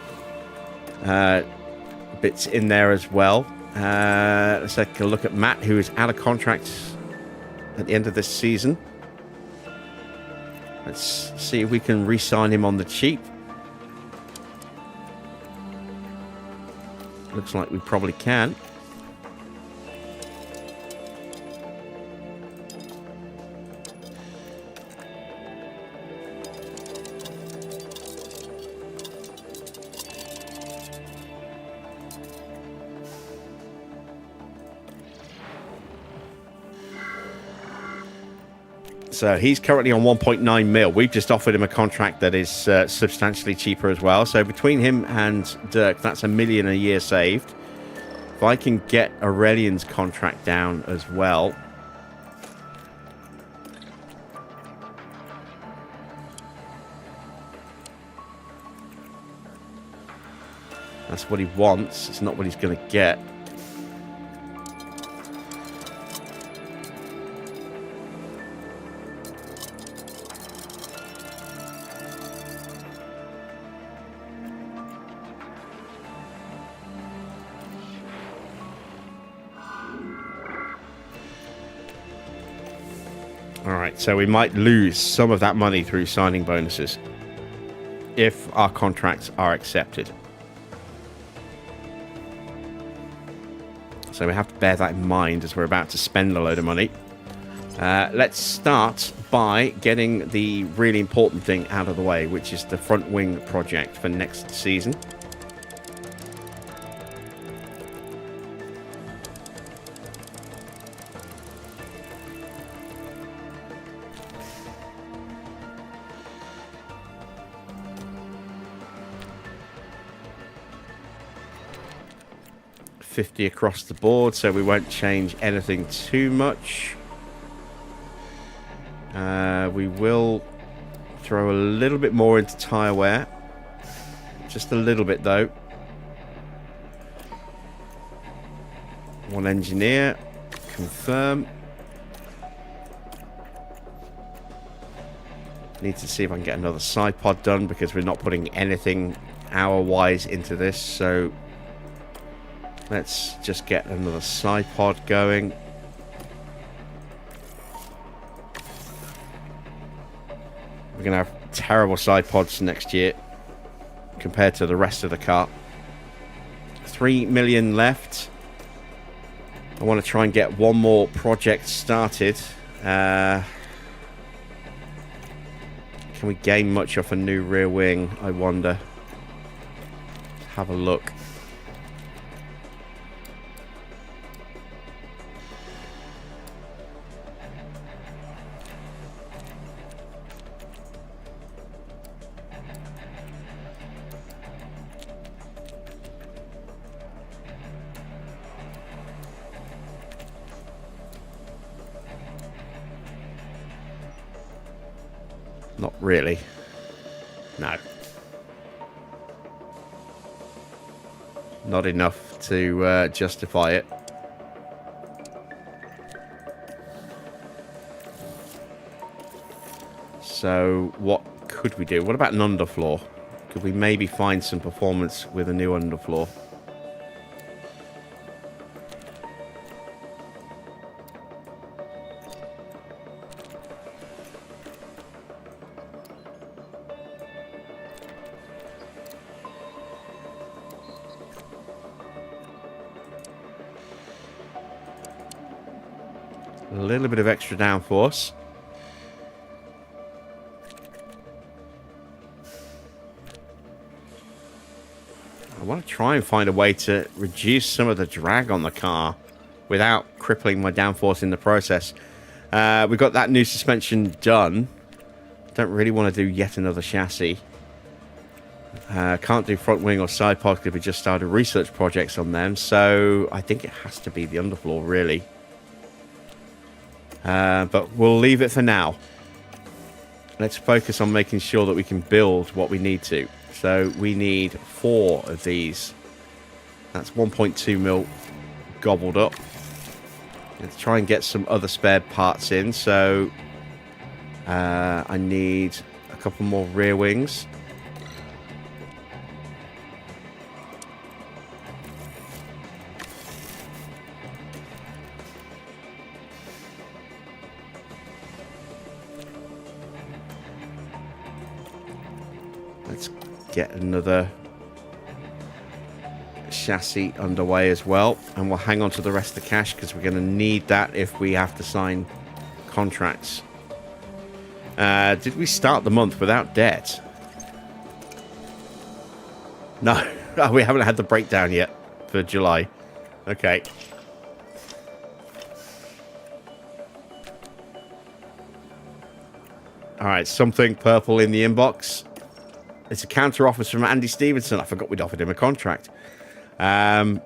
S1: bits in there as well. Let's take a look at Matt, who is out of contract at the end of this season. Let's see if we can re-sign him on the cheap. Looks like we probably can. So he's currently on 1.9 mil. We've just offered him a contract that is substantially cheaper as well. So between him and Dirk, that's $1 million a year saved. If I can get Aurelian's contract down as well. That's what he wants. It's not what he's going to get. Alright, so we might lose some of that money through signing bonuses if our contracts are accepted. So we have to bear that in mind as we're about to spend a load of money. Let's start by getting the really important thing out of the way, which is the front wing project for next season. $50 across the board, so we won't change anything too much. We will throw a little bit more into tyre wear. Just a little bit, though. One engineer. Confirm. Need to see if I can get another side pod done, because we're not putting anything hour-wise into this, so let's just get another side pod going. We're going to have terrible side pods next year compared to the rest of the car. 3 million left. I want to try and get one more project started. Can we gain much off a new rear wing, I wonder? Have a look. Not really. No. Not enough to justify it. So what could we do? What about an underfloor? Could we maybe find some performance with a new underfloor? A little bit of extra downforce. I want to try and find a way to reduce some of the drag on the car without crippling my downforce in the process. We got that new suspension done. Don't really want to do yet another chassis. Can't do front wing or side pod because we just started research projects on them. So I think it has to be the underfloor, really. But we'll leave it for now. let's focus on making sure that we can build what we need to. So we need 4 of these. That's 1.2 mil gobbled up. Let's try and get some other spare parts in. So I need a couple more rear wings. Let's get another chassis underway as well, and we'll hang on to the rest of the cash because we're going to need that if we have to sign contracts. Did we start the month without debt? No. Oh, we haven't had the breakdown yet for July. Okay. Alright, something purple in the inbox. It's a counter offer from Andy Stevenson. I forgot we'd offered him a contract. We've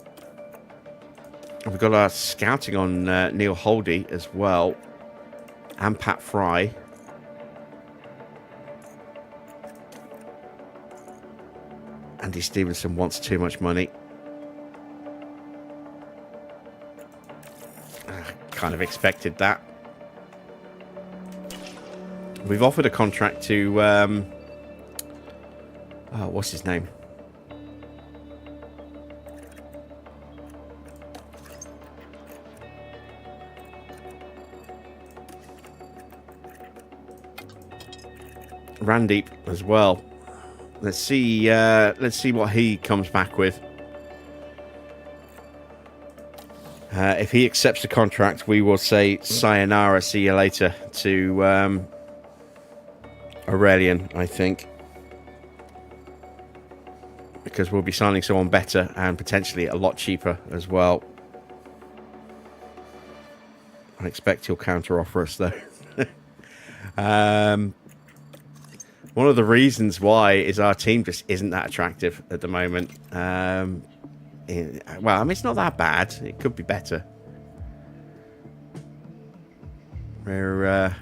S1: got our scouting on Neil Holdy as well. And Pat Fry. Andy Stevenson wants too much money. I kind of expected that. We've offered a contract to... oh, what's his name? Randeep as well. Let's see what he comes back with. If he accepts the contract, we will say sayonara, see you later to Aurelian, I think. Because we'll be signing someone better and potentially a lot cheaper as well. I expect he'll counter offer us though. One of the reasons why is our team just isn't that attractive at the moment. Well, I mean, it's not that bad. It could be better. We're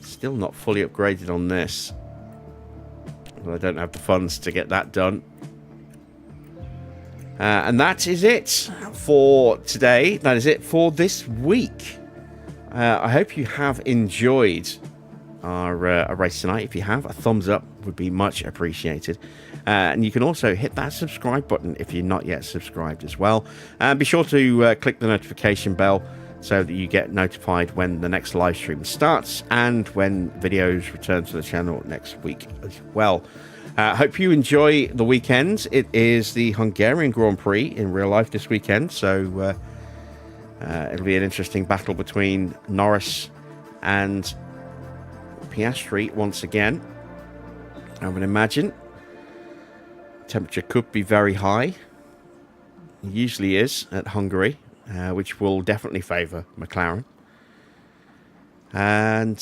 S1: still not fully upgraded on this. Well, I don't have the funds to get that done. And that is it for today. That is it for this week. I hope you have enjoyed our race tonight. If you have, a thumbs up would be much appreciated. And you can also hit that subscribe button if you're not yet subscribed as well. And be sure to click the notification bell so that you get notified when the next live stream starts and when videos return to the channel next week as well. Hope you enjoy the weekend. It is the Hungarian Grand Prix in real life this weekend, so it'll be an interesting battle between Norris and Piastri once again, I would imagine. Temperature could be very high. It usually is at Hungary, which will definitely favour McLaren. And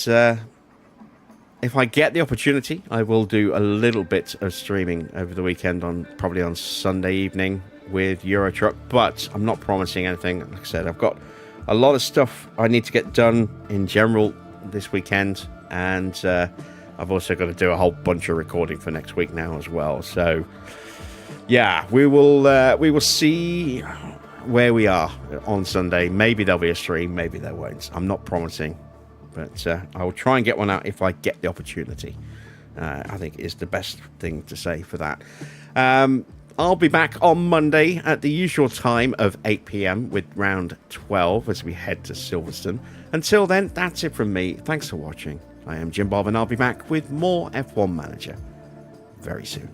S1: if I get the opportunity, I will do a little bit of streaming over the weekend, probably on Sunday evening with Eurotruck, but I'm not promising anything. Like I said, I've got a lot of stuff I need to get done in general this weekend, and I've also got to do a whole bunch of recording for next week now as well. So yeah, we will see where we are on Sunday. Maybe there'll be a stream, maybe there won't. I'm not promising, but I will try and get one out if I get the opportunity. I think is the best thing to say for that. I'll be back on Monday at the usual time of 8 p.m. with round 12 as we head to Silverstone. Until then, that's it from me. Thanks for watching. I am Jim Bob, and I'll be back with more F1 Manager very soon.